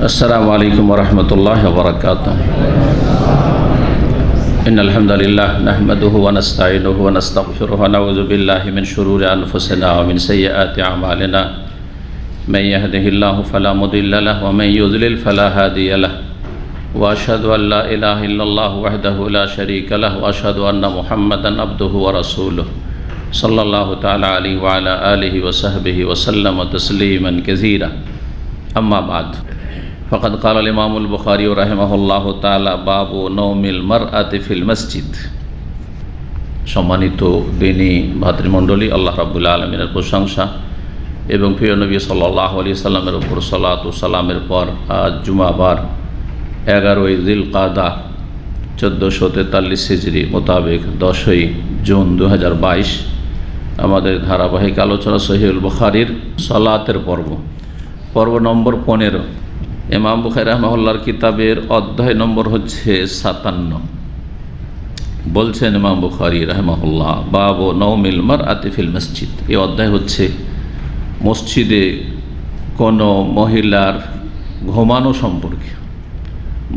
السلام عليكم ورحمة الله وبركاته. إن الحمد لله نحمده ونستعينه ونستغفره ونعوذ بالله من شرور أنفسنا ومن سيئات أعمالنا. من يهده الله فلا مضل له ومن يضلل فلا هادي له. وأشهد أن لا إله إلا الله وحده لا شريك له وأشهد أن محمدا عبده ورسوله صلى الله تعالى عليه وعلى آله وصحبه وسلم تسليما كثيرا. أما بعد فقد قال الإمام البخاري رحمه الله تعالى باب نوم المرأة في المسجد. সম্মানিত দিনী ভাতৃমণ্ডলী, আল্লাহ রাব্বুল আলামিনের প্রশংসা এবং প্রিয় নবী সাল্লাল্লাহু আলাইহি সাল্লামের উপর সালাত ও সালামের পর আজ জুমাবার 11ই জিলকাদা 1443 হিজরি মোতাবেক 10ই জুন 2022 আমাদের ধারাবাহিক আলোচনা সহিহুল বুখারীর সালাতের পর্ব নম্বর 15। ইমাম বুখারী রাহিমাহুল্লাহর কিতাবের অধ্যায় নম্বর হচ্ছে 57। বলছেন ইমাম বুখারী রাহিমাহুল্লাহ বাবু নওমিল মারআতি ফিল মসজিদ। এই অধ্যায় হচ্ছে মসজিদে কোনো মহিলার ঘুমানো সম্পর্কে।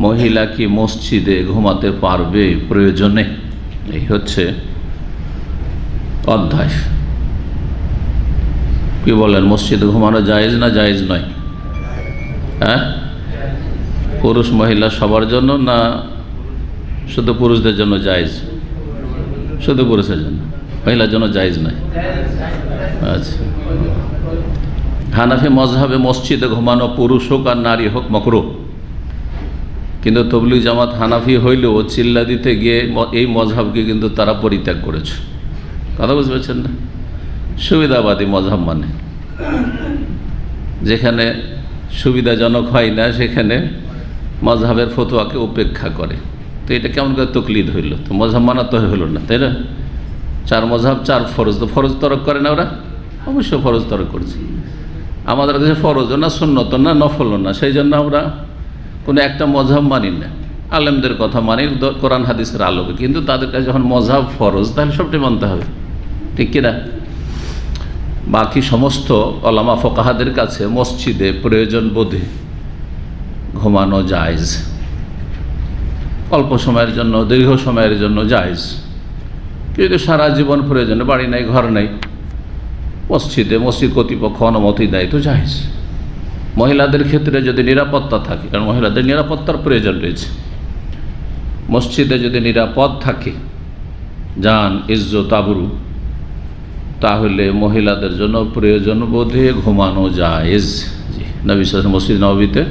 মহিলা কি মসজিদে ঘুমাতে পারবে প্রয়োজনে? এই হচ্ছে অধ্যায়। কি বলেন, মসজিদে ঘুমানো জায়েজ না জায়েজ নয়? হ্যাঁ, পুরুষ মহিলা সবার জন্য না শুধু পুরুষদের জন্য জায়েজ? শুধু পুরুষের জন্য, মহিলার জন্য জায়েজ নয়। আচ্ছা, হানাফি মজহাবে মসজিদে ঘুমানো পুরুষ হোক আর নারী হোক মাকরুহ। কিন্তু তবলিগ জামাত হানাফি হইলেও চিল্লা দিতে গিয়ে এই মজহাবকে কিন্তু তারা পরিত্যাগ করেছে। কথা বুঝতে পারছেন না? সুবিধাবাদী মজহাব মানে যেখানে সুবিধাজনক হয় না সেখানে মজহাবের ফতোয়াকে উপেক্ষা করে। তো এটা কেমন করে তকলিদ হইল? তো মজহাব মানা তো হইল না, তাই না? 4 মজহাব 4 ফরজ, তো ফরজ তরক করে না ওরা? অবশ্যই ফরজ তরক করছে। আমাদের কাছে ফরজও না, সুন্নত না, নফলও না, সেই জন্য আমরা কোনো একটা মজহাব মানি না। আলেমদের কথা মানি কোরআন হাদিসের আলোকে, কিন্তু তাদের কাছে যখন মজহাব ফরজ তাহলে সবটাই মানতে হবে, ঠিক কিনা? বাকি সমস্ত ওলামা ফোকাহাদের কাছে মসজিদে প্রয়োজন বোধে ঘুমানো জায়েজ, অল্প সময়ের জন্য, দীর্ঘ সময়ের জন্য জায়েজ। কিন্তু সারা জীবন প্রয়োজনে, বাড়ি নাই ঘর নাই, মসজিদ কর্তৃপক্ষ অনুমতি দেয় তো জায়েজ। মহিলাদের ক্ষেত্রে যদি নিরাপত্তা থাকে, কারণ মহিলাদের নিরাপত্তার প্রয়োজন রয়েছে, মসজিদে যদি নিরাপদ থাকে, জান ইজ্জত আবরু, তাহলে মহিলাদের জন্য প্রয়োজন বোধে ঘুমানো জায়েজ। জি, নবী সাল্লাল্লাহু আলাইহি ওয়াসাল্লাম মসজিদ নববীতে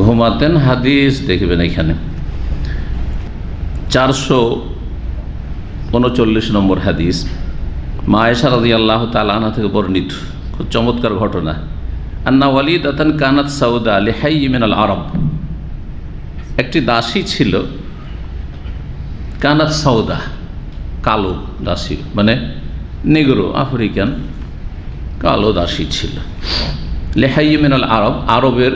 ঘুমাতেন। হাদিস দেখবেন এখানে 439 নম্বর হাদিস, মা আয়েশা রাদিয়াল্লাহু তাআলা আনহা থেকে বর্ণিত, খুব চমৎকার ঘটনা। আন্না ওয়ালিদাতান কানাত সাউদা লিহাইয়্যি মিনাল আরব। একটি দাসী ছিল, কানাত সাউদা, কালো দাসী, মানে নেগ্রো, আফ্রিকান কালো দাসী ছিল। লিহাইয়্যি মিনাল আরব, আরবের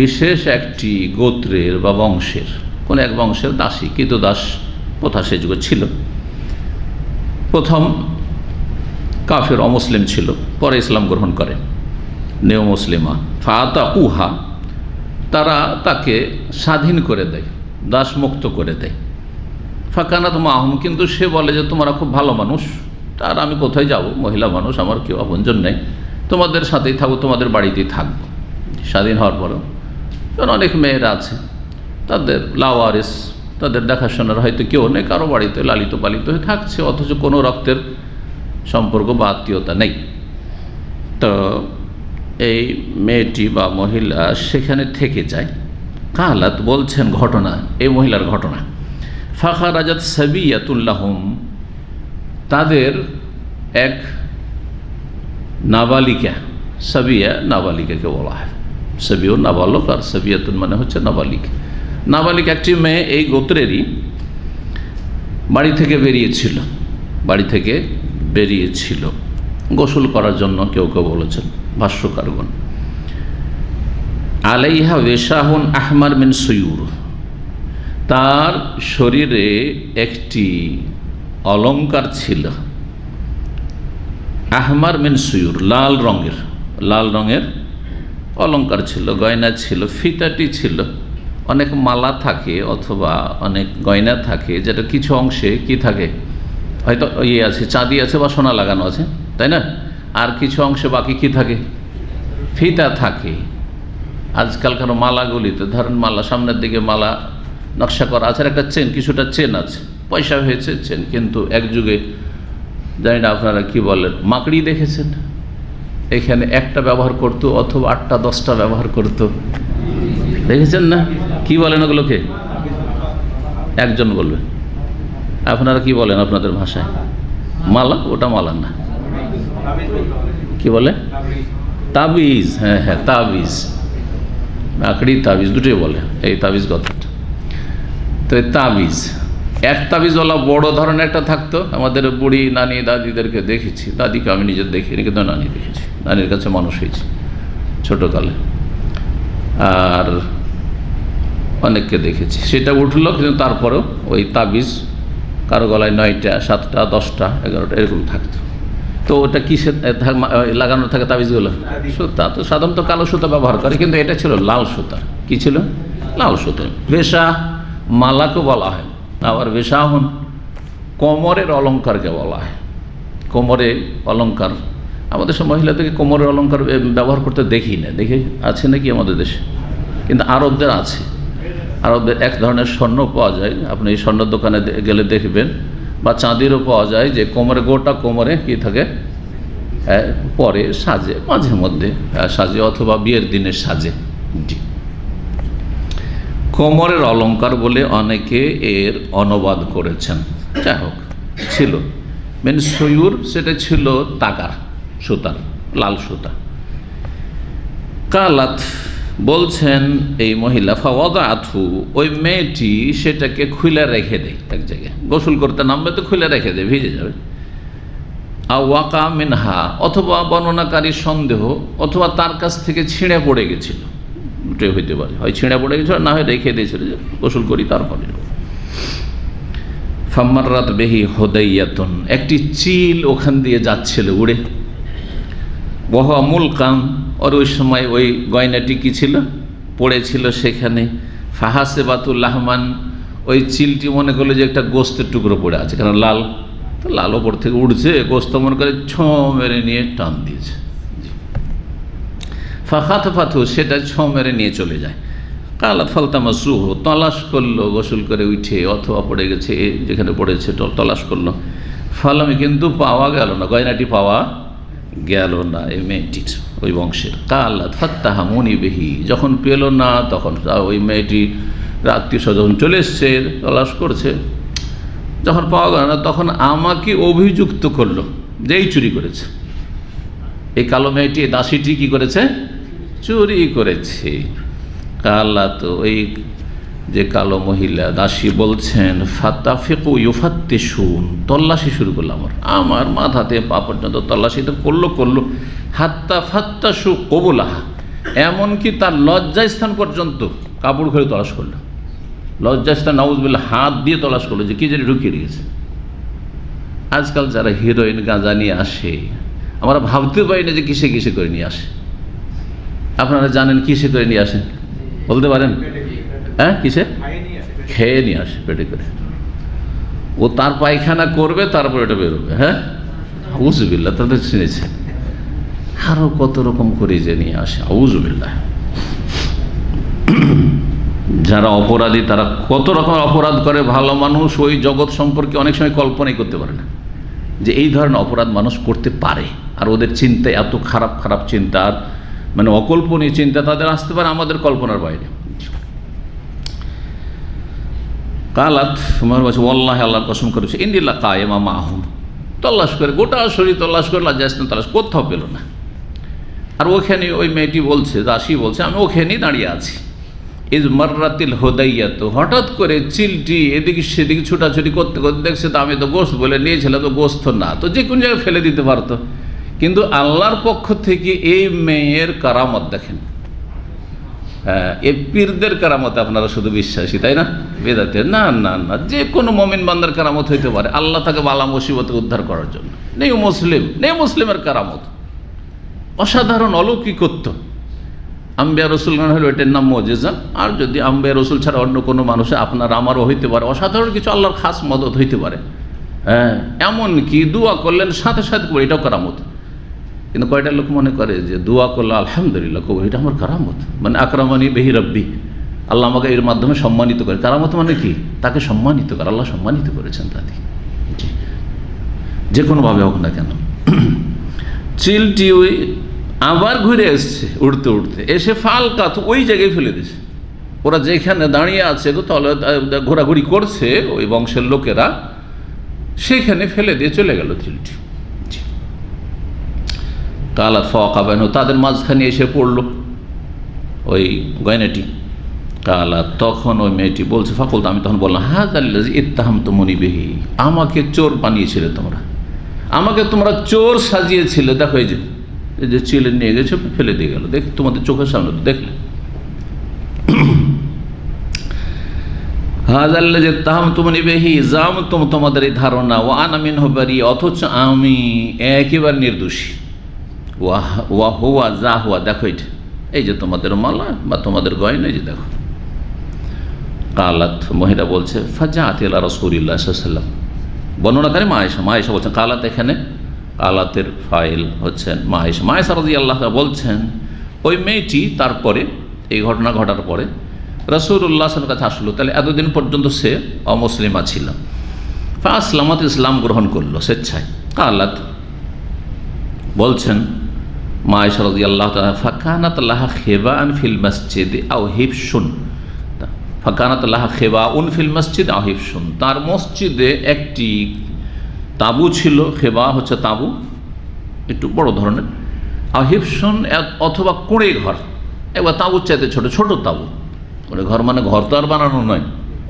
বিশেষ একটি গোত্রের বা বংশের, কোন এক বংশের দাসী, কিন্তু দাস প্রথা সে যুগে ছিল। প্রথম কাফের, অমুসলিম ছিল, পরে ইসলাম গ্রহণ করে, নেও মুসলিমা। ফাতা উহা, তারা তাকে স্বাধীন করে দেয়, দাসমুক্ত করে দেয়। ফাকানাত মাহুম, কিন্তু সে বলে যে তোমরা খুব ভালো মানুষ, আর আমি কোথায় যাব, মহিলা মানুষ, আমার কেউ আপনজন নেই, তোমাদের সাথেই থাকবো, তোমাদের বাড়িতেই থাকবো। স্বাধীন হওয়ার পরেও কারণ অনেক মেয়েরা আছে, তাদের লাওয়ারিস, তাদের দেখাশোনার হয়তো কেউ নেই, কারো বাড়িতে লালিত পালিত হয়ে থাকছে, অথচ কোনো রক্তের সম্পর্ক বা আত্মীয়তা নেই। তো এই মেয়েটি বা মহিলা সেখানে থেকে যায়। কালাত, বলছেন ঘটনা, এই মহিলার ঘটনা। ফাখারাজাত সাবিয়াতুল্লাহুম, তাদের এক নাবালিকা, সাবিয়া নাবালিকাকে বলা হয়, সাবিও নাবালক আর সাবিয়াতুন মানে হচ্ছে নাবালিক। নাবালিক একটি মেয়ে এই গোত্রেরই বাড়ি থেকে বেরিয়েছিল গোসল করার জন্য, কেউ কেউ বলেছেন ভাষ্যকারগণ। আলাইহা ওয়েশাহুন আহমার মিন সুয়ুর, তার শরীরে একটি অলঙ্কার ছিল, আহমার মিন সুয়ুর, লাল রঙের অলংকার ছিল, গয়না ছিল, ফিতাটি ছিল। অনেক মালা থাকে অথবা অনেক গয়না থাকে যেটা কিছু অংশে কি থাকে, হয়তো ইয়ে আছে, চাঁদি আছে বা সোনা লাগানো আছে, তাই না? আর কিছু অংশে বাকি কি থাকে, ফিতা থাকে। আজকালকার মালাগুলিতে ধরেন মালা সামনের দিকে মালা নকশা করা আছে, একটা চেন, কিছুটা চেন আছে, পয়সা হয়েছে চেন। কিন্তু এক যুগে, জানি না আপনারা কি বলেন, মাকড়ি দেখেছেন? এখানে একটা ব্যবহার করতো অথবা 8টা 10টা ব্যবহার করতো, দেখেছেন না? কি বলেন ওগুলোকে? একজন বলবে, আপনারা কি বলেন আপনাদের ভাষায়? মালা? ওটা মালা না, কি বলে? তাবিজ। হ্যাঁ হ্যাঁ, তাবিজ। মাকড়ি তাবিজ দুটোই বলে, এই তাবিজ কথাটা। তো এই তাবিজ, এক তাবিজওয়ালা বড় ধরনের একটা থাকতো। আমাদের বুড়ি নানি দাদিদেরকে দেখেছি, দাদিকে আমি নিজের দেখিনি কিন্তু নানি দেখেছি, নানির কাছে মানুষ হয়েছি ছোটোকালে, আর অনেককে দেখেছি। সেটা উঠলো, কিন্তু তারপরেও ওই তাবিজ কারো গলায় 9টা 7টা 10টা 11টা এরকম থাকতো। তো ওটা কিসে লাগানো থাকে তাবিজগুলো? সুতা। তো সাধারণত কালো সুতা ব্যবহার করে, কিন্তু এটা ছিল লাল সুতার। কি ছিল? লাল সুতা। বেশা মালাকে বলা হয়, আবার বেশাহন কোমরের অলংকারকে বলা হয়। কোমরে অলংকার, আমাদের সব মহিলাদেরকে কোমরের অলংকার ব্যবহার করতে দেখি না, দেখে আছে নাকি আমাদের দেশে? কিন্তু আরবদের আছে। আরবদের এক ধরনের স্বর্ণ পাওয়া যায়, আপনি এই স্বর্ণ দোকানে গেলে দেখবেন, বা চাঁদিরও পাওয়া যায়, যে কোমরে, গোটা কোমরে কি থাকে, পরে সাজে, মাঝে মধ্যে সাজে, অথবা বিয়ের দিনে সাজে। জি, কোমরের অলংকার বলে অনেকে এর অনুবাদ করেছেন। যাই হোক, ছিল মেন সয়ুর, সেটা ছিল তাগার সুতার, লাল সুতা। কালাত বলছেন এই মহিলা, ফাওয়াদাথু, ওই মেয়েটি সেটাকে খুলে রেখে দেয় এক জায়গায়, গোসল করতে নামবে তো খুলে রেখে দেয়, ভিজে যাবে। আওয়াকা মিনহা, অথবা বর্ণনাকারীর সন্দেহ, অথবা তার কাছ থেকে ছিঁড়ে পড়ে গেছিল, দুটোই হইতে পারে, হয় ছিঁড়ে পড়ে গেছিল, না হয় রেখে দিয়েছিল যে গোসল করি তারপরে। ফাম্মাররাত বেহি হুদাইয়াতুন, একটি চিল ওখান দিয়ে যাচ্ছিল উড়ে। ওয়া মুলকান, আর ওই সময় ওই গয়নাটি কি ছিল, পড়েছিল সেখানে। ফাহাসেবাতুল লাহমান, ওই চিলটি মনে করলো যে একটা গোস্তের টুকরো পড়ে আছে, কারণ লাল, তো লাল ওপর থেকে উঠছে, গোস্ত মনে করে ছোঁ মেরে নিয়ে টান দিয়েছে। ফাখাত ফাথু, সেটা ছোঁ মেরে নিয়ে চলে যায়। কালাত ফালতামা সুহ, তলাশ করলো গোসল করে উঠে, অথবা পড়ে গেছে যেখানে পড়েছে তলাশ করলো। ফালামি, কিন্তু পাওয়া গেল না, গয়নাটি পাওয়া গেল না এই মেয়েটির, ওই বংশের। কালাত ফাত্তাহা মুনি বেহি, যখন পেল না তখন ওই মেয়েটি আত্মীয় স্বজন চলে এসছে, তলাশ করছে, যখন পাওয়া গেল না তখন আমাকে অভিযুক্ত করলো যে এই চুরি করেছে। এই কালো মেয়েটি, দাসীটি কি করেছে? চুরি করেছে। কালা, তো ওই যে কালো মহিলা দাসী বলছেন, ফাতাফিকু ইউফাত্তিশুন, তল্লাশি শুরু করলো, আমার মাথাতে পা পর্যন্ত তল্লাশি তো করলো। হাত্তা ফাত্তাশু কবুলাহা, এমনকি তার লজ্জাস্থান পর্যন্ত কাপড় খুলে তলাশ করলো। লজ্জাস্থান, নাউজুবিল্লাহ, হাত দিয়ে তলাশ করলো যে কি জানি ঢুকিয়ে দিয়েছে। আজকাল যারা হিরোইন গাঁজা নিয়ে আসে, আমরা ভাবতে পারি না যে কিসে কিসে করে নিয়ে আসে। আপনারা জানেন কিসে করে নিয়ে আসেন? বলতে পারেন? হ্যাঁ, কিসে? খেয়ে নিয়ে আসে পেটে করে। ও তার পায়খানা করবে, তারপর এটা বেরোবে। হ্যাঁ, আউযুবিল্লাহ, তাদের শুনেছে। আরও কত রকম করে যে নিয়ে আসে, আউযুবিল্লাহ। যারা অপরাধী তারা কত রকম অপরাধ করে, ভালো মানুষ ওই জগৎ সম্পর্কে অনেক সময় কল্পনাই করতে পারে না যে এই ধরনের অপরাধ মানুষ করতে পারে। আর ওদের চিন্তা এত খারাপ খারাপ চিন্তা, আর মানে অকল্পনীয় চিন্তা তাদের আসতে পারে আমাদের কল্পনার বাইরে। কালাত, তোমার বলছে, ওয়াল্লাহ, আল্লাহর কসম করেছে, ইন্দিল্লাহ কায়েমা মাহুম, তল্লাশ করে গোটা শরীর তল্লাশ করে, লজ্জাস্থান তল্লাশ, কোথাও পেল না। আর ওখানে ওই মেয়েটি বলছে, দাসী বলছে, আমি ওখানেই দাঁড়িয়ে আছি। ইজ মাররাতিল হুদাইয়াত, হঠাৎ করে চিলটি এদিকে সেদিকে ছুটাছুটি করতে করতে দেখছে তো আমি তো গোস্ত বলে নিয়েছিলাম, তো গোস্ত না, তো যে কোনো জায়গায় ফেলে দিতে পারতো। কিন্তু আল্লাহর পক্ষ থেকে এই মেয়ের কারামত দেখেন। হ্যাঁ, এ পীরদের কারামত আপনারা শুধু বিশ্বাসী, তাই না? বেদাতের না, না না, যে কোনো মুমিন বান্দার কারামত হইতে পারে, আল্লাহ তাকে বালা মুসিবতে উদ্ধার করার জন্য। নেই মুসলিমের কারামত, অসাধারণ অলৌকিকত্ব। আম্বিয়া রসুলগণ হলো এটার নাম মুজিজা। আর যদি আম্বিয়া রসুল ছাড়া অন্য কোনো মানুষে আপনার আমারও হইতে পারে, অসাধারণ কিছু আল্লাহর খাস মদত হইতে পারে। হ্যাঁ, এমন কি দোয়া করলেন সাথে সাথে করে, এটাও কারামত। কিন্তু কয়টা লোক মনে করে যে দোয়া করলে আলহামদুলিল্লাহ কবো, এটা আমার কারামত, মানে আকরামানি বেহি রব্বি, আল্লাহ আমাকে এর মাধ্যমে সম্মানিত করে। কারামত মানে কি? তাকে সম্মানিত করে, আল্লাহ সম্মানিত করেছেন তাকে, যে কোনোভাবে হোক না কেন। চিলটি ওই আবার ঘুরে এসছে উঠতে উঠতে, এসে ফালকাত ওই জায়গায় ফেলে দিয়েছে। ওরা যেখানে দাঁড়িয়ে আছে তাহলে ঘোরাঘুরি করছে ওই বংশের লোকেরা, সেখানে ফেলে দিয়ে চলে গেল চিলটি। কালাত ফাওয়াকাবাইন, তাদের মাঝখানে এসে পড়লো ওই গয়নাটি। কালাত, তখন ওই মেয়েটি বলছে, ফাকুল, আমি তখন বললাম, হাযাল্লাযী ইত্তাহামতুমুনি বিহি, আমাকে চোর বানিয়েছিলে তোমরা, আমাকে তোমরা চোর সাজিয়েছিলে। দেখো এই যে চিলে নিয়ে গেছে, ফেলে দিয়ে গেল, দেখ তোমাদের চোখের সামনে তো দেখলে। হাযাল্লাযী ইত্তাহামতুমুনি বিহি যামতুম, তোমাদের এই ধারণা, ওয়া আনা মিনহু বারী, অথচ আমি একেবারে নির্দোষী। ওয়া হুয়া যা হুয়া, দেখো এটা, এই যে তোমাদের মালা বা তোমাদের গয়না, এই যে দেখো। কালাত, মহিলা বলছে, ফাজাআত ইলা রাসূলিল্লাহ সাল্লাল্লাহু আলাইহি ওয়াসাল্লাম, বর্ণনাকারী মা আয়েশা বলছেন, কালাত এখানে কালাতের ফাইল হচ্ছেন মা আয়েশা রাদিয়াল্লাহু আনহা বলছেন, ওই মেয়েটি তারপরে এই ঘটনা ঘটার পরে রাসূলুল্লাহ সাল্লাল্লাহু আলাইহি ওয়াসাল্লামের কাছে আসলো। তাহলে এতদিন পর্যন্ত সে অমুসলিমা ছিল। ফাসলামাত, ইসলাম গ্রহণ করলো স্বেচ্ছায়। কালাত বলছেন মা আয়েশা রাদিয়াল্লাহু তাআলা, ফাকানাত লাহা খিবাআন ফিল মসজিদ আও হিফশুন, ফাকানাত লাহা খিবাউন ফিল মসজিদ আও হিফশুন, তার মসজিদে একটি তাঁবু ছিল। খেবা হচ্ছে তাঁবু, একটু বড় ধরনের। আর হিফশুন অথবা কুঁড়ে ঘর, একবার তাঁবুর চাইতে ছোট ছোট তাঁবু। কুঁড়ে ঘর মানে ঘর তো আর বানানো নয়,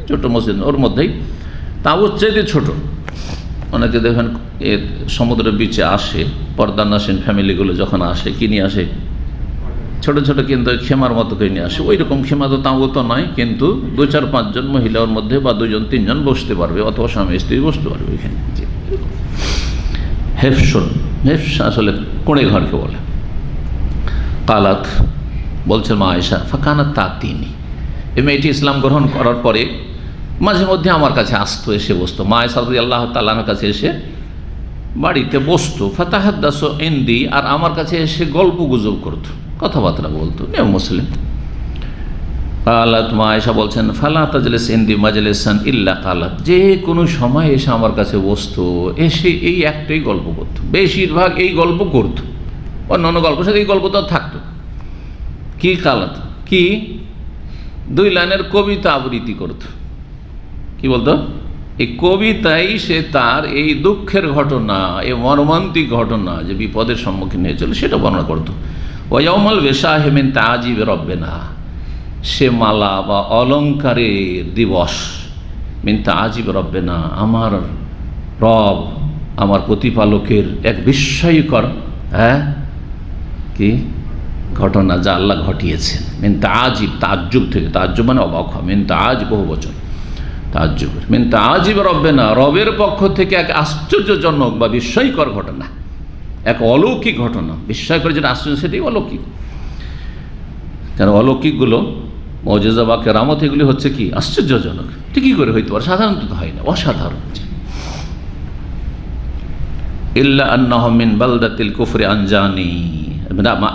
ছোট মসজিদ, ওর মধ্যেই তাঁবুর চাইতে ছোট। অনেকে দেখেন এ সমুদ্রের বিচে আসে, পর্দানাসীন ফ্যামিলিগুলো যখন আসে, কি নিয়ে আসে? ছোট ছোট কিন্তু খেমার মতো করে নিয়ে আসে। ওই রকম খেমা তো তাঁবু তো নয়, কিন্তু 2-4-5 জন মহিলার মধ্যে বা 2-3 জন বসতে পারবে, অথবা স্বামী স্ত্রী বসতে পারবে এখানে। হেফশুন, হেফস আসলে কোণে ঘরকে বলে। কালাত বলছে মা আয়েশা, ফাকানাত তাতিনি, এই মেয়েটি ইসলাম গ্রহণ করার পরে মাঝে মধ্যে আমার কাছে আসতো, এসে বসতো। মা আয়েশা রাদিয়াল্লাহু তাআলার কাছে এসে বাড়িতে বসতো। ফাতাহাদ্দাসু ইনদি, আর আমার কাছে এসে গল্প গুজব করতো, কথাবার্তা বলতো, নিয়ম মুসলিম। কালাত, মা আয়েশা বলছেন, ফালা তাজলিস ইনদি মাজলিসান ইল্লা কালাত, যে কোনো সময় এসে আমার কাছে বসতো, এসে এই একটাই গল্প করতো, বেশিরভাগ এই গল্প করতো, অন্যান্য গল্পের সাথে এই গল্প তো থাকতো। কি কালাত, কি 2 লাইনের কবিতা আবৃত্তি করতো। কি বলতো? এই কবিতাই সে তার এই দুঃখের ঘটনা, এই মর্মান্তিক ঘটনা যে বিপদের সম্মুখীন হয়েছিল সেটা বর্ণনা করতো। ওয়াউমাল বেশাহে মিন তাআজিব রব্বিনা, সে মালা বা অলঙ্কারের দিবস, মিন তাআজিব রব্বিনা, আমার রব, আমার প্রতিপালকের এক বিস্ময়কর কি ঘটনা যা আল্লাহ ঘটিয়েছেন। মিন তাআজিব, তাজ্জুব থেকে, তাজ্জুব মানে অবাক হওয়া, মিন তাআজিব বহু বচন, তাজ্জুব মিন তাআজিব রব্বিনা, রবের পক্ষ থেকে এক আশ্চর্যজনক বা বিস্ময়কর ঘটনা, এক অলৌকিক ঘটনা। বিস্ময়কর যেটা আশ্চর্য সেটাই অলৌকিক, কেন অলৌকিকগুলো মুজিজা বা কেরামত এগুলি হচ্ছে কি আশ্চর্যজনক, ঠিকই করে হইতে পারে, সাধারণত হয় না, অসাধারণ। ইল্লা আন্নাহু মিন বালদাতিল কুফরি আনজানি,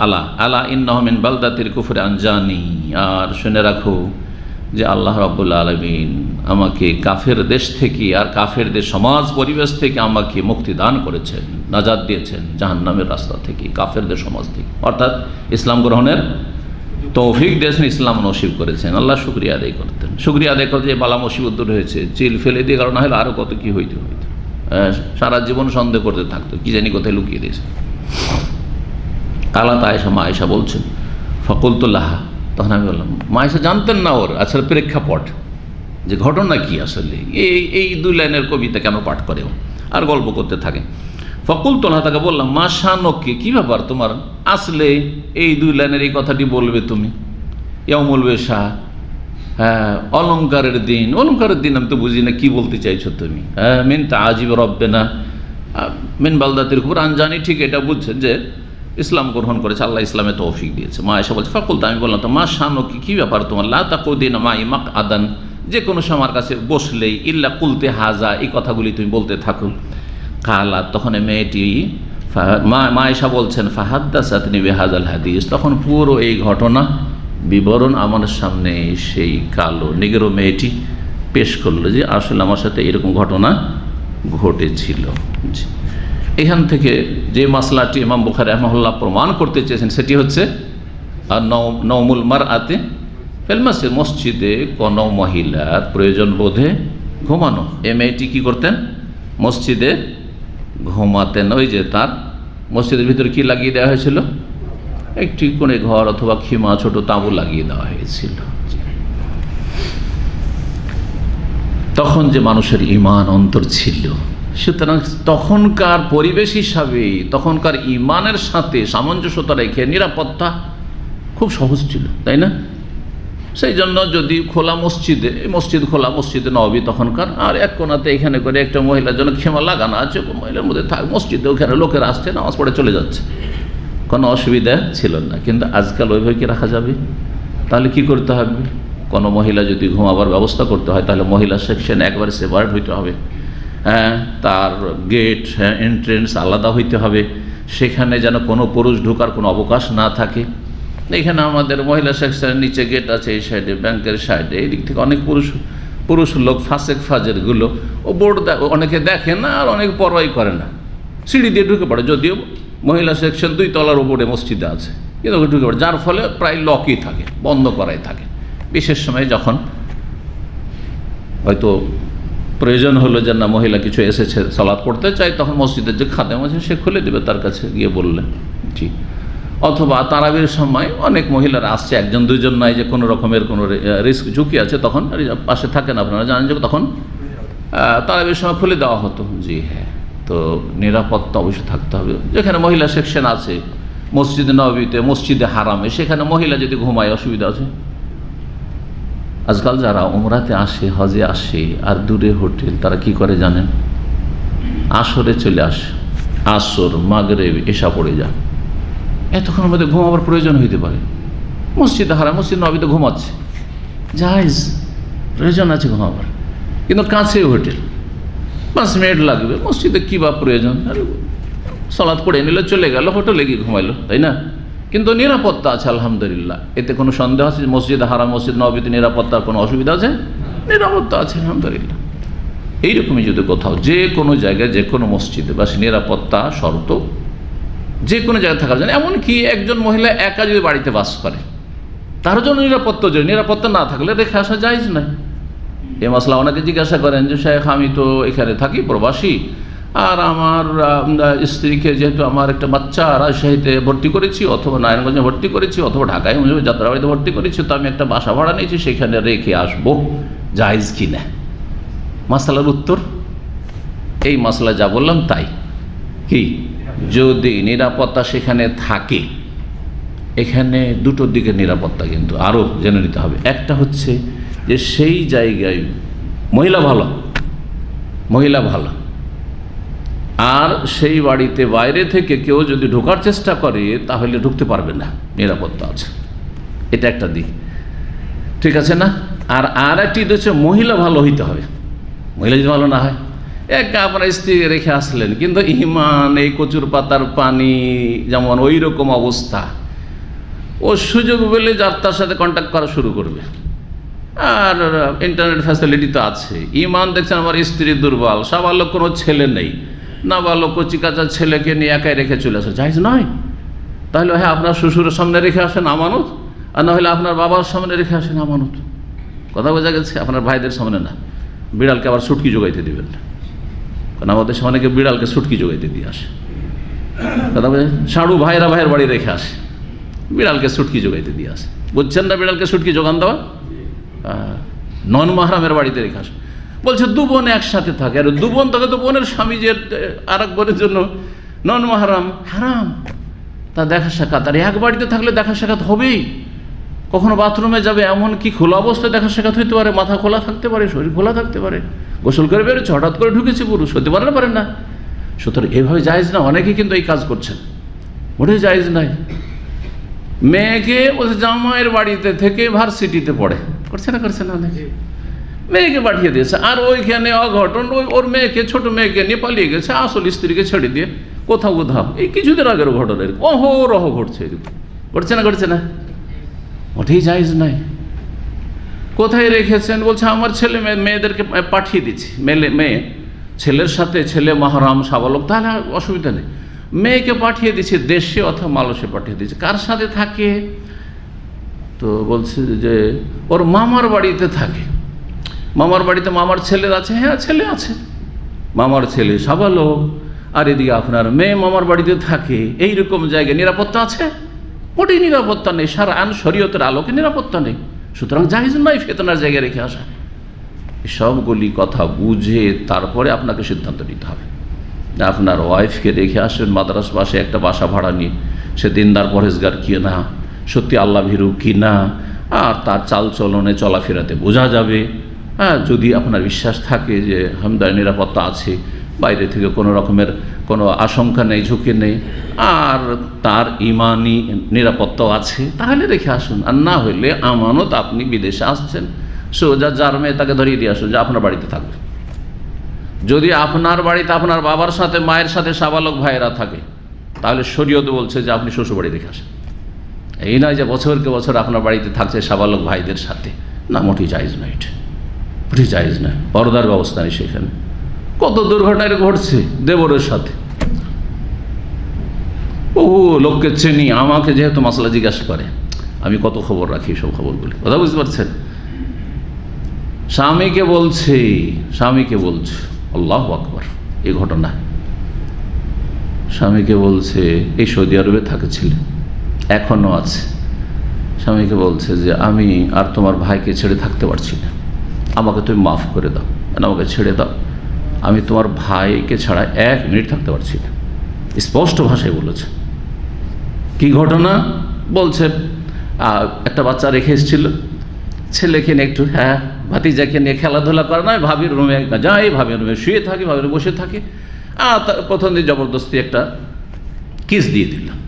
আলা আলা ইন্নাহু মিন বালদাতিল কুফরি আনজানি, আর শুনে রাখো যে আল্লাহ রাব্বুল আলামিন আমাকে কাফের দেশ থেকে আর কাফেরদের সমাজ পরিবেশ থেকে আমাকে মুক্তি দান করেছেন, নাজাত দিয়েছেন জাহান্নামের রাস্তা থেকে, কাফেরদের সমাজ থেকে, অর্থাৎ ইসলাম গ্রহণের তৌফিক দিয়েছেন, ইসলাম নসিব করেছেন। আল্লাহ শুকরিয়া আদায় করতেন, শুকরিয়া আদায় করতে যে বালা মুসিবত দূর হয়েছে, চিল ফেলে দিয়ে কারণ হলে আরও কত কী হইতে হইতো, সারা জীবন সন্দেহ করতে থাকতো, কি জানি কোথায় লুকিয়ে দিয়েছে। কালাত আয়েশা, মা আয়েশা বলছেন, ফাকুলতুল্লাহা, তখন আমি বললাম, মা আয়েশা জানতেন না ওর আসলে প্রেক্ষাপট, যে ঘটনা কি আসলে, এই 2 লাইনের কবিতা কেন পাঠ করে আর গল্প করতে থাকে। ফাকুলতুল্লাহা, তাকে বললাম, মা শানকে, কী ব্যাপার তোমার, আসলে এই 2 লাইনের এই কথাটি বলবে তুমি, ইয়াউমুল বেশা, হ্যাঁ অলঙ্কারের দিন, অলঙ্কারের দিন আমি তো বুঝি না কি বলতে চাইছো তুমি। মিন তাআজিব রব্বিনা মিন বালদাতিল কুফর আনজানি, ঠিক এটা বুঝছেন যে ইসলাম গ্রহণ করেছে, আল্লাহ ইসলামে তৌফিক দিয়েছে। মা আয়েশা বলছে ফাকুল, আমি বললাম তো মা শানো কি ব্যাপার তোমার, লা তাকুদিন মাই মাক আদান, যে কোনো সময় আমার কাছে বসলেই ইল্লা কুলতে হাজা, এই কথাগুলি তুমি বলতে থাকো। কালা, তখন মেয়েটি মা আয়েশা বলছেন ফাহাদ্দাসাতনি বিহাযাল হাদিস, তখন পুরো এই ঘটনা বিবরণ আমার সামনে সেই কালো নিগ্রো মেয়েটি পেশ করলো যে আসলে আমার সাথে এরকম ঘটনা ঘটেছিল। এখান থেকে যে মাসলাটি ইমাম বুখারী রাহিমাহুল্লাহ প্রমাণ করতে চেয়েছেন সেটি হচ্ছে আর নওমুল মারআতি ফিল মসজিদ, মসজিদে কোনো মহিলার প্রয়োজন বোধে ঘুমানো। এ মেয়েটি কী করতেন, মসজিদে ঘুমাতেন। ওই যে তার মসজিদের ভিতরে কি লাগিয়ে দেওয়া হয়েছিল, একটি কোণে ঘর অথবা খিমা ছোট তাঁবু লাগিয়ে দেওয়া হয়েছিল। তখন যে মানুষের ঈমান অন্তর ছিল, সুতরাং তখনকার পরিবেশ হিসাবে তখনকার ঈমানের সাথে সামঞ্জস্যতা রেখে নিরাপত্তা খুব সহজ ছিল, তাই না? সেই জন্য যদি খোলা মসজিদে, মসজিদ খোলা, মসজিদে নববী তখনকার, আর এক কোণাতে এখানে করে একটা মহিলার জন্য ক্ষমা লাগানো আছে, মহিলার মধ্যে থাক মসজিদে, ওখানে লোকেরা আসছে, নামাজ পড়ে চলে যাচ্ছে, কোনো অসুবিধা ছিল না। কিন্তু আজকাল ওইভাবে কি রাখা যাবে? তাহলে কি করতে হবে, কোনো মহিলা যদি ঘুমাবার ব্যবস্থা করতে হয় তাহলে মহিলা সেকশন একবারে সেপারেট হইতে হবে, হ্যাঁ, তার গেট এন্ট্রেন্স আলাদা হইতে হবে, সেখানে যেন কোনো পুরুষ ঢোকার কোনো অবকাশ না থাকে। এখানে আমাদের মহিলা সেকশনের নিচে গেট আছে, এই সাইডে ব্যাংকের সাইডে, এই দিক থেকে অনেক পুরুষ লোক ফাসেক ফাজেরগুলো ও বোর্ড অনেকে দেখে না আর অনেকে পরোয়াই করে না, সিঁড়ি দিয়ে ঢুকে পড়ে, যদিও মহিলা সেকশন 2 তলার উপরে মসজিদে আছে, কিন্তু ঢুকে পড়ে, যার ফলে প্রায় লকই থাকে, বন্ধ করাই থাকে। বিশেষ সময় যখন হয়তো প্রয়োজন হলো যে না মহিলা কিছু এসেছে সালাত পড়তে চাই, তখন মসজিদের যে খাদেম আছে সে খুলে দেবে, তার কাছে গিয়ে বললে ঠিক। অথবা তারাবির সময় অনেক মহিলারা আসছে, 1-2 নয়, যে কোনো রকমের কোনো রিস্ক ঝুঁকি আছে, তখন পাশে থাকেন, আপনারা জানেন যে তখন তারাবির সময় খুলে দেওয়া হতো। জি হ্যাঁ, তো নিরাপত্তা অবশ্যই থাকতে হবে। যেখানে মহিলা সেকশন আছে মসজিদে নববীতে, মসজিদে হারামে, সেখানে মহিলা যদি ঘুমায় অসুবিধা আছে। আজকাল যারা উমরাতে আসে, হজে আসে, আর দূরে হোটেল, তারা কি করে জানেন, আসরে চলে আসে, আসর মাগরিব এশা পড়ে যায়, এতক্ষণের মধ্যে ঘুমাবার প্রয়োজন হইতে পারে, মসজিদে হারাম মসজিদ নববীতে ঘুমাচ্ছে, জায়েজ, প্রয়োজন আছে ঘুমাবার, কিন্তু কাছে হোটেল, 5 মিনিট লাগবে, মসজিদে কী বা প্রয়োজন, সালাত পড়ে নিলে চলে গেল, হোটেলে গিয়ে ঘুমাইলো, তাই না? কিন্তু নিরাপত্তা আছে আলহামদুলিল্লাহ, এতে কোনো সন্দেহ আছে মসজিদ হারাম মসজিদ নববীতে নিরাপত্তার কোনো অসুবিধা আছে? নিরাপত্তা আছে আলহামদুলিল্লাহ। এইরকমই যদি কোথাও যে কোনো জায়গায় যে কোনো মসজিদে বা নিরাপত্তা শর্ত যে কোনো জায়গায় থাকার জন্য, এমনকি একজন মহিলা একা যদি বাড়িতে বাস করে তার জন্য নিরাপত্তা না থাকলে রেখে আসা জায়েজ নয়। এ মশলা ওনাকে জিজ্ঞাসা করেন যে শেখ আমি তো এখানে থাকি প্রবাসী, আর আমার স্ত্রীকে যেহেতু আমার একটা বাচ্চা রাজশাহীতে ভর্তি করেছি, অথবা নারায়ণগঞ্জে ভর্তি করেছি, অথবা ঢাকায় যাত্রাবাড়িতে ভর্তি করেছি, তো আমি একটা বাসা ভাড়া নিয়েছি, সেখানে রেখে আসবো, জায়েজ কি না? মাসলার উত্তর এই মাসলা যা বললাম তাই। কি, যদি নিরাপত্তা সেখানে থাকে, এখানে দুটোর দিকে নিরাপত্তা কিন্তু আরও জেনে নিতে হবে। একটা হচ্ছে যে সেই জায়গায় মহিলা ভালো, আর সেই বাড়িতে বাইরে থেকে কেউ যদি ঢোকার চেষ্টা করে তাহলে ঢুকতে পারবে না, নিরাপত্তা আছে, এটা একটা দিক, ঠিক আছে না? আর একটি হচ্ছে মহিলা ভালো হইতে হবে। মহিলা যদি ভালো না হয়, আপনার স্ত্রী রেখে আসলেন, কিন্তু ইমান এই কচুর পাতার পানি যেমন ওই রকম অবস্থা, ও সুযোগ পেলে যার তার সাথে কন্ট্যাক্ট করা শুরু করবে, আর ইন্টারনেট ফ্যাসিলিটি তো আছে। ইমান দেখছেন আমার স্ত্রী দুর্বল, সাবালক কোনো ছেলে নেই, না বালক কচি কাঁচা ছেলেকে নিয়ে একাই রেখে চলে আসে, জায়েজ নয়। তাহলে হ্যাঁ আপনার শ্বশুরের সামনে রেখে আসেন আমানত, আর না হলে আপনার বাবার সামনে রেখে আসেন আমানত। কথা বোঝা গেছে? আপনার ভাইদের সামনে না, বিড়ালকে আবার সুটকি জোগাইতে দিবেন না, কারণ আমাদের সামনে বিড়ালকে সুটকি জোগাইতে দিয়ে আসে। কথা বোঝা? সাড়ু ভাইয়ের বাড়ি রেখে আসে, বিড়ালকে সুটকি জোগাইতে দিয়ে আসে। বুঝছেন না বিড়ালকে সুটকি জোগান দেওয়া? নন মাহরামের বাড়িতে রেখে আসে। বলছে 2 বোন একসাথে থাকে, আর 2 বোন থাকে তো বোনের স্বামী যে আর এক বোনের জন্য নন মাহরাম হারাম, তা দেখা সাক্ষাৎ। আর এক বাড়িতে থাকলে দেখা সাক্ষাৎ হবেই, কখনো বাথরুমে যাবে, এমন কি খোলা অবস্থায় দেখা সাক্ষাৎ হইতে পারে, মাথা খোলা থাকতে পারে, শরীর খোলা থাকতে পারে, গোসল করে বেরোচ্ছে, হঠাৎ করে ঢুকেছে পুরুষ, হতে পারে না? সুতরাং এভাবে জায়েজ না। অনেকেই কিন্তু এই কাজ করছেন, মোটেই জায়েজ নাই। মেয়েকে বলছে জামাইয়ের বাড়িতে থেকে ভার্সিটিতে পড়ে, করছে না নাকি? মেয়েকে পাঠিয়ে দিয়েছে, আর ওইখানে অঘটন, ওর মেয়েকে, ছোট মেয়েকে নিয়ে পালিয়ে গেছে, আসল স্ত্রীকে ছেড়ে দিয়ে কোথাও। এই কিছুদিন আগের ঘটনা এরকম অহরহ ঘটছে, এরকম করছে না? মোটেই জায়েজ নাই। কোথায় রেখেছেন? বলছে আমার ছেলে মেয়েদেরকে পাঠিয়ে দিচ্ছি। মেয়ে ছেলের সাথে, ছেলে মাহরাম সাবালক, তাহলে অসুবিধা নেই। মেয়েকে পাঠিয়ে দিচ্ছে দেশে অথবা মালয়েশিয়া পাঠিয়ে দিচ্ছে। কার সাথে থাকে? তো বলছে যে ওর মামার বাড়িতে থাকে। মামার বাড়িতে মামার ছেলে আছে? হ্যাঁ, ছেলে আছে, মামার ছেলে সাবালক। আর এদিকে আপনার মেয়ে মামার বাড়িতে থাকে। এইরকম জায়গায় নিরাপত্তা আছে? মোটেই নিরাপত্তা নেই। শারআন শরীয়তের আলোকে নিরাপত্তা নেই। সুতরাং জায়েজ নাই ফিতনার জায়গায় রেখে আসা। সবগুলি কথা বুঝে তারপরে আপনাকে সিদ্ধান্ত নিতে হবে। আপনার ওয়াইফকে রেখে আসেন মাদ্রাসা পাশে একটা বাসা ভাড়া নিয়ে, সে দিনদার পরহেজগার কি না, সত্যি আল্লাহ ভীরু কি না, আর তার চালচলনে চলাফেরাতে বোঝা যাবে। হ্যাঁ, যদি আপনার বিশ্বাস থাকে যে হামদার নিরাপত্তা আছে, বাইরে থেকে কোনো রকমের কোনো আশঙ্কা নেই, ঝুঁকি নেই, আর তার ইমানি নিরাপত্তাও আছে, তাহলে রেখে আসুন। আর না হইলে আমানত, আপনি বিদেশে আসছেন, সোজা যার মেয়ে তাকে ধরিয়ে দিয়ে আসুন যে আপনার বাড়িতে থাকবে। যদি আপনার বাড়িতে আপনার বাবার সাথে, মায়ের সাথে সাবালক ভাইয়েরা থাকে, তাহলে শরীয়ত বলছে যে আপনি শ্বশুর বাড়ি রেখে আসেন। এই নয় যে বছরকে বছর আপনার বাড়িতে থাকছে সাবালক ভাইদের সাথে, না, মোটেই জায়েজ নয়, এটা মোটেই জায়েজ নয়। পর্দার ব্যবস্থা নেই সেখানে। কত দুর্ঘটনা ঘটছে দেবরের সাথে। লোককে চিনি, আমাকে যেহেতু মাসলা জিজ্ঞাসা করে, আমি কত খবর রাখি, সব খবরগুলি, কথা বুঝতে পারছেন? স্বামীকে বলছে আল্লাহু আকবার, এই ঘটনা স্বামীকে বলছে, এই সৌদি আরবে থাকে ছেলে, এখনো আছে। স্বামীকে বলছে যে আমি আর তোমার ভাইকে ছেড়ে থাকতে পারছি না, আমাকে তুমি মাফ করে দাও, আমাকে ছেড়ে দাও, আমি তোমার ভাইকে ছাড়া 1 মিনিট থাকতে পারছি না। স্পষ্ট ভাষায় বলেছে। কি ঘটনা? বলছে একটা বাচ্চা রেখে এসেছিল, ছেলেকে নিয়ে একটু, হ্যাঁ, ভাতিজাকে নিয়ে খেলাধুলা করে, নয় ভাবির রুমে যাই, ভাবির রুমে শুয়ে থাকি, ভাবির বসে থাকি। প্রথম দিন জবরদস্তি একটা কিস দিয়ে দিলাম।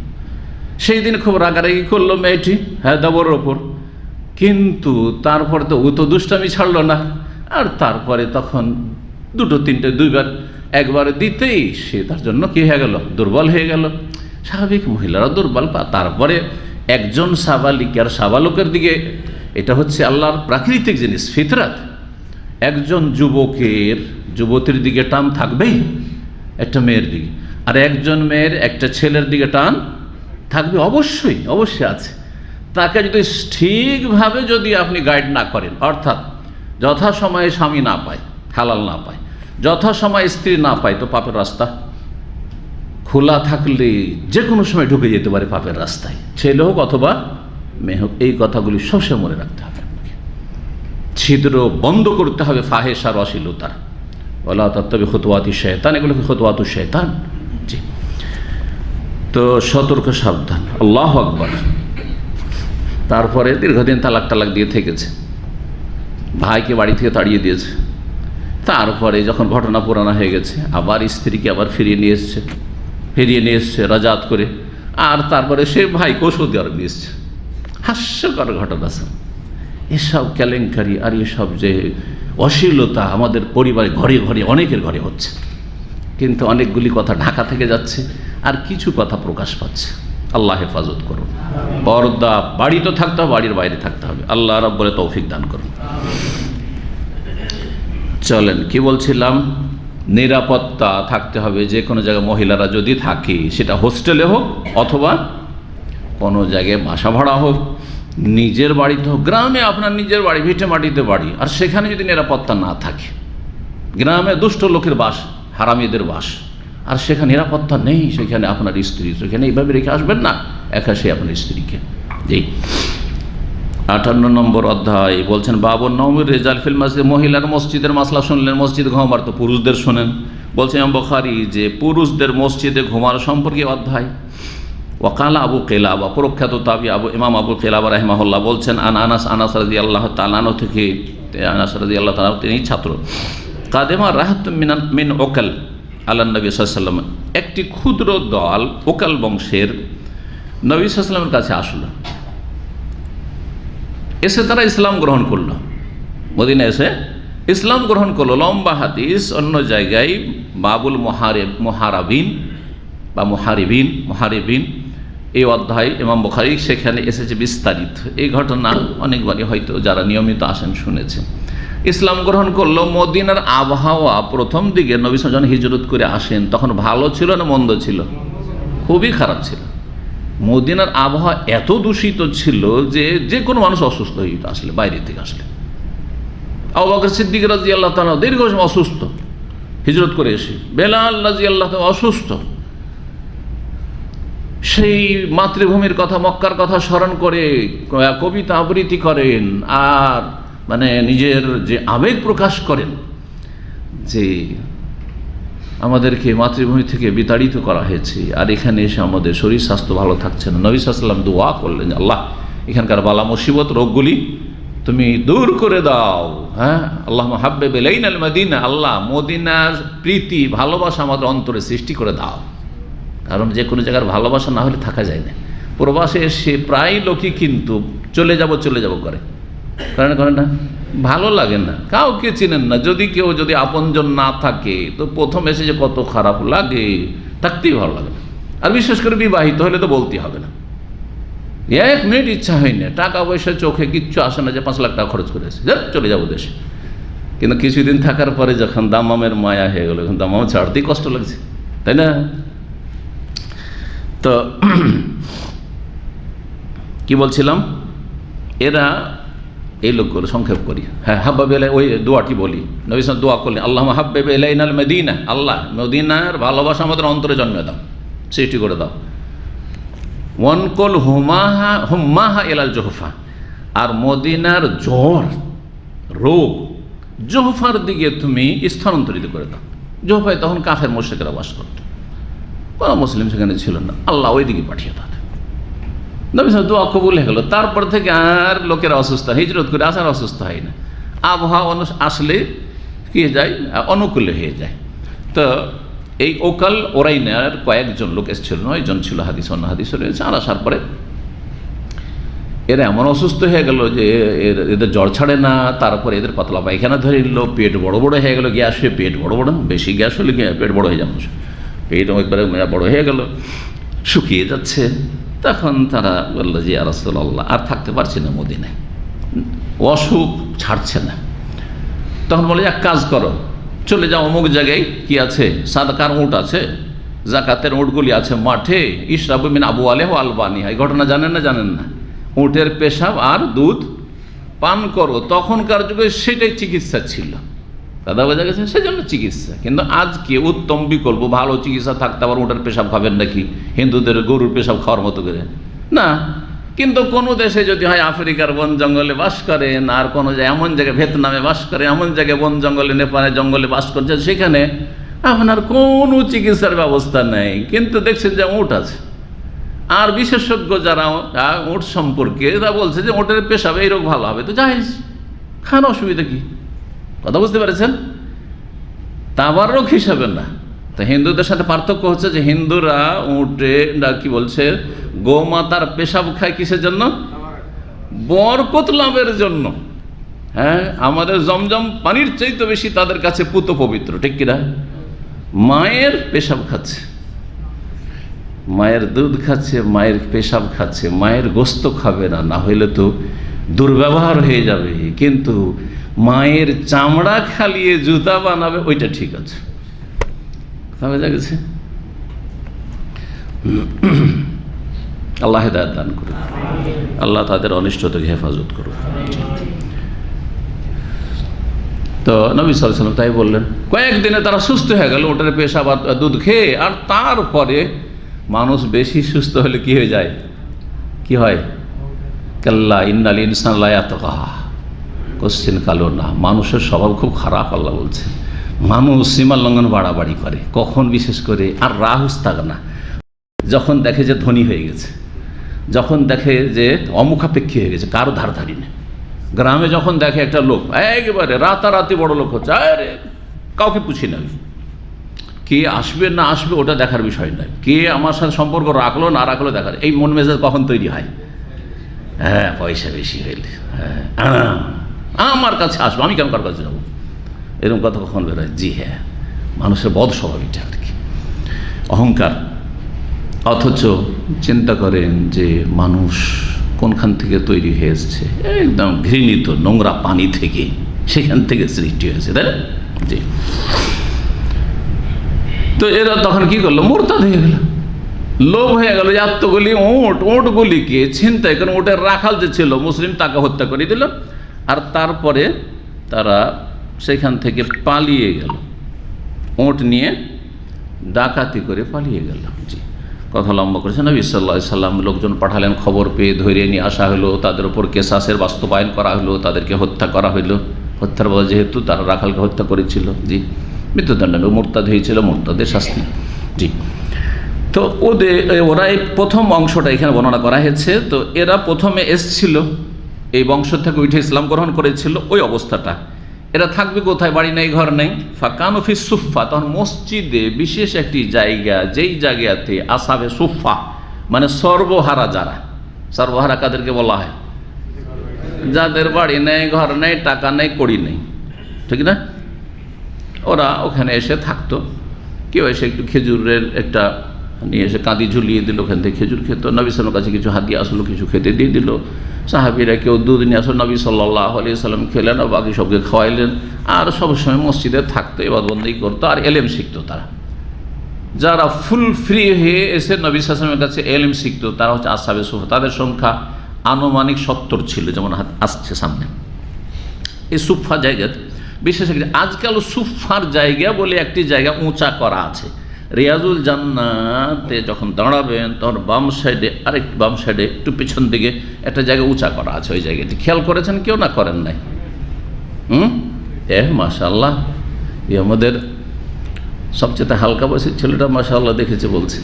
সেই দিন খুব রাগারাগি করলো মেয়েটি, হ্যাঁ, দেবরের ওপর। কিন্তু তারপরে তো ও তো দুষ্টামি ছাড়লো না। আর তারপরে তখন 2-3টে 2বার, একবার দিতেই সে তার জন্য কি হয়ে গেল, দুর্বল হয়ে গেল। স্বাভাবিক, মহিলারা দুর্বল। তারপরে একজন সাবালিক আর সাবালকের দিকে, এটা হচ্ছে আল্লাহর প্রাকৃতিক জিনিস, ফিতরাত। একজন যুবতীর দিকে টান থাকবেই, একটা মেয়ের দিকে, আর একজন মেয়ের একটা ছেলের দিকে টান থাকবে, অবশ্যই আছে। তাকে যদি ঠিকভাবে যদি আপনি গাইড না করেন, অর্থাৎ যথাসময়ে স্বামী না পায়, হালাল না পায়, যথাসময়ে স্ত্রী না পায়, তো পাপের রাস্তা খোলা থাকলে যে কোনো সময় ঢুকে যেতে পারে পাপের রাস্তায়, ছেলে হোক অথবা মেয়ে হোক। এই কথাগুলি সবসময় মনে রাখতে হবে। ছিদ্র বন্ধ করতে হবে ফাহেশার, অশ্লীলতার। ওয়ালা তাত্তাবি খুতুওয়াতি শায়তান, এগুলোকে খুতুওয়াতু শায়তান। জি, তো সতর্ক, সাবধান। আল্লাহু আকবার। তারপরে দীর্ঘদিন তালাক দিয়ে থেকেছে, ভাইকে বাড়ি থেকে তাড়িয়ে দিয়েছে। তারপরে যখন ঘটনা পুরানো হয়ে গেছে, আবার স্ত্রীকে আবার ফিরিয়ে নিয়ে এসছে রাজাত করে। আর তারপরে সে ভাইকেও সৌদি আরব নিয়ে এসছে। হাস্যকর ঘটনা স্যার। এসব কেলেঙ্কারি আর এসব যে অশ্লীলতা আমাদের পরিবারে ঘরে ঘরে অনেকের ঘরে হচ্ছে, কিন্তু অনেকগুলি কথা ঢাকা থেকে যাচ্ছে, আর কিছু কথা প্রকাশ পাচ্ছে। আল্লাহ হেফাজত করুন। পর্দা বাড়িতে থাকতে হবে, বাড়ির বাইরে থাকতে হবে। আল্লাহ রাব্বুল তৌফিক দান করুন। চলেন, কি বলছিলাম? নিরাপত্তা থাকতে হবে। যে কোনো জায়গায় মহিলারা যদি থাকে, সেটা হোস্টেলে হোক অথবা কোনো জায়গায় বাসা ভাড়া হোক, নিজের বাড়িতে হোক, গ্রামে আপনার নিজের বাড়ি, ভিটে মাটিতে বাড়ি, আর সেখানে যদি নিরাপত্তা না থাকে, গ্রামে দুষ্ট লোকের বাস, হারামিদের বাস, আর সেখানে নিরাপত্তা নেই, সেখানে আপনার স্ত্রী, সেখানে এইভাবে রেখে আসবেন না একা সে আপনার স্ত্রীকে। জি, 58 নম্বর অধ্যায় বলছেন বাবুন নওমির রেজাল ফিল মসজিদ। মহিলার মসজিদের মাসলা শুনলেন, মসজিদ ঘুমাবার, তো পুরুষদের শোনেন। বলছেন ইমাম বুখারী যে পুরুষদের মসজিদে ঘুমার সম্পর্কে অধ্যায়। ওয়াকালা আবু কিলাবা, প্রখ্যাত তাবি ইমাম আবু কিলাবা রাহিমাহুল্লাহ বলছেন, আনাস রাদিয়াল্লাহু তাআলা আনহু থেকে, আনাস রাদিয়াল্লাহু তাআলা তিনি ছাত্র, কাদেমা রাহাতুম মিন ওকাল আল্লাহ নবী সাল্লাল্লাহু আলাইহি ওয়াসাল্লাম, একটি ক্ষুদ্র দল ওকাল বংশের নবী সাল্লাল্লাহু আলাইহি ওয়াসাল্লামের কাছে আসলো, এসে তারা ইসলাম গ্রহণ করলো, মদিনা এসে ইসলাম গ্রহণ করলো। লম্বা হাদিস, অন্য জায়গায় বাবুল মুহারিবিন বা মুহারিবিন এই অধ্যায় ইমাম বুখারী সেখানে এসেছে বিস্তারিত। এই ঘটনা অনেকবারই হয়তো যারা নিয়মিত আসেন শুনেছে। ইসলাম গ্রহণ করলো। মদিনার আবহাওয়া প্রথম দিকে নবী সাল্লাল্লাহু আলাইহি ওয়াসাল্লাম হিজরত করে আসেন তখন ভালো ছিল না মন্দ ছিল? খুবই খারাপ ছিল। মদিনার আবহাওয়া এত দূষিত ছিল যে যে কোনো মানুষ অসুস্থ হয়ে যেত আসলে, বাইরে থেকে আসলে। আবু বকর সিদ্দিক রাদিয়াল্লাহু তাআলা দীর্ঘ সময় অসুস্থ, হিজরত করে এসে। বেলাল রাদিয়াল্লাহু তাআলা অসুস্থ, সেই মাতৃভূমির কথা, মক্কার কথা স্মরণ করে কবিতা আবৃত্তি করেন আর মানে নিজের যে আবেগ প্রকাশ করেন যে আমাদেরকে মাতৃভূমি থেকে বিতাড়িত করা হয়েছে আর এখানে এসে আমাদের শরীর স্বাস্থ্য ভালো থাকছে না। নবী সাল্লাল্লাহু আলাইহি ওয়াসাল্লাম দোয়া করলেন, আল্লাহ এখানকার বালা মুসিবত রোগগুলি তুমি দূর করে দাও। হ্যাঁ, আল্লাহুম্মা হাব্বিব ইলাইনাল মাদিনা, আল্লাহ মদিনার প্রীতি ভালোবাসা আমাদের অন্তরে সৃষ্টি করে দাও। কারণ যে কোনো জায়গার ভালোবাসা না হলে থাকা যায় না। প্রবাসে এসে প্রায় লোকই কিন্তু চলে যাব করে না, ভালো লাগে না, কাউকে চিনেন না। যদি আপনজন না থাকে তো প্রথম এসে যে কত খারাপ লাগে, থাকতেই ভালো লাগে না। আর বিশেষ করে বিবাহিত হলে তো বলতেই হবে না, 1 মিনিট ইচ্ছা হয় না, টাকা পয়সা চোখে কিচ্ছু আসে না যে 5 লাখ টাকা খরচ করেছে, চলে যাবো দেশে। কিন্তু কিছুদিন থাকার পরে যখন দামামের মায়া হয়ে গেল, এখন দামাম ছাড়তেই কষ্ট লাগছে, তাই না? তো কি বলছিলাম, এরা এই লোকগুলো সংক্ষেপ করি। হ্যাঁ, হাব্বাব ইলাই, ওই দোয়াটি বলি। নবী সাল্লাল্লাহু আলাইহি ওয়াসাল্লাম দোয়া করলেন, আল্লাহুম্মা হাব্বিব ইলাইনাল মাদিনা, আল্লাহ মদিনার ভালোবাসা আমাদের অন্তরে জন্মে দাও, সৃষ্টি করে দাও। ওয়ানকুল হুম্মাহা ইলাল জুহফা, আর মদিনার জ্বর রোগ জুহফার দিকে তুমি স্থানান্তরিত করে দাও। জুহফায় তখন কাফের মুশরিকরা বাস করত, কোনো মুসলিম সেখানে ছিল না, আল্লাহ ওই দিকে পাঠিয়ে দাও। নবী সাল্লাল্লাহু আলাইহি ওয়াসাল্লাম দোয়া কবুল হয়ে গেল। তারপর থেকে আর লোকেরা অসুস্থ, হিজরত করে আসার অসুস্থ হয় না। আবহাওয়া আসলে কি যায়, অনুকূলে হয়ে যায়। তো এই ওকাল ওরাইনার কয়েকজন লোক এসেছিল, 9 জন ছিল, অন্য হাদিস রয়েছে। আর আসার পরে এরা এমন অসুস্থ হয়ে গেল যে এদের জ্বর ছাড়ে না, তারপরে এদের পাতলা পায়খানা ধরে নিল, পেট বড় বড় হয়ে গেল, গ্যাস হয়ে পেট বড় বড়, বেশি গ্যাস হলে পেট বড় হয়ে যাবে, পেট একবারে বড় হয়ে গেল, শুকিয়ে যাচ্ছে। তখন তারা বলল যে ইয়া রাসূলুল্লাহ, আর থাকতে পারছি না মদিনায়, অসুখ ছাড়ছে না। তখন বলে এক কাজ করো, চলে যাও অমুক জায়গায় কি আছে, সাদাকার উট আছে, জাকাতের উটগুলি আছে মাঠে, ইশরাবু মিন আবওয়ালিহা ওয়া আলবানিহা। এই ঘটনা জানেন না? উটের পেশাব আর দুধ পান করো। তখনকার যুগে সেটাই চিকিৎসা ছিল, দাদা বোঝা গেছে, সেজন্য চিকিৎসা। কিন্তু আজকে উত্তম বিকল্প, ভালো চিকিৎসা থাকতে আবার উটের পেশাব খাবেন নাকি হিন্দুদের গরুর পেশাব খাওয়ার মতো করে? না। কিন্তু কোনো দেশে যদি হয় আফ্রিকার বন জঙ্গলে বাস করেন, আর কোনো এমন জায়গায় ভিয়েতনামে বাস করে, এমন জায়গায় বন জঙ্গলে, নেপালে জঙ্গলে বাস করছে, সেখানে আপনার কোনো চিকিৎসার ব্যবস্থা নেই, কিন্তু দেখছেন যে উট আছে। আর বিশেষজ্ঞ যারা উট সম্পর্কে তা বলছে যে উটের পেশাবে এই রোগ ভালো হবে, তো জায়েজ খান, অসুবিধা কি? কথা বুঝতে পেরেছেন? তাবারক হিসাবে না। তো হিন্দুদের সাথে পার্থক্য হচ্ছে যে হিন্দুরা উটে কি বলছে, গোমাতার পেশাব খায় কিসের জন্য? বরকত লাভের জন্য। হ্যাঁ, আমাদের জমজম পানির চাইতে বেশি তাদের কাছে পুত পবিত্র, ঠিক কিনা? মায়ের পেশাব খাচ্ছে, মায়ের দুধ খাচ্ছে, মায়ের পেশাব খাচ্ছে, মায়ের গোস্ত খাবে না, না হইলে তো দুর্ব্যবহার হয়ে যাবে। কিন্তু মায়ের চামড়া খালিয়ে জুতা বানাবে, ওইটা ঠিক আছে। বুঝা গেছে? আল্লাহ হেদায়েত দান করুন, আল্লাহ তাদের অনিষ্ট থেকে হেফাজত করুন। তো নবী সাল্লাল্লাহু আলাইহি ওয়াসাল্লাম তাই বললেন। কয়েকদিনে তারা সুস্থ হয়ে গেল ওটার পেশাব আর দুধ খেয়ে। আর তারপরে মানুষ বেশি সুস্থ হলে কি হয়ে যায়? কি হয়? কাল্লা ইন্নাল ইনসানা লা ইয়াতগা, কোশ্চিন কালো না, মানুষের স্বভাব খুব খারাপ। আল্লাহ বলছে মানুষ সীমা লঙ্ঘন বাড়াবাড়ি করে। কখন? বিশেষ করে আর রাহুস থাকে না, যখন দেখে যে ধনী হয়ে গেছে, যখন দেখে যে অমুখাপেক্ষী হয়ে গেছে, কারো ধারধারি নেই। গ্রামে যখন দেখে একটা লোক একেবারে রাতারাতি বড় লোক হচ্ছে, আরে কাউকে পুছি না, কে আসবে না আসবে ওটা দেখার বিষয় নয়, কে আমার সাথে সম্পর্ক রাখলো না রাখলো দেখার। এই মন মেজাজ কখন তৈরি হয়? হ্যাঁ, পয়সা বেশি হইলে, হ্যাঁ আমার কাছে আসবো, আমি কেন কার কাছে যাবো, এরকম কথা কখন বেরোয়? জি হ্যাঁ, মানুষের বদ স্বভাব এটা আর কি, অহংকার। অথচ চিন্তা করেন যে মানুষ কোনখান থেকে তৈরি হয়ে এসছে, একদম ঘৃণিত নোংরা পানি থেকে, সেখান থেকে সৃষ্টি হয়েছে, তাই না? জি। তো এরা তখন কি করলো? মুরতাদ হয়ে গেল, লোভ হয়ে গেল যে এতগুলি ওঁটগুলিকে ছিনতাই, কারণ ওটের রাখাল যে ছিল মুসলিম তাকে হত্যা করে দিল, আর তারপরে তারা সেখান থেকে পালিয়ে গেল, ওঁট নিয়ে ডাকাতি করে পালিয়ে গেল। জি, কথা লম্বা করেছে। নবী সাল্লাল্লাহু আলাইহি সাল্লাম লোকজন পাঠালেন, খবর পেয়ে ধরে নিয়ে আসা হলো, তাদের উপর কেসাসের বাস্তবায়ন করা হলো, তাদেরকে হত্যা করা হইলো। হত্যার বদলে যেহেতু তারা রাখালকে হত্যা করেছিল, জি, মৃত্যুদণ্ড, মুরতাদ হয়েছিল, মুরতাদের শাস্তি। জি, তো ওরা এই প্রথম অংশটা এখানে বর্ণনা করা হয়েছে। তো এরা প্রথমে এসছিল, এই বংশ থেকে উঠে ইসলাম গ্রহণ করেছিল, ওই অবস্থাটা। এরা থাকবে কোথায়? বাড়ি নেই, ঘর নেই। ফাকানু ফি সুফা, তখন মসজিদে বিশেষ একটি জায়গা, যেই জায়গাতে আসহাবে সুফা মানে সর্বহারা যারা, সর্বহারা কাদেরকে বলা হয়? যাদের বাড়ি নেই, ঘর নেই, টাকা নেই, কড়ি নেই, ঠিক না? ওরা ওখানে এসে থাকতো। কেউ এসে একটু খেজুরের একটা নিয়ে এসে কাঁদি ঝুলিয়ে দিল, ওখান থেকে খেজুর খেত। নবী সাল্লাল্লাহু কাছে কিছু হাদিয়া আসলো, কিছু খেতে দিয়ে দিল। সাহাবীরা কেউ দুধ নিয়ে আসলো, নবী সাল্লাল্লাহু আলাইহি সাল্লাম খেলেন, আর বাকি সবকে খাওয়াইলেন। আর সবসময় মসজিদে থাকতো, ইবাদতবন্দেগী করতো, আর এলেম শিখতো। তারা যারা ফুল ফ্রি হয়ে এসে নবী সাল্লাল্লাহু আলাইহি ওয়াসাল্লামের কাছে এলেম শিখতো, তারা হচ্ছে আসহাবে সুফা। তাদের সংখ্যা আনুমানিক 70 ছিল, যেমন আসছে সামনে। এই সুফা জায়গা বিশেষ একটি, আজকাল সুফার জায়গা বলে একটি জায়গা উঁচা করা আছে। রিয়াজুল জান্নাতে যখন দাঁড়াবেন তখন বাম সাইডে, আরেকটু বাম সাইডে একটু পিছন দিকে একটা জায়গা উঁচা করা আছে। ওই জায়গাটি খেয়াল করেছেন কেউ? না করেন নাই? মাশাআল্লাহ, আমাদের সবচেয়ে হালকা বয়সের ছেলেটা মাশাআল্লাহ দেখেছে বলছে।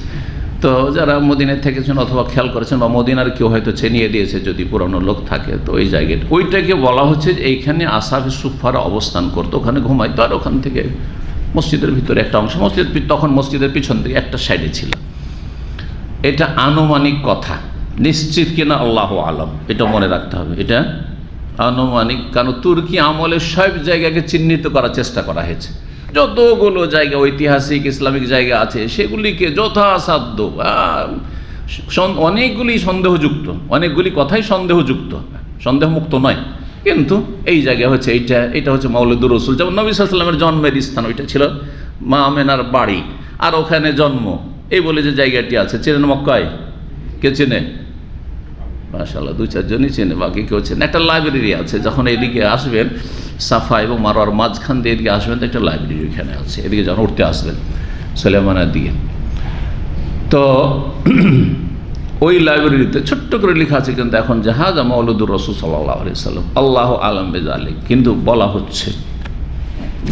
তো যারা মদিনায় থেকেছেন অথবা খেয়াল করেছেন, বা মদিনার কেউ হয়তো চিনিয়ে দিয়েছে যদি পুরানো লোক থাকে, তো ওই জায়গাটা, ওইটাকে বলা হচ্ছে যে এইখানে আসহাবে সুফারা অবস্থান করতো, ওখানে ঘুমাইতো। আর ওখান থেকে মসজিদের ভিতরে একটা অংশ, মসজিদ তখন মসজিদের পিছন থেকে একটা সাইডে ছিল। এটা আনুমানিক কথা, নিশ্চিত কিনা আল্লাহু আলাম, এটা মনে রাখতে হবে। এটা আনুমানিক, কারণ তুর্কি আমলে সব জায়গাকে চিহ্নিত করার চেষ্টা করা হয়েছে। যতগুলো জায়গা ঐতিহাসিক ইসলামিক জায়গা আছে সেগুলিকে যথাসাধ্য, অনেকগুলি সন্দেহযুক্ত, অনেকগুলি কথাই সন্দেহযুক্ত, সন্দেহমুক্ত নয়, কিন্তু এই জায়গা হচ্ছে এটা হচ্ছে মাওলিদুর রাসূল। যেমন নবী সাল্লাল্লাহু আলাইহি ওয়াসাল্লামের জন্মের স্থান, ওইটা ছিল মা আমেনার বাড়ি, আর ওখানে জন্ম, এই বলে যে জায়গাটি আছে। চেনেন মক্কায়? কে চেনে? মাশাআল্লাহ, 2-4 জনই চেনে, বাকি কেউ চেনে। একটা লাইব্রেরি আছে, যখন এদিকে আসবেন সাফা এবং মারওয়ার মাঝখান দিয়ে এদিকে আসবেন, তো একটা লাইব্রেরি ওইখানে আছে, এদিকে যখন উঠতে আসবেন সুলাইমানের দিকে। তো ওই লাইব্রেরিতে ছোট্ট করে লেখা আছে, কিন্তু এখন জাহাজ মাওলিদুর রাসূল সাল্লাল্লাহু আলাইহি ওয়াসাল্লাম, আল্লাহু আলাম বিযালিক, কিন্তু বলা হচ্ছে,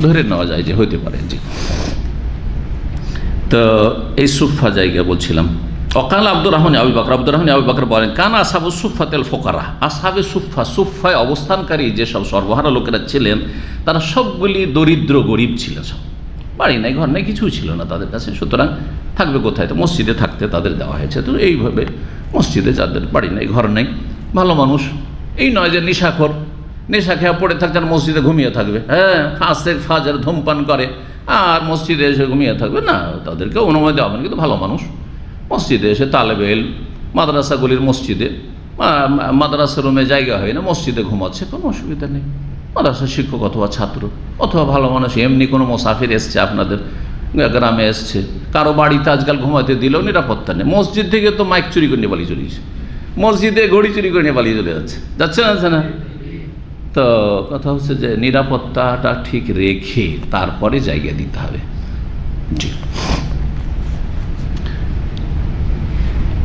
ধরে নেওয়া যায় যে হইতে পারে। জি, তো এই সুফা জায়গা বলছিলাম। অকাল আব্দুর রহমান আবু বকর বলেন, কান আসহাবু সুফাতিল ফুকারা, আসহাবে সুফা, সুফায় অবস্থানকারী যেসব সর্বহারা লোকেরা ছিলেন, তারা সবগুলি দরিদ্র গরিব ছিল, সব বাড়ি নাই, ঘর নাই, কিছুই ছিল না তাদের কাছে। সুতরাং থাকবে কোথায়? তো মসজিদে থাকতে তাদের দেওয়া হয়েছে। তো এইভাবে মসজিদে যাদের বাড়ি নেই, ঘর নেই, ভালো মানুষ, এই নয় যে নেশাখোর, নেশা খেয়ে পড়ে থাকছে আর মসজিদে ঘুমিয়ে থাকবে, হ্যাঁ, ফাসেক ফাজর ধূমপান করে আর মসজিদে এসে ঘুমিয়ে থাকবে, না, তাদেরকে অনুমতি দেওয়া হবে না। কিন্তু ভালো মানুষ মসজিদে এসে তালেবে ইলম, মাদ্রাসাগুলির মসজিদে, মাদ্রাসার রুমে জায়গা হয় না, মসজিদে ঘুমাচ্ছে, কোনো অসুবিধা নেই। মাদ্রাসার শিক্ষক অথবা ছাত্র অথবা ভালো মানুষ, এমনি কোনো মুসাফির এসছে, আপনাদের গ্রামে এসছে, কারো বাড়িতে আজকাল ঘুমাতে দিলেও নিরাপত্তা নেই। মসজিদ থেকে তো মাইক চুরি করে নিয়ে পালিয়ে চলেছে, মসজিদে ঘড়ি চুরি করে নিয়ে পালিয়ে চলে যাচ্ছে না। তো কথা হচ্ছে যে নিরাপত্তাটা ঠিক রেখে তারপরে জায়গা দিতে হবে। জি,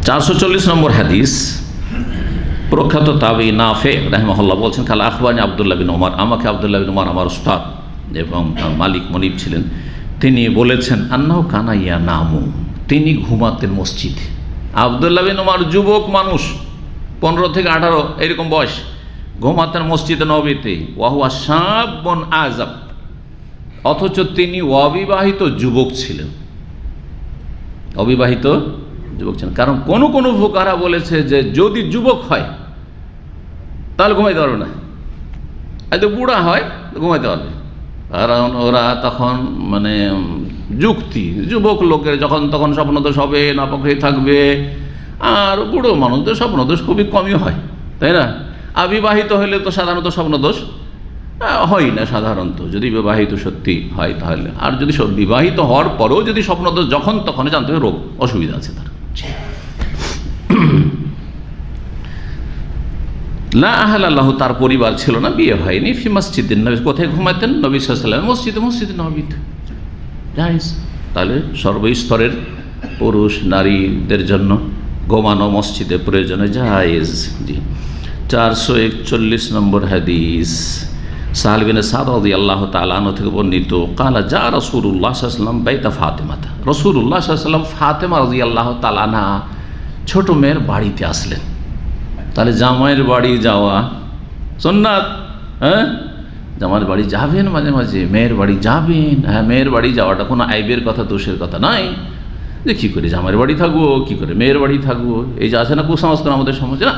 440 নম্বর হাদিস। প্রখ্যাত তাবি নাফে রাহিমাহুল্লাহ বলছেন, খালা আখবানি আব্দুল্লাহ বিন ওমর, আমাকে আব্দুল্লাহ বিন ওমর আমার উস্তাদ এবং মালিক মনিব ছিলেন, তিনি বলেছেন, আন্নাহু কানা ইয়ানামু, তিনি ঘুমাতেন মসজিদে। আব্দুল্লাহ বিন ওমর যুবক মানুষ, 15 থেকে 18 এরকম বয়স, ঘুমাতেন মসজিদে নববীতে। ওয়া হুয়া শাবুন আযাব, অথচ তিনি অবিবাহিত যুবক ছিলেন, অবিবাহিত যুবক ছিলেন। কারণ কোন কোন ফুকাহা বলেছে যে যদি যুবক হয় তাহলে ঘুমাইতে পারবে না, আর যদি বুড়া হয় ঘুমাইতে পারবে। কারণ ওরা তখন মানে যুক্তি, যুবক লোকের যখন তখন স্বপ্নদোষ হবে, নাপাক থাকবে, আর বুড়ো মানুষদের স্বপ্নদোষ খুবই কমই হয়, তাই না? অবিবাহিত হলে তো সাধারণত স্বপ্নদোষ হয় না সাধারণত, যদি বিবাহিত সত্যি হয় তাহলে। আর যদি বিবাহিত হওয়ার পরেও যদি স্বপ্নদোষ যখন তখন জানতে হবে রোগ অসুবিধা আছে তার। লা আহলাল্লাহু, তার পরিবার ছিল না, বিয়ে হয়নি। ফি মসজিদিন নবী, কোথায় ঘুমাতেন? নবী সাল্লাল্লাহু আলাইহি ওয়াসাল্লাম মসজিদে, মসজিদে নববীতে। জায়েজ, তাহলে সর্বস্তরের পুরুষ নারীদের জন্য ঘুমানো মসজিদে প্রয়োজনে জায়েজ। জি। 441 নম্বর হাদিস, সাহল বিন সাদ রাদিয়াল্লাহু তাআলা আনহু থেকে বর্ণিত, ক্বালা জা রাসূলুল্লাহ সাল্লাল্লাহু আলাইহি ওয়াসাল্লাম বাইতা ফাতিমাতা, রাসূলুল্লাহ সাল্লাল্লাহু আলাইহি ওয়াসাল্লাম ফাতিমা রাদিয়াল্লাহু তাআলা আনহা ছোট মেয়ের বাড়িতে আসলেন। তাহলে জামাইয়ের বাড়ি যাওয়া সুন্নাত, হ্যাঁ? জামাইয়ের বাড়ি যাবেন মাঝে মাঝে, মেয়ের বাড়ি যাবেন। হ্যাঁ, মেয়ের বাড়ি যাওয়াটা কোনো আইবের কথা, দোষের কথা নয় যে কী করে জামাইয়ের বাড়ি থাকবো, কী করে মেয়ের বাড়ি থাকবো, এই যে আছে না কুসংস্কার আমাদের সমাজে, না।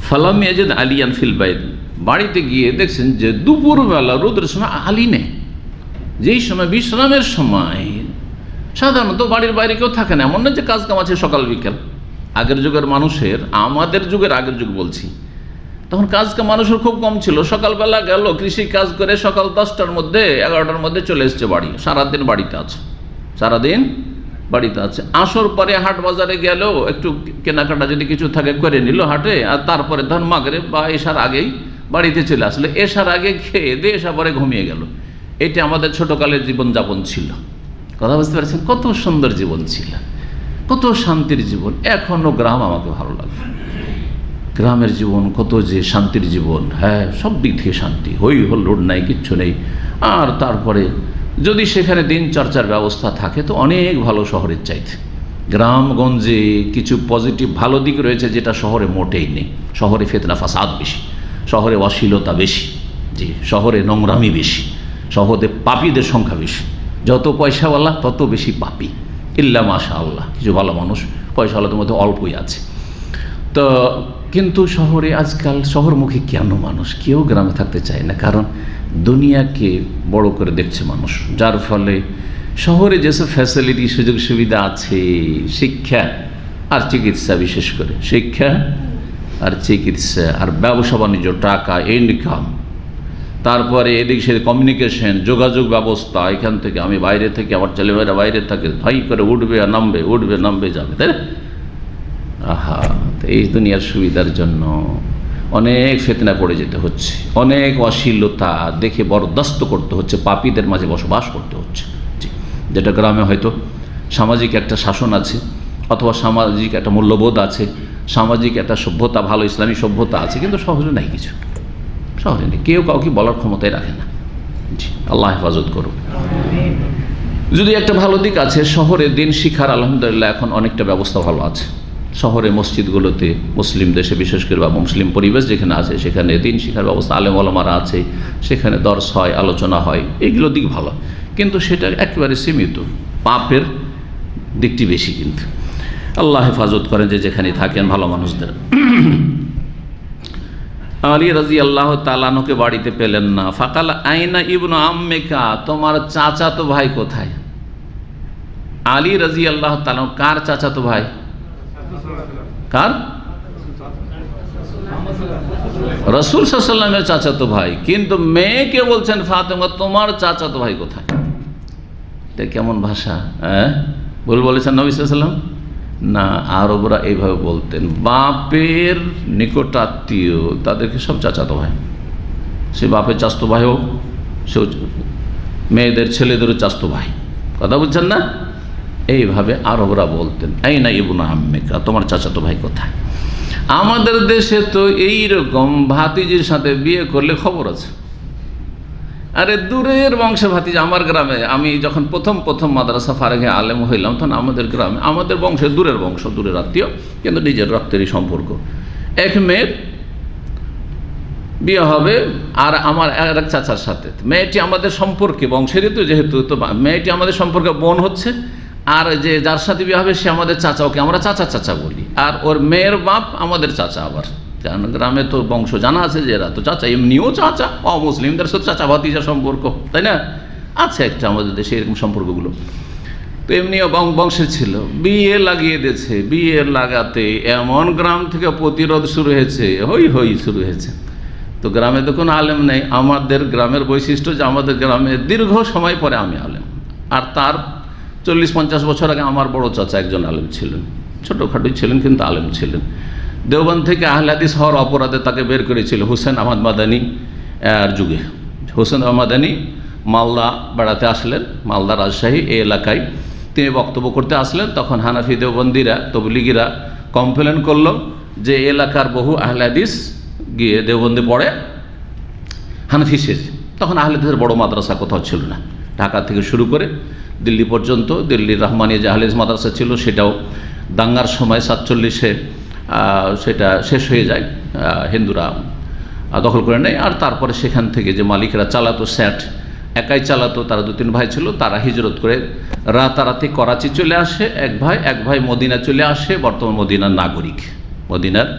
ফালাম ইয়াজিদ আলিয়ান ফিল বাইত, বাড়িতে গিয়ে দেখছেন যে দুপুরবেলা রোদের সময় আলী নেই, যেই সময় বিশ্রামের সময় সাধারণত বাড়ির বাইরে কেউ থাকে না। এমন না যে কাজ কাম আছে সকাল বিকেল। আগের যুগের মানুষের, আমাদের যুগের আগের যুগ বলছি, তখন কাজ কাম মানুষের খুব কম ছিল। সকালবেলা গেল কৃষি কাজ করে, সকাল 10টার মধ্যে 11টার মধ্যে চলে এসছে বাড়ি, সারাদিন বাড়িতে আছে, সারাদিন বাড়িতে আছে। আসর পরে হাট বাজারে গেলেও একটু কেনাকাটা যদি কিছু থাকে করে নিল হাটে, আর তারপরে ধর মাগরিব বা এশার আগেই বাড়িতে চলে আসলে, এশার আগে খেয়ে দিয়ে এশার পরে ঘুমিয়ে গেল। এটা আমাদের ছোটকালের জীবনযাপন ছিল। কথা বুঝতে পারছেন? কত সুন্দর জীবন ছিল, কত শান্তির জীবন। এখনও গ্রাম আমাকে ভালো লাগে, গ্রামের জীবন কত যে শান্তির জীবন। হ্যাঁ, সব দিক থেকে শান্তি, হই হুল্লোড় নাই, কিচ্ছু নেই। আর তারপরে যদি সেখানে দিন চর্চার ব্যবস্থা থাকে তো অনেক ভালো শহরের চাইতে। গ্রামগঞ্জে কিছু পজিটিভ ভালো দিক রয়েছে যেটা শহরে মোটেই নেই। শহরে ফিতনা ফাসাদ বেশি, শহরে অশ্লীলতা বেশি, জি, শহরে নোংরামি বেশি, শহরে পাপীদের সংখ্যা বেশি। যত পয়সাওয়ালা তত বেশি পাপী, ইল্লা মাশাআল্লাহ কিছু ভালো মানুষ পয়সাওয়ালাদের মধ্যে অল্পই আছে। তো কিন্তু শহরে আজকাল শহরমুখী কেন মানুষ, কেউ গ্রামে থাকতে চায় না, কারণ দুনিয়াকে বড় করে দেখছে মানুষ। যার ফলে শহরে যেসব ফ্যাসিলিটি সুযোগ সুবিধা আছে, শিক্ষা আর চিকিৎসা, বিশেষ করে শিক্ষা আর চিকিৎসা আর ব্যবসা বাণিজ্য, টাকা ইনকাম, তারপরে এদিক সেদিক কমিউনিকেশন, যোগাযোগ ব্যবস্থা, এখান থেকে আমি বাইরে থেকে, আমার ছেলেমেয়েরা বাইরে থাকে, ভাই করে উঠবে আর নামবে, উঠবে নামবে যাবে, তাই না? আহা, তো এই দুনিয়ার সুবিধার জন্য অনেক ফিতনা পড়ে যেতে হচ্ছে, অনেক অশ্লীলতা দেখে বরদাস্ত করতে হচ্ছে, পাপীদের মাঝে বসবাস করতে হচ্ছে। জি, যেটা গ্রামে হয়তো সামাজিক একটা শাসন আছে, অথবা সামাজিক একটা মূল্যবোধ আছে, সামাজিক একটা সভ্যতা, ভালো ইসলামী সভ্যতা আছে, কিন্তু শহরে নাই কিছু, শহরে নেই, কেউ কাউকে বলার ক্ষমতাই রাখে না। জি, আল্লাহ হেফাজত করুক। যদি একটা ভালো দিক আছে, শহরে দিন শিখার আলহামদুলিল্লাহ এখন অনেকটা ব্যবস্থা ভালো আছে। শহরে মসজিদগুলোতে, মুসলিম দেশে বিশেষ করে বা মুসলিম পরিবেশ যেখানে আছে সেখানে দিন শিখার ব্যবস্থা, আলেম ওলামারা আছে, সেখানে দর্স হয়, আলোচনা হয়, এগুলো দিক ভালো। কিন্তু সেটা একেবারে সীমিত, পাপের দিকটি বেশি। কিন্তু আল্লাহ হেফাজত করেন যে যেখানে থাকেন ভালো মানুষদের। আলী রাদিয়াল্লাহু তাআলা আনহুকে বাড়িতে পেলেন না। ফাকাল আইনা ইবনু আম্মিকা, তোমার চাচাতো ভাই কোথায়? আলী রাদিয়াল্লাহু তাআলা কার চাচাতো ভাই? কার? রাসূল সাল্লাল্লাহু আলাইহি ওয়াসাল্লামের চাচাতো ভাই। কিন্তু মেয়েকে বলছেন ফাতেমা তোমার চাচাতো ভাই কোথায়? এটা কেমন ভাষা? হ্যাঁ, বলেছেন নবী সাল্লাল্লাহু আলাইহি ওয়াসাল্লাম? না, আরবরা এইভাবে বলতেন, বাপের নিকটাত্মীয় তাদেরকে সব চাচাতো ভাই। সে বাপের চাচাতো ভাই হোক, সেও মেয়েদের ছেলেদেরও চাচাতো ভাই। কথা বুঝছেন না? এইভাবে আরবরা বলতেন, আইনা ইবনু আম্মিকা, তোমার চাচাতো ভাই কোথায়? আমাদের দেশে তো এইরকম ভাতিজির সাথে বিয়ে করলে খবর আছে। আরে দূরের বংশে ভাতিজা। আমার গ্রামে আমি যখন প্রথম মাদ্রাসা ফারেগে আলেম হইলাম, তখন আমাদের গ্রামে, আমাদের বংশে দূরের বংশ, দূরের আত্মীয়, কিন্তু নিজের রক্তেরই সম্পর্ক, এক মেয়ের বিয়ে হবে আর আমার এক চাচার সাথে। মেয়েটি আমাদের সম্পর্কে বংশেরই তো, যেহেতু তো মেয়েটি আমাদের সম্পর্কে বোন হচ্ছে, আর যে যার সাথে বিয়ে হবে সে আমাদের চাচা, ওকে আমরা চাচা চাচা বলি, আর ওর মেয়ের বাপ আমাদের চাচা। আবার গ্রামে তো বংশ জানা আছে যে এরা তো চাচা, এমনিও চাচা, অমুসলিমদের সাথে চাচা ভাতিজা সম্পর্ক, তাই না? আছে একটা আমাদের দেশে এরকম সম্পর্কগুলো। তো এমনিও বংশের ছিল, বিয়ে লাগিয়ে দিয়েছে। বিয়ে লাগাতে এমন গ্রাম থেকে প্রতিরোধ শুরু হয়েছে, হই হই শুরু হয়েছে। তো গ্রামে তো কোনো আলেম নেই। আমাদের গ্রামের বৈশিষ্ট্য যে আমাদের গ্রামে দীর্ঘ সময় পরে আমি আলেম, আর তার 40-50 বছর আগে আমার বড় চাচা একজন আলেম ছিলেন, ছোটোখাটোই ছিলেন কিন্তু আলেম ছিলেন। দেওবন্দ থেকে আহলে হাদিস হওয়ার অপরাধে তাকে বের করেছিল হুসেন আহমদ মাদানী এর যুগে। হুসেন আহমদ মাদানী মালদা বেড়াতে আসলেন, মালদা রাজশাহী এই এলাকায় তিনি বক্তব্য করতে আসলেন। তখন হানাফি দেওবন্দিরা, তবলিগিরা কমপ্লেন করলো যে এলাকার বহু আহলে হাদিস গিয়ে দেওবন্দে পড়ে, হানাফি সেজে। তখন আহলে হাদিসের বড় মাদ্রাসা কোথাও ছিল না, ঢাকা থেকে শুরু করে দিল্লি পর্যন্ত। দিল্লির রহমানিয়া যে আহলে হাদিস মাদ্রাসা ছিল সেটাও দাঙ্গার সময় 47-এ সেটা শেষ হয়ে যায়, হিন্দুরা দখল করে নেয়। আর তারপরে সেখান থেকে যে মালিকরা চালাতো, স্যাট একাই চালাতো, তারা 2-3 ভাই ছিল, তারা হিজরত করে রাতারাতি করাচি চলে আসে। এক ভাই মদিনা চলে আসে, বর্তমান মদিনার নাগরিক, মদিনার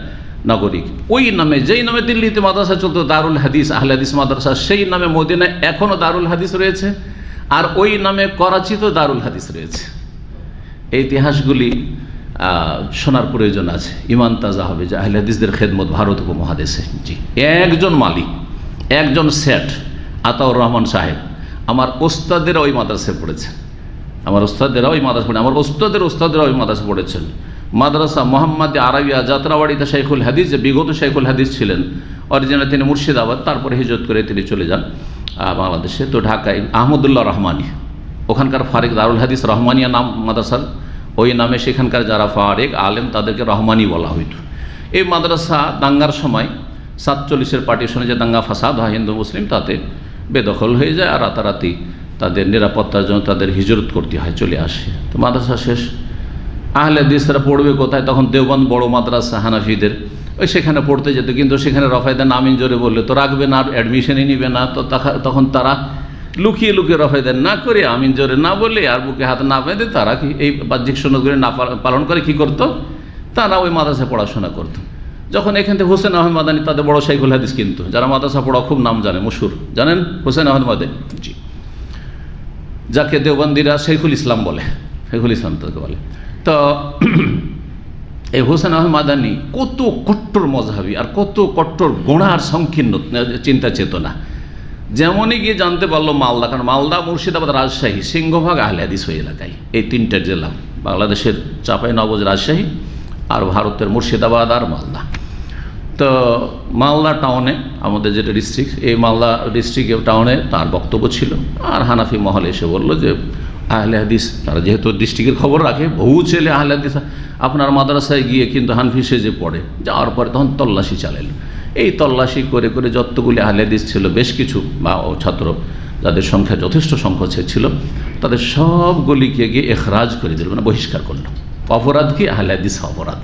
নাগরিক। ওই নামে, যেই নামে দিল্লিতে মাদ্রাসা চলতো দারুল হাদিস, আহলে হাদিস মাদ্রাসা, সেই নামে মদিনায় এখনও দারুল হাদিস রয়েছে, আর ওই নামে করাচিতেও দারুল হাদিস রয়েছে। এই ইতিহাসগুলি শোনার প্রয়োজন আছে, ইমান তাজা হবে যে আহলে হাদিসদের খেদমত ভারত উপমহাদেশে। জি, একজন মালিক, একজন সেট আতাউর রহমান সাহেব, আমার ওস্তাদেরা ওই মাদ্রাসায় পড়েছেন, আমার ওস্তাদেরা ওই মাদ্রাসা পড়ে, আমার ওস্তাদেরা ওই মাদ্রাসা পড়েছেন। মাদ্রাসা মোহাম্মদ আরবিয়া যাত্রাবাড়িতে শাইখুল হাদিস, যে বিগত শাইখুল হাদিস ছিলেন, অরিজিনাল তিনি মুর্শিদাবাদ, তারপরে হিজরত করে তিনি চলে যান বাংলাদেশে। তো ঢাকায় আহমদুল্লাহ রহমানি, ওখানকার ফারিক, দারুল হাদিস রহমানিয়া নাম মাদ্রাসার, ওই নামে সেখানকার যারা ফারিক আলেম তাদেরকে রহমানি বলা হইত। এই মাদ্রাসা দাঙ্গার সময় 47-এর পার্টিশনে যে দাঙ্গা ফাসাদ হয় হিন্দু মুসলিম, তাতে বেদখল হয়ে যায়, আর রাতারাতি তাদের নিরাপত্তার জন্য তাদের হিজরত করতে হয়, চলে আসে। তো মাদ্রাসা শেষ, আহলে হাদিসরা পড়বে কোথায়? তখন দেওবন্দ বড় মাদ্রাসা হানাফিদের, ওই সেখানে পড়তে যেত। কিন্তু সেখানে রফায়দান আমিন জোরে বললে তো রাখবে না, আর অ্যাডমিশনই নিবে না। তো তখন তারা লুকিয়ে লুকিয়ে রফায়দান না করে, আমিন জোরে না বলে, আর বুকে হাত না বেঁধে তারা কি এই বাহ্যিক সুন্নতগুলি না পালন করে কি করতো? তারা ওই মাদ্রাসায় পড়াশোনা করতো। যখন এখান থেকে হোসেন আহমদ মাদানী, তাদের বড় শাইখুল হাদিস, কিন্তু যারা মাদ্রাসা পড়া খুব নাম জানে, মশহুর, জানেন হোসেন আহমদ মাদানী, জি, যাকে দেওবন্দিরা শাইখুল ইসলাম বলে, শাইখুল ইসলাম তাকে বলে। তো এই হোসেন আহমদ মাদানী কত কট্টর মজহাবি আর কত কট্টর গোড়ার সংকীর্ণ চিন্তা চেতনা। যেমনই গিয়ে জানতে পারলো মালদা, কারণ মালদা, মুর্শিদাবাদ, রাজশাহী সিংহভাগ আহলে হাদিস ওই এলাকায়, এই 3টা জেলা, বাংলাদেশের চাঁপাইনবাবগঞ্জ, রাজশাহী, আর ভারতের মুর্শিদাবাদ আর মালদা। তো মালদা টাউনে আমাদের যেটা ডিস্ট্রিক্ট, এই মালদা ডিস্ট্রিক্ট টাউনে তার বক্তব্য ছিল। আর হানাফি মহলে এসে বললো যে আহলে হাদিস, তারা যেহেতু ডিস্ট্রিক্টের খবর রাখে, বহু ছেলে আহলে হাদিস আপনার মাদ্রাসায় গিয়ে কিন্তু হানফি সেজে পড়ে। যাওয়ার পরে তখন তল্লাশি চালাইল। এই তল্লাশি করে করে যতগুলি আহলে হাদিস ছিল, বেশ কিছু বা ছাত্র যাদের সংখ্যা যথেষ্ট সংখ্যা ছিল, তাদের সবগুলিকে গিয়ে এখরাজ করে দিল, মানে বহিষ্কার করল। অপরাধ কি? আহলে হাদিস অপরাধ।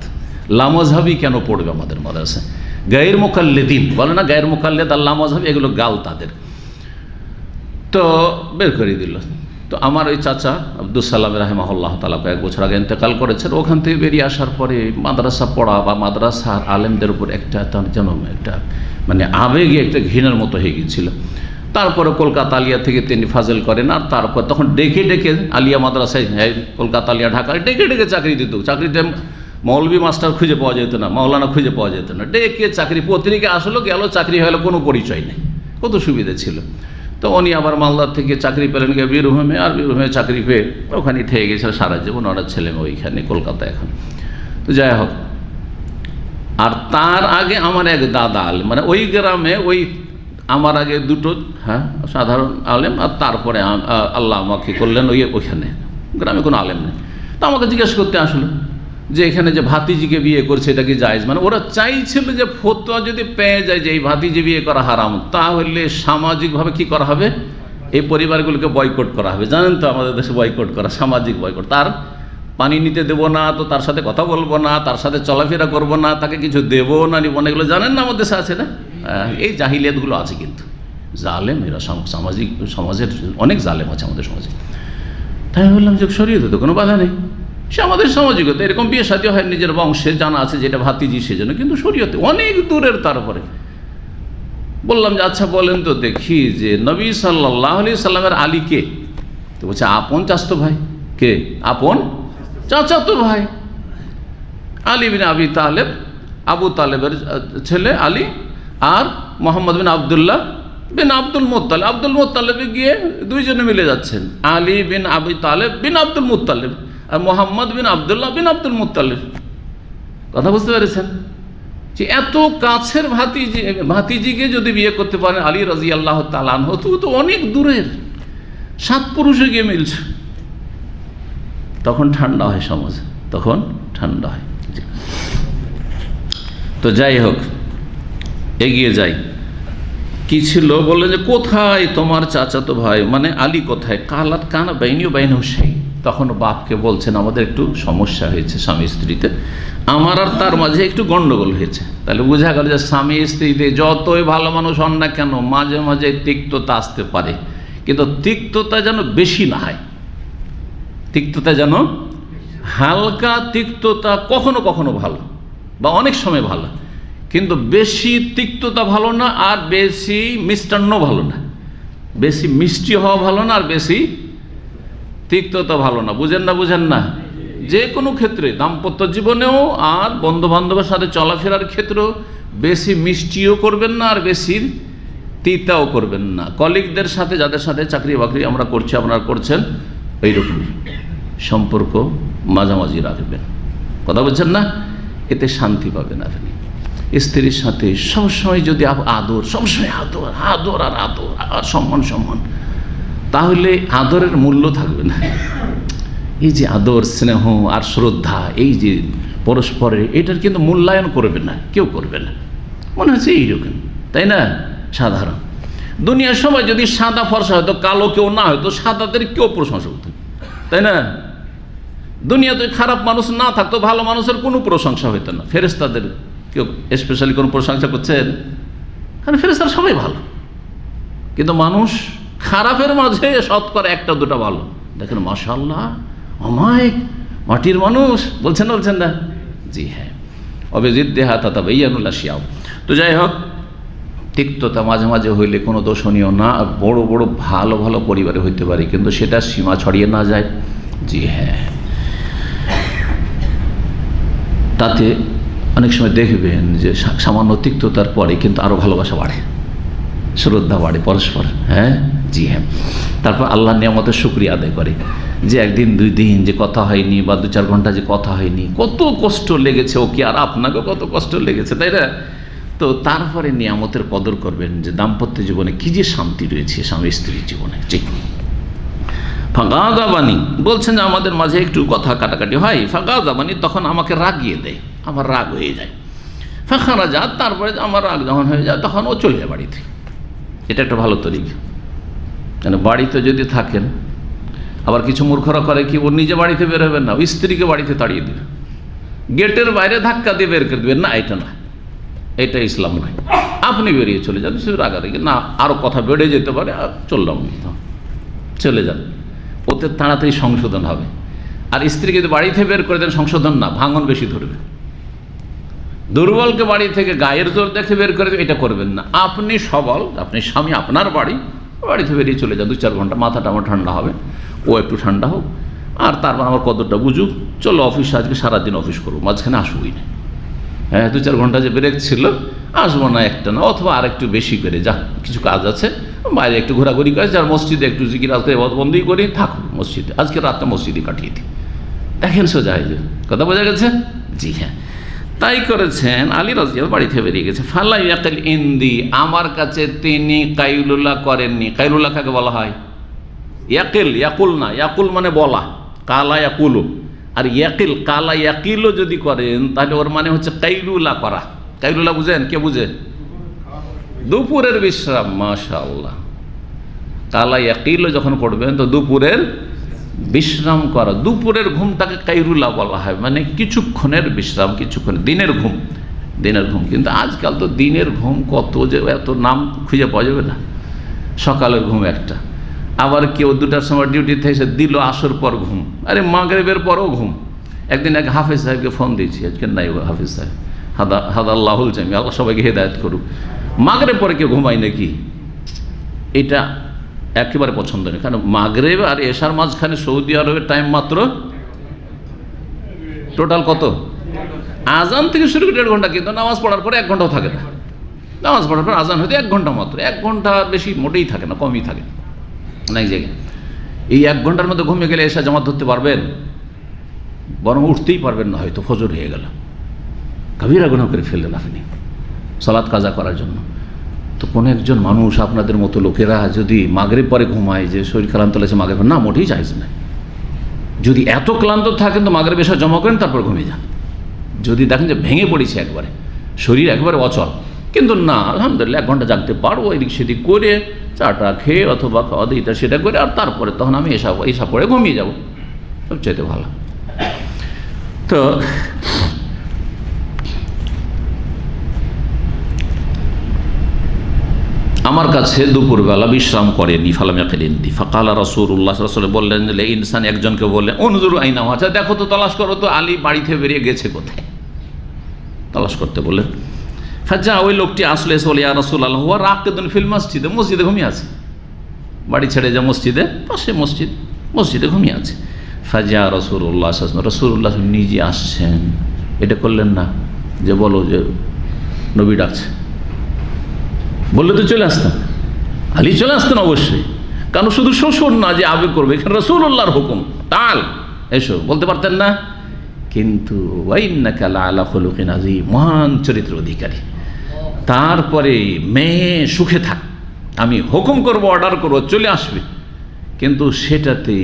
লামজহাবি কেন পড়বে আমাদের মাদ্রাসায়? গায়ের মুকাল্লিদিন বলে না, গায়ের মুকাল্লিদ আর লামজহাবি, এগুলো গাল তাদের। তো বের করে দিল। তো আমার ওই চাচা আব্দুল সালাম রাহিমাহুল্লাহ তাআলা কয়েক বছর আগে ইন্তেকাল করেছেন। ওখান থেকে বেরিয়ে আসার পরে মাদ্রাসা পড়া বা মাদ্রাসার আলেমদের উপর একটা যেন একটা মানে আবেগে একটা ঘৃণার মতো হয়ে গিয়েছিল। তারপরে কলকাতা আলিয়া থেকে তিনি ফাজেল করেন, আর তারপর তখন ডেকে ডেকে আলিয়া মাদ্রাসায়, কলকাতা আলিয়া ঢাকায় ডেকে ডেকে চাকরি দিত। চাকরিতে মৌলবী মাস্টার খুঁজে পাওয়া যেত না, মাওলানা খুঁজে পাওয়া যেত না, ডেকে চাকরি, পত্রিকা আসলো গেল, চাকরি হলো, কোনো পরিচয় নেই, কত সুবিধা ছিল। তো উনি আবার মালদার থেকে চাকরি পেলেন গিয়ে বীরভূমে, আর বীরভূমে চাকরি পেয়ে ওখানে থেকে গেছিল সারা জীবন, ওনার ছেলে ওইখানে কলকাতা এখন। তো যাই হোক, আর তার আগে আমার এক দাদা আলেম, মানে ওই গ্রামে ওই আমার আগে দুটো সাধারণ আলেম, আর তারপরে আল্লাহ আমাকে করলেন ওইখানে গ্রামে কোনো আলেম নেই। তো আমাকে জিজ্ঞেস করতে আসলো যে এখানে যে ভাতিজিকে বিয়ে করছে এটা কি জায়েজ? মানে ওরা চাইছিল যে ফতোয়া যদি পেয়ে যায় যে এই ভাতিজি বিয়ে করা হারাম, তাহলে সামাজিকভাবে কি করা হবে? এই পরিবারগুলোকে বয়কট করা হবে। জানেন তো আমাদের দেশে বয়কট করা, সামাজিক বয়কট। তার পানি নিতে দেবো না, তো তার সাথে কথা বলবো না, তার সাথে চলাফেরা করবো না, তাকে কিছু দেবো না, নিবো না, এগুলো জানেন না আমাদের দেশে আছে না? এই জাহিলিয়াতগুলো আছে, কিন্তু জালেম এরা সামাজিক সমাজের অনেক জালেম আছে আমাদের সমাজে। তাই আমি বললাম যে শরীয়তে তো কোনো বাধা নেই, সে আমাদের সামাজিকতা, এরকম বিয়ে শাদী হয় নিজের বংশে, জানা আছে যেটা ভাতিজি সেজন্য, কিন্তু শরীয়তে অনেক দূরের। তারপরে বললাম যে আচ্ছা বলেন তো দেখি যে নবী সাল্লাল্লাহু আলাইহি সাল্লামের আলী কে? তো বলছে আপন চাচাতো ভাই। কে? আপন চাচাতো ভাই আলী বিন আবি তালেব, আবু তালেবের ছেলে আলী, আর মোহাম্মদ বিন আবদুল্লাহ বিন আব্দুল মুত্তালিব। আব্দুল মুত্তালিবে গিয়ে দুইজনে মিলে যাচ্ছেন, আলী বিন আবি তালেব বিন আব্দুল মুত্তালিব আর মোহাম্মদ বিন আবদুল্লাহ বিন আব্দুল মুত্তালিব। কথা বুঝতে পেরেছেন? যে এত কাছের ভাতিজিকে যদি বিয়ে করতে পারেন আলী রাদিয়াল্লাহু তাআলা আনহু, তো অনেক দূরের 7 পুরুষে গিয়ে মিলছে। তখন ঠান্ডা হয় সমাজ, তখন ঠান্ডা হয়। তো যাই হোক, এগিয়ে যাই। কি ছিল বললেন যে কোথায় তোমার চাচাতো ভাই, মানে আলী কোথায়? কালাত কানা বাইনি ও বাইন হুসাইন। তখন বাপকে বলছেন আমাদের একটু সমস্যা হয়েছে স্বামী স্ত্রীতে, আমার আর তার মাঝে একটু গন্ডগোল হয়েছে। তাহলে বোঝা গেল যে স্বামী স্ত্রীতে যতই ভালো মানুষ হন না কেন মাঝে মাঝে তিক্ততা আসতে পারে, কিন্তু তিক্ততা যেন বেশি না হয়। তিক্ততা যেন হালকা, তিক্ততা কখনো কখনো ভালো বা অনেক সময় ভালো, কিন্তু বেশি তিক্ততা ভালো না, আর বেশি মিষ্টান্ন ভালো না। বেশি মিষ্টি হওয়া ভালো না, আর বেশি তিক্ততা ভালো না। বুঝেন না? বুঝেন না? যে কোনো ক্ষেত্রে, দাম্পত্য জীবনেও আর বন্ধু বান্ধবের সাথে চলাফেরার ক্ষেত্রেও বেশি মিষ্টিও করবেন না, আর বেশি তিতাও করবেন না। কলিগদের সাথে, যাদের সাথে চাকরি বাকরি আমরা করছি, আপনারা করছেন, এইরকমই সম্পর্ক মাঝামাঝি রাখবেন। কথা বলছেন না? এতে শান্তি পাবেন আপনি। স্ত্রীর সাথে সবসময় যদি আদর, সবসময় আদর আদর আর আদর আর সম্মান সম্মান, তাহলে আদরের মূল্য থাকবে না। এই যে আদর, স্নেহ আর শ্রদ্ধা, এই যে পরস্পরের, এটার কিন্তু মূল্যায়ন করবে না, কেউ করবে না। মনে হচ্ছে এইরকম, তাই না? সাধারণ দুনিয়ার সবাই যদি সাদা ফর্সা হয়তো, কালো কেউ না হয়তো, সাদাদের কেউ প্রশংসা করতো, তাই না? দুনিয়াতে খারাপ মানুষ না থাকতো, ভালো মানুষের কোনো প্রশংসা হইতো না। ফেরেশতাদের কেউ স্পেশালি কোনো প্রশংসা করছেন? কারণ ফেরেশতারা সবাই ভালো, কিন্তু মানুষ খারাপের মাঝে শতকরা 1-2 ভালো। দেখেন মাশাআল্লাহ, অমায়িক মাটির মানুষ, বলছেন বলছেন না? জি হ্যাঁ, অবিজিদ্দেহা তাতাবাইয়ানুল আশিয়া। তো যাই হোক, তিক্ততা মাঝে মাঝে হইলে কোনো দোষণীয় না। বড় বড় ভালো ভালো পরিবারে হইতে পারে, কিন্তু সেটা সীমা ছড়িয়ে না যায়। জি হ্যাঁ, তাতে অনেক সময় দেখবেন যে সামান্য তিক্ততার পরে কিন্তু আরও ভালোবাসা বাড়ে, শ্রদ্ধা বাড়ে পরস্পর। হ্যাঁ, জি হ্যাঁ। তারপর আল্লাহর নিয়ামতের শুকরিয়া আদায় করে, যে 1 দিন 2 দিন যে কথা হয়নি, বা 2-4 ঘন্টা যে কথা হয়নি, কত কষ্ট লেগেছে ওকে, আর আপনাকেও কত কষ্ট লেগেছে, তাই না? তো তারপরে নিয়ামতের কদর করবেন, যে দাম্পত্য জীবনে কি যে শান্তি রয়েছে স্বামী স্ত্রীর জীবনে। জি, ফাঁকা জাবানি বলছেন যে আমাদের মাঝে একটু কথা কাটাকাটি হয়, ফাঁকা জাবানি, তখন আমাকে রাগিয়ে দেয়, আমার রাগ হয়ে যায়। ফাঁকারা যা, তারপরে আমার রাগ যখন হয়ে যায় তখন ও চলে যায় বাড়িতে। এটা একটা ভালো তরিকা। কেন, বাড়িতে যদি থাকেন, আবার কিছু মূর্খরা করে কি, ও নিজে বাড়িতে বের হবেন না, ওই স্ত্রীকে বাড়িতে তাড়িয়ে দেবে, গেটের বাইরে ধাক্কা দিয়ে বের করে দেবেন। না, এটা না, এটা ইসলাম নয়। আপনি বেরিয়ে চলে যান, শুধু রাগারাগি না, আরও কথা বেড়ে যেতে পারে, আর চললাম, চলে যান, ওতে তাড়াতাড়ি সংশোধন হবে। আর স্ত্রীকে যদি বাড়ি থেকে বের করে দেন, সংশোধন না, ভাঙন বেশি ধরবে। দুর্বলকে বাড়ি থেকে গায়ের জোর দেখে বের করে দেবে, এটা করবেন না। আপনি সবল, আপনি স্বামী, আপনার বাড়িতে বেরিয়ে চলে যান, 2-4 ঘন্টা, মাথাটা আমার ঠান্ডা হবে, ও একটু ঠান্ডা হোক, আর তারপর আমার কদরটা বুঝুক, চলো অফিসে আজকে সারাদিন অফিস করবো, মাঝখানে আসবোই না। হ্যাঁ, 2-4 ঘন্টা যে ব্রেক ছিল, আসবো না, একটা না, অথবা আর একটু বেশি করে, যা কিছু কাজ আছে, বাইরে একটু ঘোরাঘুরি করে, যার মসজিদে একটু জিকির আজকে বন্ধই করি, থাকুন মসজিদে, আজকে রাতটা মসজিদে কাটিয়ে দিই। দেখেন সোজা হয়ে যায়, কথা বোঝা গেছে? জি হ্যাঁ, তাই করেছেন। আলী রাদিয়াল্লাহু বাড়ি থেকে বেরিয়ে গেছে। ফালা ইয়াকিল ইন্দি, আমার কাছে তিনি কাইলুল্লাহ করেননি। কাইলুল্লাহ কাকে বলা হয়? ইয়াকিল, ইয়াকুল না, ইয়াকুল মানে বলা, কালা ইয়াকুলু, আর ইয়াকিল, কালা ইয়াকিলও যদি করেন তাহলে ওর মানে হচ্ছে কাইলুল্লাহ করা। কাইলুল্লাহ বুঝেন? কে বুঝে? দুপুরের বিশ্রাম। মাশাআল্লাহ, কালা ইয়াকিলও যখন পড়বেন তো দুপুরের বিশ্রাম করা, দুপুরের ঘুমটাকে কাইলুল্লাহ বলা হয়, মানে কিছুক্ষণের বিশ্রাম, কিছুক্ষণ দিনের ঘুম, দিনের ঘুম। কিন্তু আজকাল তো দিনের ঘুম কত যে, এত নাম খুঁজে পাওয়া যাবে না। সকালের ঘুম একটা, আবার কেউ 2টার সময় ডিউটি থেকে দিল আসর পর ঘুম, আরে মাগরিবের পরও ঘুম। একদিন এক হাফেজ সাহেবকে ফোন দিয়েছি, আজকে নাই হাফেজ সাহেব, হাদাল্লাহুল জামি, আল্লাহ সবাইকে হেদায়েত করুক। মাগরিব পরে কেউ ঘুমায় নাকি? এটা একেবারে পছন্দ নেই। কারণ মাগরিব আর এশার মাঝখানে সৌদি আরবের টাইম মাত্র টোটাল কত? আজান থেকে শুরু করে 1.5 ঘন্টা, কিন্তু নামাজ পড়ার পরে 1 ঘন্টাও থাকে না। নামাজ পড়ার পর আজান হয়তো 1 ঘন্টা মাত্র, 1 ঘন্টা বেশি মোটেই থাকে না, কমই থাকে না এই জায়গায়। এই 1 ঘন্টার মধ্যে ঘুমিয়ে গেলে এশা জামাত ধরতে পারবেন? বরং উঠতেই পারবেন না, হয়তো ফজর হয়ে গেল, কবিরা গুনাহ করে ফেললেন আপনি সালাত কাজা করার জন্য। তো কোনো একজন মানুষ, আপনাদের মতো লোকেরা যদি মাগরিব পরে ঘুমায়, যে শরীর ক্লান্ত লাগছে মাগরিব, না, মোটেই জায়েজ না। যদি এত ক্লান্ত থাকেন তো মাগরিব এশা জমা করেন, তারপর ঘুমিয়ে যান। যদি দেখেন যে ভেঙে পড়েছে একবারে, শরীর একবারে অচল, কিন্তু না আলহামদুলিল্লাহ 1 ঘন্টা জাগতে পারবো, এদিক সেদিক করে চাটা খেয়ে অথবা খাওয়া এটা সেটা করে, আর তারপরে তখন আমি এসা পরে ঘুমিয়ে যাব, সবচাইতে ভালো। তো আমার কাছে দুপুরবেলা বিশ্রাম করেনি, ফালাম ইয়াকিলিনদি ফাকালা রাসূলুল্লাহ সাল্লাল্লাহু আলাইহি ওয়াসাল্লাম, বললেন যে ইনসান, একজনকে বললেন, উনজুরু আইনা, আচ্ছা দেখো তো, তালাশ করো তো আলী বাড়ি থেকে বেরিয়ে গেছে কোথায়, তালাশ করতে বললেন। ফাজা, ওই লোকটি আসলে এসে বলে, ইয়া রাসূলুল্লাহ হুয়া রাকিদুন ফিল মসজিদে, মসজিদে ঘুমিয়ে আছে, বাড়ি ছেড়ে যা মসজিদে, পাশে মসজিদ, মসজিদে ঘুমিয়ে আছে। ফাজা রাসূলুল্লাহ সাল্লাল্লাহু আলাইহি ওয়াসাল্লাম, রাসূলুল্লাহ নিজে আসছেন, এটা করলেন না যে বলো যে নবী ডাকছে, বললে তো চলে আসতাম, আলী চলে আসতেন অবশ্যই, কারণ শুধু শ্বশুর না যে আবেগ করবে, এখানে রাসূলুল্লাহর হুকুম, তাল এসো বলতে পারতেন না। কিন্তু ওয়াইন্নাকা লাআলা খুলুকিন আযীম, মহান চরিত্রের অধিকারী, তারপরে মেয়ে সুখে থাক, আমি হুকুম করব, অর্ডার করবো, চলে আসবে, কিন্তু সেটাতে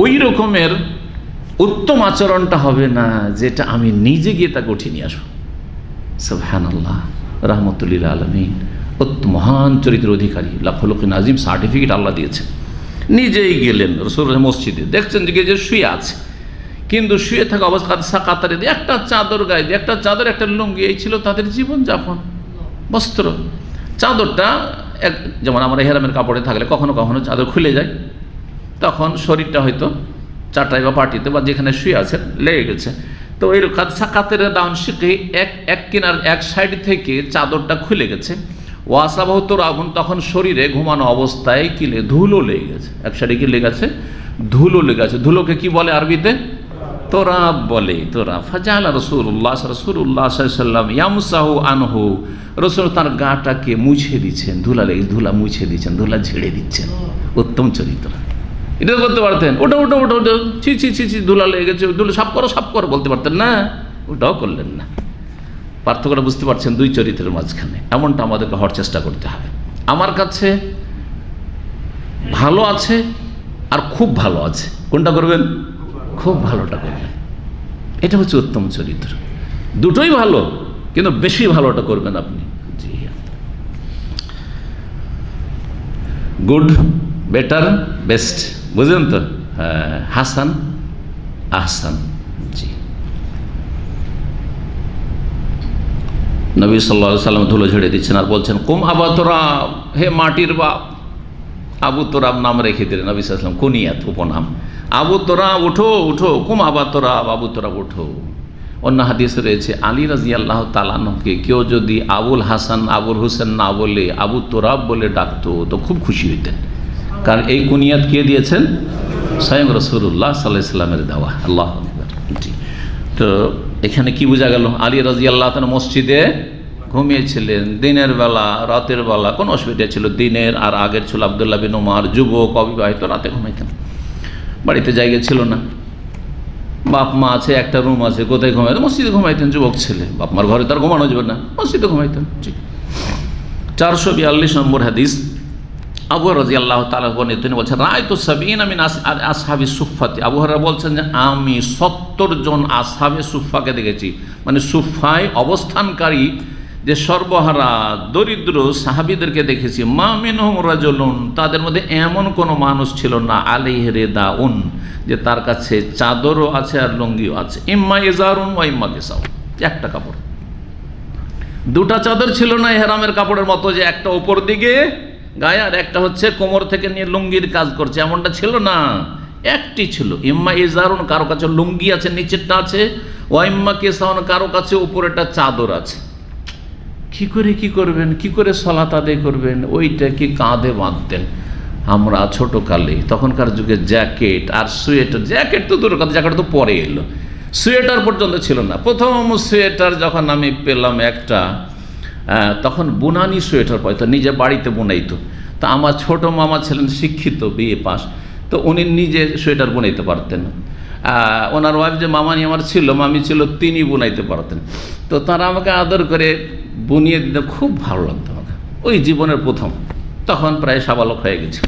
ওই রকমের উত্তম আচরণটা হবে না যেটা আমি নিজে গিয়ে তাকে উঠিয়ে নিয়ে আসবো। সুবহানাল্লাহ, রাহমাতুল আলামিন, মহান চরিত্রের অধিকারী, খুলুকিন আযীম সার্টিফিকেট আল্লাহ দিয়েছেন। নিজেই গেলেন রাসূলুল্লাহ মসজিদে, দেখছেন যে শুয়ে আছে, কিন্তু শুয়ে থাকা অবস্থা কাতারে দিয়ে একটা চাদর গায়ে দিয়ে, একটা চাদর একটা লুঙ্গি, এই ছিল তাদের জীবনযাপন, বস্ত্র। চাদরটা যেমন আমরা হেরামের কাপড়ে থাকলে কখনো কখনো চাদর খুলে যায়, তখন শরীরটা হয়তো চাটাই বা পাটিতে বা যেখানে শুয়ে আছে লেগে গেছে, তো ওই কাতের ডাউন শিখে এক কিনার এক সাইড থেকে চাদরটা খুলে গেছে। ওয়াসাবাহ তোরাবুন, তখন শরীরে ঘুমানো অবস্থায় কিলে ধুলো লেগে গেছে, এক সাইডে কি লেগে আছে, ধুলো লেগে আছে। ধুলোকে কি বলে আরবিতে? তোরাব বলে, তোরাব। ফাজালা রাসূলুল্লাহ সাল্লাল্লাহু আলাইহি ওয়াসাল্লাম ইয়ামসাহু আনহু, রাসূল তার গাটাকে মুছে দিচ্ছেন, ধুলা লেগে, ধুলা মুছে দিচ্ছেন, ধুলা ঝেড়ে দিচ্ছেন। উত্তম চরিত্র, এটা করতে পারতেন। ওটা ওটা ওটা ওটা ছি ছি ছি ছি, ধুলা লেগে গেছে, ধুলো সাফ করো বলতে পারতেন না, ওটাও করলেন না। পার্থক্যটা বুঝতে পারছেন দুই চরিত্রের মাঝখানে? এমনটা আমাদেরকে হওয়ার চেষ্টা করতে হবে। আমার কাছে ভালো আছে আর খুব ভালো আছে, কোনটা করবেন? খুব ভালোটা করবেন, এটা হচ্ছে উত্তম চরিত্র। দুটোই ভালো, কিন্তু বেশি ভালোটা করবেন আপনি। জি, গুড, বেটার, বেস্ট, বুঝলেন তো? হ্যাঁ, হাসান, আহসান। জি, নবী সাল্লাল্লাহু আলাইহি ওয়াসাল্লাম ধুলো ঝেড়ে দিচ্ছেন আর বলছেন, কুম আবা তোরাব, হে মাটির বাপ। আবু তোরাব নাম রেখে দিলেন নবী সাল্লাল্লাহু আলাইহি ওয়াসাল্লাম, কুনিয়াত, উপনাম। আবু তোরাব উঠো উঠো, কুম আবা তোরাব, আবু তোরাব উঠো। অন্য হাদিসে রয়েছে আলী রাদিয়াল্লাহু তাআলা আনহুকে কেউ যদি আবুল হাসান আবুল হোসেন না বলে আবু তোরাব বলে ডাকতো তো খুব খুশি হইতেন, কারণ এই কুনিয়াত কে দিয়েছেন? স্বয়ং রাসূলুল্লাহ সাল্লাল্লাহু আলাইহি ওয়াসাল্লামের দেওয়া। আল্লাহু আকবার। জি, তো এখানে কি বোঝা গেল? আলী রাদিয়াল্লাহু তাআলা মসজিদে ঘুমিয়েছিলেন, দিনের বেলা, রাতের বেলা কোনো অসুবিধা ছিল? দিনের আর আগের ছিল আব্দুল্লাহ বিন উমর, যুবক, অবিবাহিত, রাতে ঘুমাইতেন, বাড়িতে জায়গা ছিল না, বাপ মা আছে, একটা রুম আছে, কোথায় ঘুমাইতেন? মসজিদে ঘুমাইতেন। যুবক ছেলে, বাপ মার ঘরে তার ঘুমানো যাবে না, মসজিদে ঘুমাইতেন। জি, 442 নম্বর হাদিস, আবু রাদিয়াল্লাহু তাআলা বর্ণিত, তিনি বলছেন, রাআইতু সাবিনা মিন আসহাবি সুফফাতি, আবু হুরায়রা বলছেন যে আমি 70 জন আসহাবে সুফফাকে দেখেছি, মানে সুফফায় অবস্থানকারী যে সর্বহারা দরিদ্র সাহাবীদেরকে দেখেছি। মা মিনহুম রাজুলুন, তাদের মধ্যে এমন কোনো মানুষ ছিল না, আলাইহি রিদাউন, যে তার কাছে চাদরও আছে আর লুঙ্গিও আছে, ইম্মা ইজারুন ওয়া ইম্মা কিসাউ, একটা কাপড়, দুটা চাদর ছিল না এহরামের কাপড়ের মতো, যে একটা ওপর দিকে গায়ে আর একটা হচ্ছে কোমর থেকে নিয়ে লুঙ্গির কাজ করছে, এমনটা ছিল না। একটি ছিল, ইম্মা ইজারুন, কারো কাছে লুঙ্গি আছে নিচেরটা আছে, ও ইম্মা কেসাউন, কারো কাছে উপরেটা চাদর আছে। কি করবেন, কি করে সালাত আদায় করবেন? ওইটা কি কাঁধে বাঁধতেন। আমরা ছোটোকালে তখনকার যুগে জ্যাকেট আর সোয়েটার, জ্যাকেট তো দূরের কথা, জ্যাকেট তো পরে এলো, সোয়েটার পর্যন্ত ছিল না। প্রথম সোয়েটার যখন আমি পেলাম একটা, তখন বুনানি সোয়েটার পাইতো, নিজে বাড়িতে বুনাইতো। তা আমার ছোট মামা ছিলেন শিক্ষিত, বিএ পাস, তো উনি নিজে সোয়েটার বুনাইতে পারতেন। ওনার ওয়াইফ যে মামানি আমার ছিল, মামি ছিল, তিনি বুনাইতে পারতেন। তো তারা আমাকে আদর করে বুনিয়ে দিতে খুব ভালো লাগতো আমাকে, ওই জীবনের প্রথম। তখন প্রায় সাবালক হয়ে গেছে।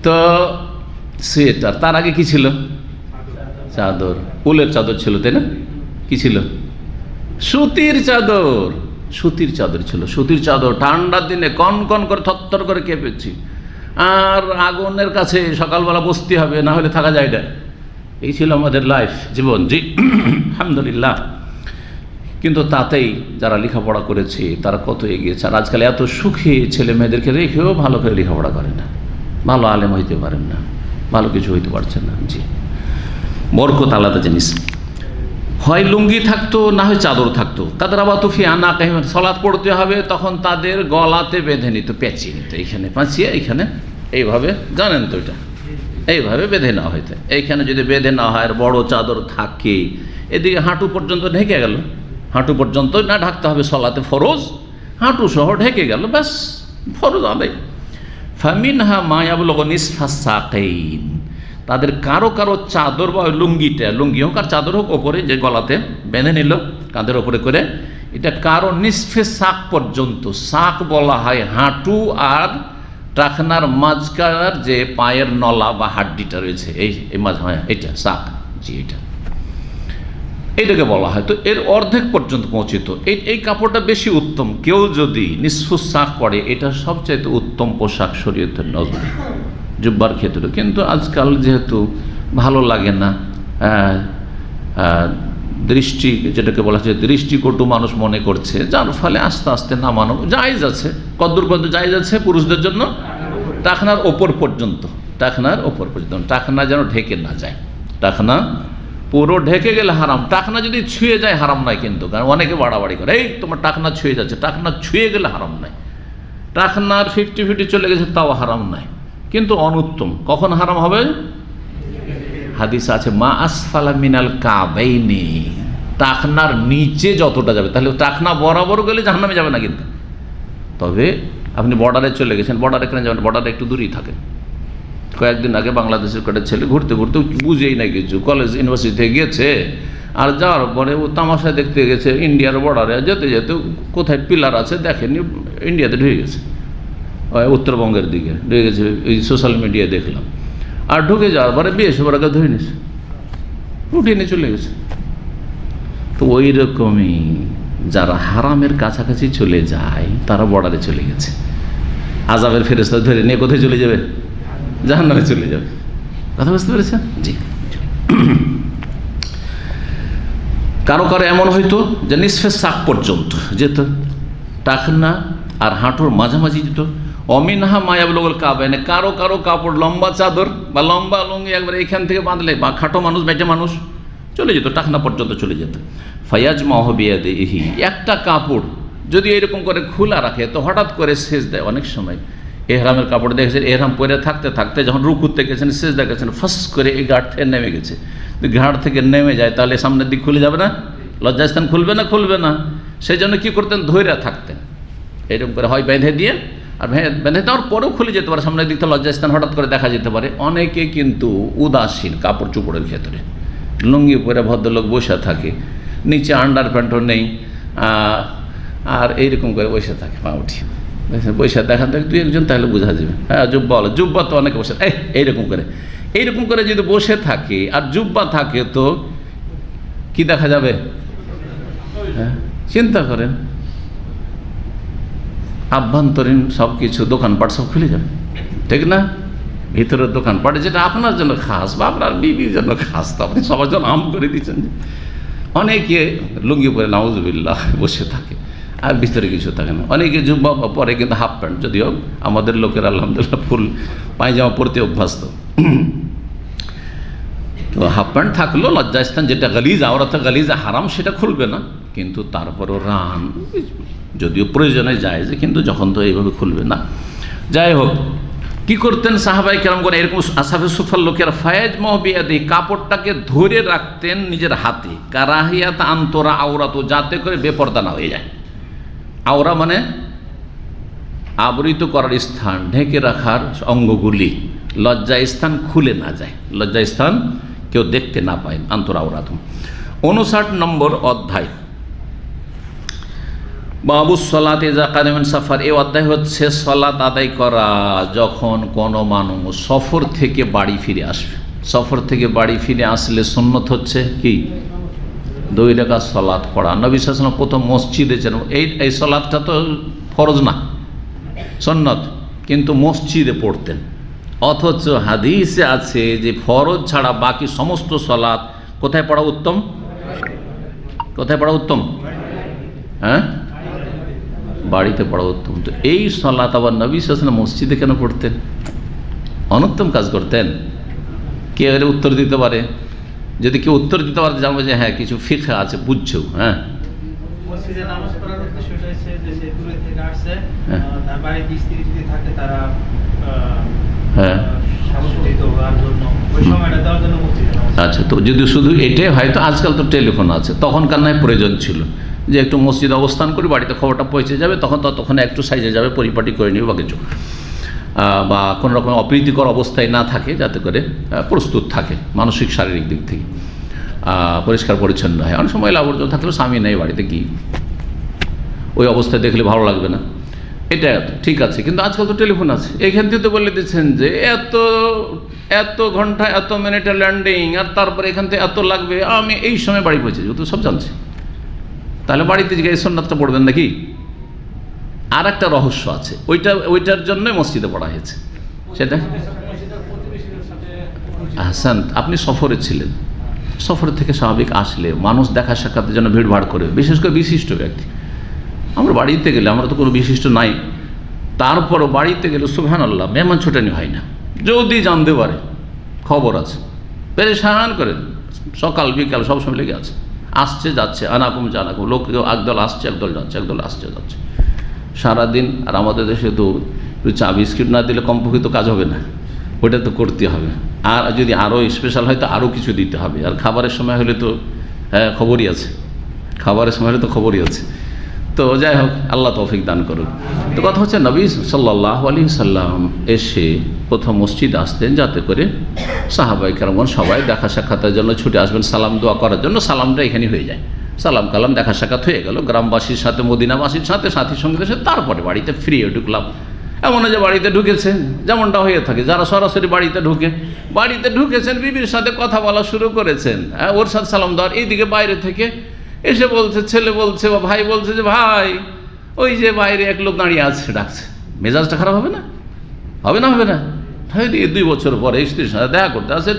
তো সোয়েটার, তার আগে কি ছিল? চাদর, উলের চাদর ছিল, তাই না? কি ছিল? সুতির চাদর, সুতির চাদর ছিল, সুতির চাদর। ঠান্ডার দিনে কন কন করে থরথর করে কেঁপেছি, আর আগুনের কাছে সকালবেলা বসতে হবে, না হলে থাকা যায় না। এই ছিল আমাদের লাইফ, জীবন। জি আলহামদুলিল্লাহ। কিন্তু তাতেই যারা লেখাপড়া করেছে তারা কত এগিয়েছে। আর আজকাল এত সুখী ছেলে মেয়েদেরকে রেখেও ভালো করে লেখাপড়া করে না, ভালো আলেম হইতে পারেন না, ভালো কিছু হইতে পারছেন না। জি, বরকত আলাদা জিনিস। হয় লুঙ্গি থাকতো, না হয় চাদর থাকতো। তাদের আবার তুফি আনা কাহিম, সালাত পড়তে হবে, তখন তাদের গলাতে বেঁধে নিত, পেঁচিয়ে নিত, এইখানে পাঁচিয়ে, এইখানে এইভাবে, জানেন তো এটা, এইভাবে বেঁধে নেওয়া হইতো। এইখানে যদি বেঁধে নেওয়া হয় আর বড় চাদর থাকে, এদিকে হাঁটু পর্যন্ত ঢেকে গেল, হাঁটু পর্যন্ত না ঢাকতে হবে, সলাতে ফরজ, হাঁটু সহ ঢেকে গেল, ব্যাস ফরজ আদায়। ফামিনহা মায়াবুল নিসফা সাকাইন, তাদের কারো কারো চাদর বা লুঙ্গিটা, লুঙ্গি হোক আর চাদর হোক, ওপরে যে গলাতে বেঁধে নিল কাঁধের ওপরে করে, এটা কারো নিসফে শাক পর্যন্ত। শাক বলা হয় হাঁটু আর টাকনার মাঝখার যে পায়ের নলা বা হাড্ডিটা রয়েছে, এই মাঝ, হ্যাঁ এটা শাক, জি এইটাকে বলা হয়। তো এর অর্ধেক পর্যন্ত পৌঁছিত, এই কাপড়টা বেশি উত্তম। কেউ যদি নিসফু শাক পরে, এটা সবচাইতে উত্তম পোশাক শরীয়তের নজরে, জুব্বার ক্ষেত্রে। কিন্তু আজকাল যেহেতু ভালো লাগে না, দৃষ্টি, যেটাকে বলা হচ্ছে দৃষ্টিকটু মানুষ মনে করছে, যার ফলে আস্তে আস্তে নামানো জায়েজ আছে। কদ্দুর পর্যন্ত জায়েজ আছে পুরুষদের জন্য? টাকনার ওপর পর্যন্ত, টাকনার ওপর পর্যন্ত, টাকনা যেন ঢেকে না যায়। টাকনা পুরো ঢেকে গেলে হারাম, টাকনা যদি ছুঁয়ে যায় হারাম নয় কিন্তু। কারণ অনেকে বাড়াবাড়ি করে, এই তোমার টাকনা ছুঁয়ে যাচ্ছে, টাকনা ছুঁয়ে গেলে হারাম নয়। টাকনার 50-50 চলে গেছে তাও হারাম নয়, কিন্তু অনুত্তম। কখন হারাম হবে? হাদিস আছে মা আসফালা মিনাল কাবাইনি, টাকনার নিচে যতটা যাবে। তাহলে টাকনা বরাবর গেলে জাহান্নামে যাবে না কিন্তু। তবে আপনি বর্ডারে চলে গেছেন, বর্ডারে কেন যাবেন? বর্ডারে একটু দূরেই থাকেন। কয়েকদিন আগে বাংলাদেশের কটা ছেলে ঘুরতে ঘুরতে বুঝেই না কিছু, কলেজ ইউনিভার্সিটিতে গিয়েছে, আর যাওয়ার পরে ও তামাশা দেখতে গেছে ইন্ডিয়ার বর্ডারে, যেতে যেতে কোথায় পিলার আছে দেখেনি, ইন্ডিয়াতে ঢুকে গেছে, উত্তরবঙ্গের দিকে ঢুকে গেছে। এই সোশ্যাল মিডিয়ায় দেখলাম। আর ঢুকে যাওয়ার পরে বিএসএফ ওরা ধরে নিয়েছে, উঠিয়ে নিয়ে চলে গেছে। তো ওই রকমই যারা হারামের কাছাকাছি চলে যায় তারা বর্ডারে চলে গেছে, আযাবের ফেরেশতা ধরে নিয়ে কোথায় চলে যাবে? জাহান্নামে চলে যাবে। কথা বুঝতে পেরেছেন? জি। কারো কারো এমন হয়তো যে নিসফে শাক পর্যন্ত যেত, টাকনা আর হাঁটুর মাঝামাঝি যেত। অমিনহা মায়াবুল কাবাইনে, কারো কারো কাপড় লম্বা চাদর বা লম্বা লুঙ্গি একবার এখান থেকে বাঁধলে, বা খাটো মানুষ বেটে মানুষ চলে যেত, টাকনা পর্যন্ত চলে যেত। ফায়াজ মাহবিয়াদে ইহি, একটা কাপড় যদি এরকম করে খোলা রাখে তো হঠাৎ করে সেজ দেয়। অনেক সময় এহরামের কাপড় দেখেছেন, এহরাম পরে থাকতে থাকতে যখন রুকুতে গেছেন, সেজ দেখেছেন ফাঁস করে এই ঘাট থেকে নেমে গেছে। ঘাট থেকে নেমে যায় তাহলে সামনের দিক খুলে যাবে না? লজ্জাস্থান খুলবে না? খুলবে না। সেই জন্য কী করতেন? ধৈর্য থাকতেন, এরকম করে হয় বেঁধে দিয়ে, আর বেঁধে দেওয়ার পরেও খুলে যেতে পারে, সামনের দিক থেকে লজ্জাস্থান হঠাৎ করে দেখা যেতে পারে। অনেকে কিন্তু উদাসীন কাপড় চোপড়ের ক্ষেত্রে, লুঙ্গি পরে ভদ্রলোক বসে থাকে, নিচে আন্ডার প্যান্টও নেই, আর এইরকম করে বসে থাকে, পা উঠিয়ে বসে দেখা দেখ তুই একজন, তাহলে বোঝা যাবে। হ্যাঁ জুব্বা হলো, জুব্বা তো অনেকে বসে এইরকম করে যদি বসে থাকে আর জুব্বা থাকে তো কি দেখা যাবে? হ্যাঁ চিন্তা করেন, আভ্যন্তরীণ সব কিছু দোকানপাট সব খুলে যাবে, ঠিক না? ভিতরের দোকানপাট যেটা আপনার জন্য খাস বা আপনার বিবির জন্য খাস, তো আপনি সবার জন্য আম করে দিচ্ছেন। অনেকে লুঙ্গি পরে নাউজুবিল্লাহ বসে থাকে, আর ভিতরে কিছু থাকে না। অনেকে জুব্বা পরে কিন্তু হাফ প্যান্ট, যদিও আমাদের লোকের আলহামদুলিল্লাহ ফুল পায়জামা পরতে অভ্যস্ত। তো হাফ প্যান্ট থাকলেও লজ্জাস্থান যেটা গালিজ, আওরাতে গালিজা হারাম, সেটা খুলবে না, কিন্তু তারপরও রান যদিও প্রয়োজনে যায় যে, কিন্তু যখন তো এইভাবে খুলবে না। যাই হোক, কি করতেন সাহাবাই কেরামগণ এরকম আসাফে সুফার লোকেরা? ফায়েজ মহবিয়াদি, কাপড়টাকে ধরে রাখতেন নিজের হাতে, কারাহিয়াত আন্তরা আওরাত, যাতে করে বেপর্দা না হয়ে যায়। আওরা মানে আবৃত করার স্থান, ঢেকে রাখার অঙ্গগুলি, লজ্জা স্থান খুলে না যায়, লজ্জা স্থান কেউ দেখতে না পায়। আন্তরা আওরাত 59 নম্বর অধ্যায়, বাবুস সালাত ইজা কাদিমান সাফার। এই অধ্যায় হচ্ছে সালাত আদায় করা যখন কোনো মানুষ সফর থেকে বাড়ি ফিরে আসবে। সফর থেকে বাড়ি ফিরে আসলে সুন্নত হচ্ছে কি? 2 রাকাত সালাত পড়া। নবী সাল্লাল্লাহু আলাইহি ওয়াসাল্লাম প্রথম মসজিদে যেন এই সালাতটা তো ফরজ না, সুন্নত, কিন্তু মসজিদে পড়তেন। অথচ হাদিসে আছে যে ফরজ ছাড়া বাকি সমস্ত সালাত কোথায় পড়া উত্তম? কোথায় পড়া উত্তম? হ্যাঁ, বাড়িতে পড়া উত্তম। তো এই সালাত আবার নবী সাল্লাল্লাহু আলাইহি ওয়াসাল্লাম মসজিদে কেন পড়তেন? অনুত্তম কাজ করতেন? কে এর উত্তর দিতে পারে? যদি কেউ উত্তর দিতে পারে, জানবো যে হ্যাঁ কিছু ফিকহ আছে, বুঝছো। হ্যাঁ, মসজিদে নামাজ পড়ার উদ্দেশ্যটা হচ্ছে যে সে দূরে থেকে আসছে, তার বাড়িতে স্ত্রী যদি থাকে তারা হ্যাঁ সাবধানিত হওয়ার জন্য ওই সময়টা দেওয়ার জন্য মসজিদে নামাজ। আচ্ছা, তো যদি শুধু এটাই হয়তো, আজকাল তো টেলিফোন আছে, তখনকার নয় প্রয়োজন ছিল যে একটু মসজিদে অবস্থান করি, বাড়িতে খবরটা পৌঁছে যাবে, তখন একটু সাইজে যাবে, পরিপাটি করে নিবে বা কিছু, বা কোনো রকম অপ্রীতিকর অবস্থায় না থাকে, যাতে করে প্রস্তুত থাকে মানসিক শারীরিক দিক থেকে, পরিষ্কার পরিচ্ছন্ন হয়। অনেক সময় আবর্জনা থাকলেও স্বামী নেই বাড়িতে, কি ওই অবস্থায় দেখলে ভালো লাগবে না, এটা ঠিক আছে। কিন্তু আজকাল তো টেলিফোন আছে, এইখান থেকে তো বলে দিচ্ছেন যে এত ঘন্টা এত মিনিটে ল্যান্ডিং, আর তারপরে এখান থেকে এত লাগবে, আমি এই সময় বাড়ি পৌঁছে যাবো, তো সব জানছি। তাহলে বাড়িতে গিয়ে এই সুন্নাতটা পড়বেন নাকি? আর একটা রহস্য আছে, ওইটার জন্যই মসজিদে পড়া হয়েছে। সেটা হাসান, আপনি সফরে ছিলেন, সফরে থেকে স্বাভাবিক আসলে মানুষ দেখা সাক্ষাতের জন্য ভিড়ভাড় করে, বিশেষ করে বিশিষ্ট ব্যক্তি। আমরা বাড়িতে গেলে, আমরা তো কোনো বিশিষ্ট নাই, তারপরও বাড়িতে গেলে সুবহানাল্লাহ মেহমান ছোটানি হয় না। যদি জানতে পারে খবর আছে, পেরেশান করেন, সকাল বিকাল সবসময় লেগে আছে, আসছে যাচ্ছে, আনাকুম জানাকুম, লোক একদল আসছে একদল যাচ্ছে, একদল আসছে যাচ্ছে সারাদিন। আর আমাদের দেশে তো চা বিস্কিট না দিলে কমপক্ষে তো কাজ হবে না, ওইটা তো করতে হবে। আর যদি আরও স্পেশাল হয় তো আরও কিছু দিতে হবে। আর খাবারের সময় হলে তো খবরই আছে, খাবারের সময় হলে তো খবরই আছে। তো যাই হোক, আল্লাহ তৌফিক দান করুন। তো কথা হচ্ছে নবী সাল্লাল্লাহু আলাইহি সাল্লাম এসে প্রথম মসজিদ আসতেন, যাতে করে সাহাবায়ে কেরামগণ সবাই দেখা সাক্ষাতের জন্য ছুটে আসবেন, সালাম দোয়া করার জন্য। সালামটা এখানে হয়ে যায়, সালাম কালাম দেখা সাক্ষাৎ হয়ে গেল, গ্রামবাসীর সাথে, মদিনাবাসীর সাথে, সাথী সঙ্গীদের সাথে, তারপরে বাড়িতে ফিরে ঢুকলাম। এমন যে বাড়িতে ঢুকেছে, যেমনটা হয়ে থাকে, যারা সরাসরি বাড়িতে ঢুকেছেন, বিবির সাথে কথা বলা শুরু করেছেন, ওর সাথে সালাম দেওয়ার, এইদিকে বাইরে থেকে এসে বলছে, ছেলে বলছে বা ভাই বলছে যে ভাই ওই যে বাইরে এক লোক দাঁড়িয়ে আছে, ডাকছে। মেজাজটা খারাপ হবে না? হবে না? হবে না? 2 বছর পরে স্ত্রীর সাথে দেখা করতে আসে,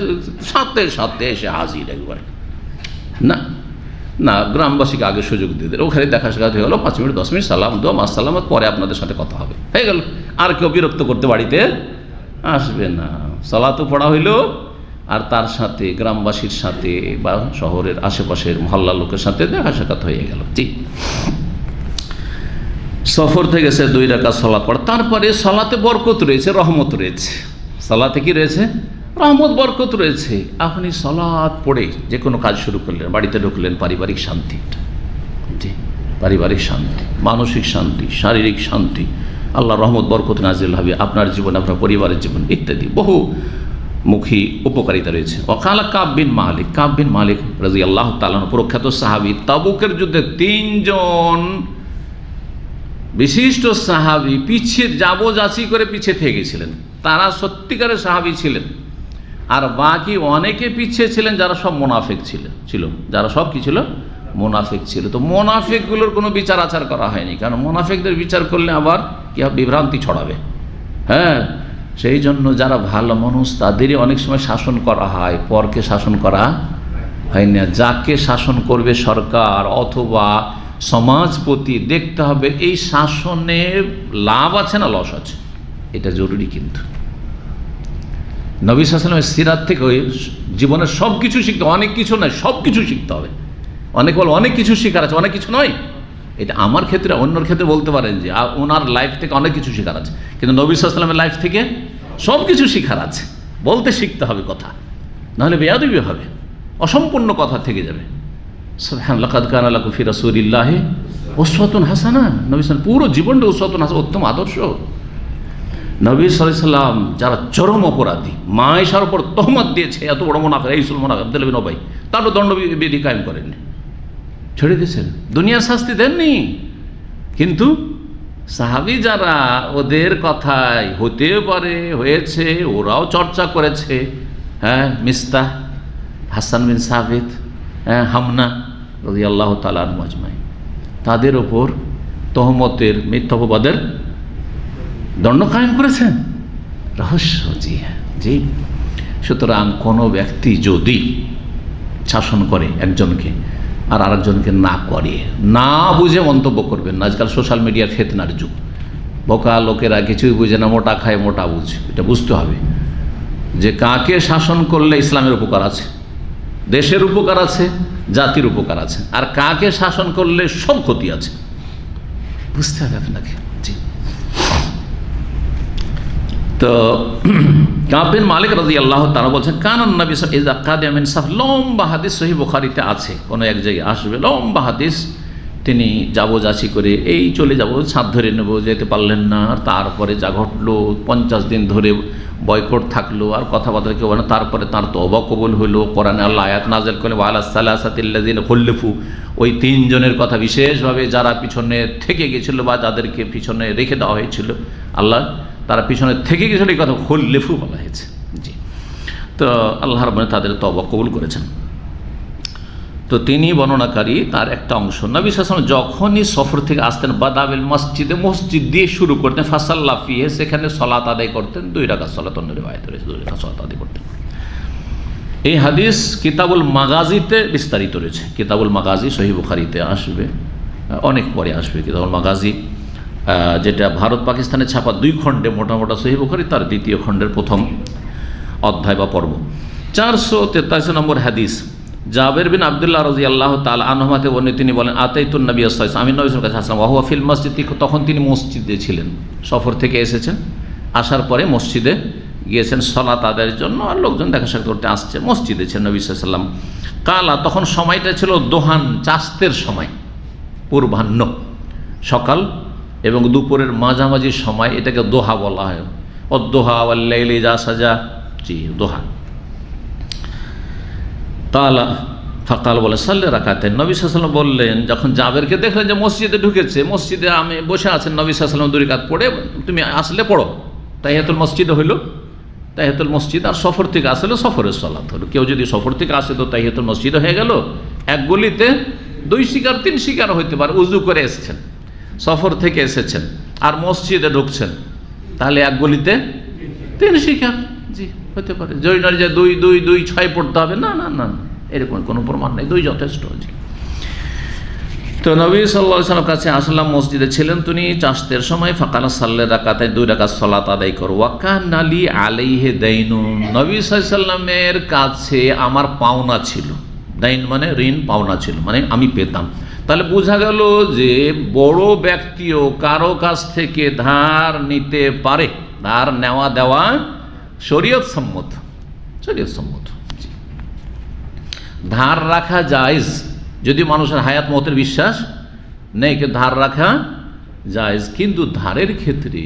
সাথে এসে হাজির একবারে। না, গ্রামবাসীকে আগে সুযোগ দিয়ে দেয়, ওখানে দেখা সাক্ষাৎ হয়ে গেলো, 5 মিনিট 10 মিনিট সালাম দোয়া মাসসালামত, পরে আপনাদের সাথে কথা হবে, হয়ে গেল। আর কেউ বিরক্ত করতে বাড়িতে আসবে না। সালাতও পড়া হইল, আর তার সাথে গ্রামবাসীর সাথে বা শহরের আশেপাশের মহল্লার লোকের সাথে দেখা সাক্ষাৎ হয়ে গেল। ঠিক সফর থেকে সে 2 রাকাত সালাত পড়া। তারপরে সালাতে বরকত রয়েছে, রহমত রয়েছে। সালাতে কি রয়েছে? রহমত, বরকত রয়েছে। আপনি সালাত পড়ে যে কোনো কাজ শুরু করলেন, বাড়িতে ঢুকলেন, পারিবারিক শান্তি, জি, পারিবারিক শান্তি, মানসিক শান্তি, শারীরিক শান্তি, আল্লাহ রহমত বরকত নাজিল হবে আপনার জীবন, আপনার পরিবারের জীবন ইত্যাদি বহু মুখী উপকারিতা রয়েছে। ওয়াকালা কাব বিন মালিক রাদিয়াল্লাহু তাআলা প্রখ্যাত সাহাবী, তাবুকের যুদ্ধে 3 জন বিশিষ্ট সাহাবী পিছিয়ে যাবজাচি করে পিছিয়ে থেকে গেছিলেন, তারা সত্যিকারের সাহাবী ছিলেন। আর বাকি অনেকে পিছিয়ে ছিলেন যারা সব মুনাফিক ছিল, যারা সব কি ছিল? মুনাফিক ছিল। তো মুনাফিকগুলোর কোনো বিচার আচার করা হয়নি, কারণ মুনাফিকদের বিচার করলে আবার কি হবে? বিভ্রান্তি ছড়াবে। হ্যাঁ, সেই জন্য যারা ভালো মানুষ তাদেরই অনেক সময় শাসন করা হয়, পরকে শাসন করা হয় না। যাকে শাসন করবে সরকার অথবা সমাজপতি, দেখতে হবে এই শাসনে লাভ আছে না লস আছে, এটা জরুরি। কিন্তু নবী সাল্লাল্লাহু আলাইহি ওয়াসাল্লামের সিরাত থেকে জীবনের সব কিছু শিখতে, অনেক কিছু নয়, সব কিছু শিখতে হবে। অনেক বলে অনেক কিছু শেখার আছে, অনেক কিছু নয়। এটা আমার ক্ষেত্রে, অন্যর ক্ষেত্রে বলতে পারেন যে ওনার লাইফ থেকে অনেক কিছু শেখার আছে, কিন্তু নবী সাল্লাল্লাহু আলাইহি ওয়াসাল্লামের লাইফ থেকে সব কিছু শেখার আছে। বলতে শিখতে হবে কথা, নাহলে বেয়াদবি হবে, অসম্পূর্ণ কথা থেকে যাবে। সুবহানাল্লাহ, লাকাদ কানা লাকুম ফি রাসূলিল্লাহি উসওয়াতুন হাসানাহ। নবী সাল্লাল্লাহু পুরো জীবনটা উসওয়াতুন হাসানাহ, উত্তম আদর্শ। নবী সাল্লাল্লাহু আলাইহি ওয়াসাল্লাম যারা চরম অপরাধী, মা আয়েশার উপর তহমত দিয়েছে, এত বড় মুনাফিক, এই মুনাফিক আব্দুল্লাহ বিন উবাই, তারও দণ্ডবিধি কায়েম করেননি, ছেড়ে দিয়েছেন, দুনিয়ার শাস্তি দেননি। কিন্তু সাহাবী যারা, ওদের কথায় হতে পারে হয়েছে, ওরাও চর্চা করেছে। হ্যাঁ, মিস্তাহ, হাসান বিন সাবিত, হামনা রাদিয়াল্লাহু তাআলা আনহু আজমাইন, তাদের ওপর তহমতের, মিথ্যা অপবাদের দণ্ড কায়েম করেছেন। রহস্য, জি হ্যাঁ, জি। সুতরাং কোনো ব্যক্তি যদি শাসন করে একজনকে আর আরেকজনকে না করে, না বুঝে মন্তব্য করবেন না। আজকাল সোশ্যাল মিডিয়ার ফিতনার যুগ, বোকা লোকেরা কিছুই বুঝে না, মোটা খায় মোটা বুঝে। এটা বুঝতে হবে যে কাকে শাসন করলে ইসলামের উপকার আছে, দেশের উপকার আছে, জাতির উপকার আছে, আর কাকে শাসন করলে সব ক্ষতি আছে, বুঝতে হবে আপনাকে। জি। তো কাব বিন মালিক রাদিয়াল্লাহু তাআলা বলছেন, কানান নবী সাল্লাল্লাহু আলাইহি ওয়াসাল্লাম ইযা সাফ, লম্বা হাদিস সহিহ বুখারীতে আছে, কোনো এক জায়গায় আসবে লম্বা হাদিস। তিনি যাবো-যাচি করে এই চলে যাব, ছাদ ধরে নেব, যেতে পারলেন না। আর তারপরে যা ঘটলো, 50 দিন ধরে বয়কট থাকলো, আর কথাবার্তা কেউ না। তারপরে তার তওবা কবুল হলো, কোরআনে আল্লাহ আয়াত নাযিল করলেন, ওয়া আলাস সালাসাতিল্লাযিনা খুল্লিফু, ওই 3 জনের কথা বিশেষভাবে, যারা পিছনে থেকে গেছিল বা যাদেরকে পিছনে রেখে দেওয়া হয়েছিল, আল্লাহ তারা পিছনে থেকে গেছিল, এই কথা খুল্লিফু বলা হয়েছে। জি। তো আল্লাহ রাব্বুল আলামিন তাদের তওবা কবুল করেছেন। তো তিনি বর্ণনাকারী, তার একটা অংশ, নবী সাল্লাল্লাহু আলাইহি ওয়াসাল্লাম যখনই সফর থেকে আসতেন, বাদাবিল মসজিদে, মসজিদ দিয়ে শুরু করতেন, ফাসাল্লা ফিহে, সেখানে সালাত আদায় করতেন, 2 রাকাত সালাত, অন্য রিওয়ায়াতে রয়েছে 2 রাকাত সালাত আদায় করতেন। এই হাদিস কিতাবুল মাগাজিতে বিস্তারিত রয়েছে। কিতাবুল মাগাজি সহিহ বুখারীতে আসবে, অনেক পরে আসবে। কিতাবুল মাগাজি যেটা ভারত পাকিস্তানে ছাপা 2 খণ্ডে, মোটা মোটা সহিহ বুখারী, তার 2য় খণ্ডের 1ম অধ্যায় বা পর্ব। 443 নম্বর হাদিস, জাবের বিন আব্দুল্লাহ রাদিয়াল্লাহু তাআলা আনহুমাতে বর্ণিত, তিনি বলেন, আতাইতুন নবী সাল্লাল্লাহু আলাইহি ওয়াসাল্লাম, আমি নবীর কাছে আসলাম, ওয়া হুয়া ফিল মসজিদ, তখন তিনি মসজিদে ছিলেন, সফর থেকে এসেছেন, আসার পরে মসজিদে গিয়েছেন সালাত আদায়ের জন্য, আর লোকজন দেখা সাক্ষাৎ করতে আসছে, মসজিদে ছিলেন নবী সাল্লাল্লাহু আলাইহি ওয়াসাল্লাম। কালা, তখন সময়টা ছিল দোহান, চাস্তের সময়, পূর্বাহ্ন, সকাল এবং দুপুরের মাঝামাঝি সময়, এটাকে দোহা বলা হয়। অদ্দোহা ওয়াল লাইলি ইযা সাজা, জি, দোহা। তাআলা ফাকাল, বলে সাল্লি রাকাতাইন, নবী সাল্লাল্লাহু আলাইহি ওয়াসাল্লাম বললেন, যখন জাবেরকে দেখলেন যে মসজিদে ঢুকেছে, মসজিদে আমি বসে আছেন, নবী সাল্লাল্লাহু আলাইহি ওয়াসাল্লাম 2 রাকাত পড়ে, তুমি আসলে পড়ো। তাহিয়াতুল মসজিদে হইল, তাহিয়াতুল মসজিদ, আর সফর থেকে আসলে সফরের সালাত হলো। কেউ যদি সফর থেকে আসে তো তাহিয়াতুল মসজিদে হয়ে গেল। এক গলিতে 2 শিকার 3 শিকার হইতে পারে, উজু করে এসেছেন, সফর থেকে এসেছেন, আর মসজিদে ঢুকছেন, তাহলে এক গলিতে 3 শিকার, জি, হতে পারে। জয় নয় যে 2 2 2 6 পড়তে হবে, না না না, এরকম কোনো প্রমাণ নেই, 2 যথেষ্ট। জি। তো নবী সাল্লাল্লাহু আলাইহি ওয়াসাল্লাম কাছে আসলাম, মসজিদে ছিলেন তিনি চাস্তের সময়। ফাকালা সাল্লি রাকাতাইন, 2 রাকাত সালাত আদায় করো। ওয়া কানা লি আলাইহি দাইনুন, নবী সাল্লাল্লাহু আলাইহি ওয়াসাল্লামের কাছে আমার পাওনা ছিল। দাইন মানে ঋণ, পাওনা ছিল মানে আমি পেতাম। তাহলে বোঝা গেল যে বড় ব্যক্তিও কারো কাছ থেকে ধার নিতে পারে, ধার নেওয়া দেওয়া শরীয়ত সম্মত, শরীয়ত সম্মত। ধার রাখা জায়েজ, যদি মানুষের হায়াত মতের বিশ্বাস নেই, কিন্তু ধার রাখা জায়েজ। কিন্তু ধারের ক্ষেত্রে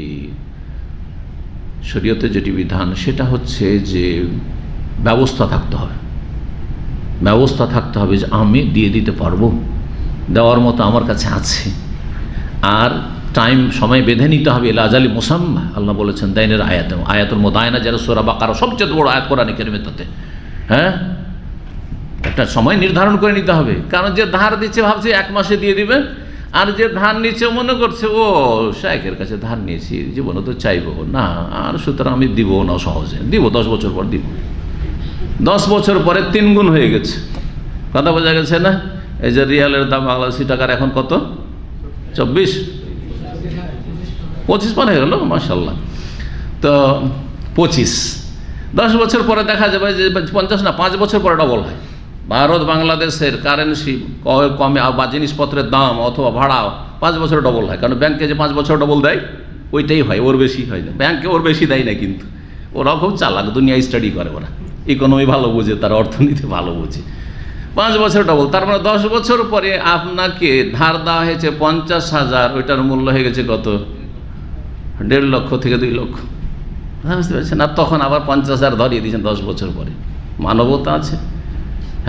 শরীয়তে যেটি বিধান, সেটা হচ্ছে যে ব্যবস্থা থাকতে হবে, ব্যবস্থা থাকতে হবে যে আমি দিয়ে দিতে পারবো, দেওয়ার মতো আমার কাছে আছে। আর টাইম, সময় বেঁধে নিতে হবে, ইলা আজালি মুসাম্মা, আল্লাহ বলেছেন দাইনের আয়াতে, আয়াতুল মুদায়না, যারা সূরা বাকারা সবচেয়ে বড় আয়াত কোরআনে কারিমে, তাতে হ্যাঁ একটা সময় নির্ধারণ করে নিতে হবে। কারণ যে ধার দিচ্ছে ভাবছে 1 মাসে দিয়ে দিবে, আর যে ধার নিচ্ছে মনে করছে ও শাইখের কাছে ধার নিয়েছি, জীবনে তো চাইবো না, আর সুতরাং আমি দিব না, সহজে দিব, 10 বছর পর দিব। 10 বছর পরে 3 গুণ হয়ে গেছে, কথা বোঝা গেছে না? এই যে রিয়ালের দাম বাংলাদেশি টাকার এখন কত? 24, 25 পার হয়ে গেল, মাশাআল্লাহ। তো 25, 10 বছর পরে দেখা যাবে যে 50 না, 5 বছর পরে ডবল হয়। ভারত বাংলাদেশের কারেন্সি কমে বা জিনিসপত্রের দাম অথবা ভাড়াও 5 বছর ডবল হয়। কারণ ব্যাংকে যে 5 বছর ডবল দেয় ওইটাই হয়, ওর বেশি হয় না। ব্যাংকে ওর বেশি দেয় না, কিন্তু ওরাও খুব চালাক, দুনিয়া স্টাডি করে, ওরা ইকোনমি ভালো বোঝে, তারা অর্থনীতি ভালো বোঝে। 5 বছর ডবল, তার মানে 10 বছর পরে আপনাকে ধার দেওয়া হয়েছে 50,000, ওইটার মূল্য হয়ে গেছে কত? 1.5 লক্ষ থেকে 2 লক্ষ। বুঝতে পারছেন? আর তখন আবার 50,000 ধরিয়ে দিয়েছেন 10 বছর পরে। মানবতা আছে?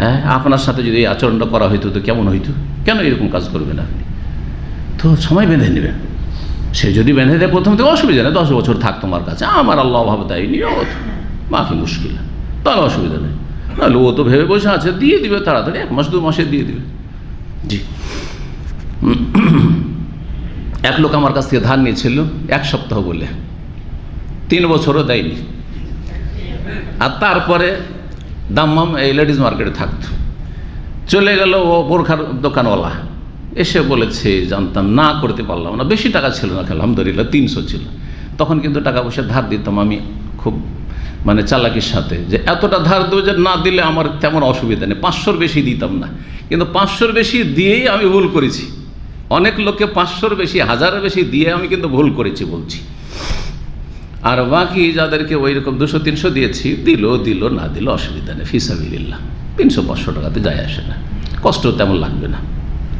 হ্যাঁ, আপনার সাথে যদি এই আচরণটা করা হইতো তো কেমন হইতো? কেন এরকম কাজ করবেন আপনি? তো সময় বেঁধে নেবেন। সে যদি বেঁধে দেয় প্রথম থেকে অসুবিধা নেই, 10 বছর থাক তোমার কাছে, আমার আল্লাহ অভাব দেয়নি, মাফি মুশকিল, তাহলে অসুবিধা নেই। নাহলে ও তো ভেবে বসে আছে, দিয়ে দিবে তাড়াতাড়ি, 1 মাস 2 মাসে দিয়ে দিবে। জি, এক লোক আমার কাছ থেকে ধার নিয়েছিল 1 সপ্তাহ বলে, 3 বছরও দেয়নি। আর তারপরে দাম্মাম এই লেডিস মার্কেটে থাকতো, চলে গেল ও বোরখার দোকানওয়ালা, এসে বলেছে জানতাম না, করতে পারলাম না, বেশি টাকা ছিল না, আলহামদুলিল্লাহ 300 ছিল। তখন কিন্তু টাকা পয়সা ধার দিতাম আমি খুব মানে চালাকির সাথে, যে এতটা ধার দেবো যে না দিলে আমার তেমন অসুবিধা নেই, 500-র বেশি দিতাম না। কিন্তু 500-র বেশি দিয়েই আমি ভুল করেছি, অনেক লোককে 500-র বেশি, 1000-এর বেশি দিয়ে আমি কিন্তু ভুল করেছি বলছি। আর বাকি যাদেরকে ওই রকম 200-300 দিয়েছি, দিল না দিল অসুবিধা নেই, ফিসাবিলিল্লাহ, 300-500 টাকাতে যায় আসে না, কষ্ট তেমন লাগবে না।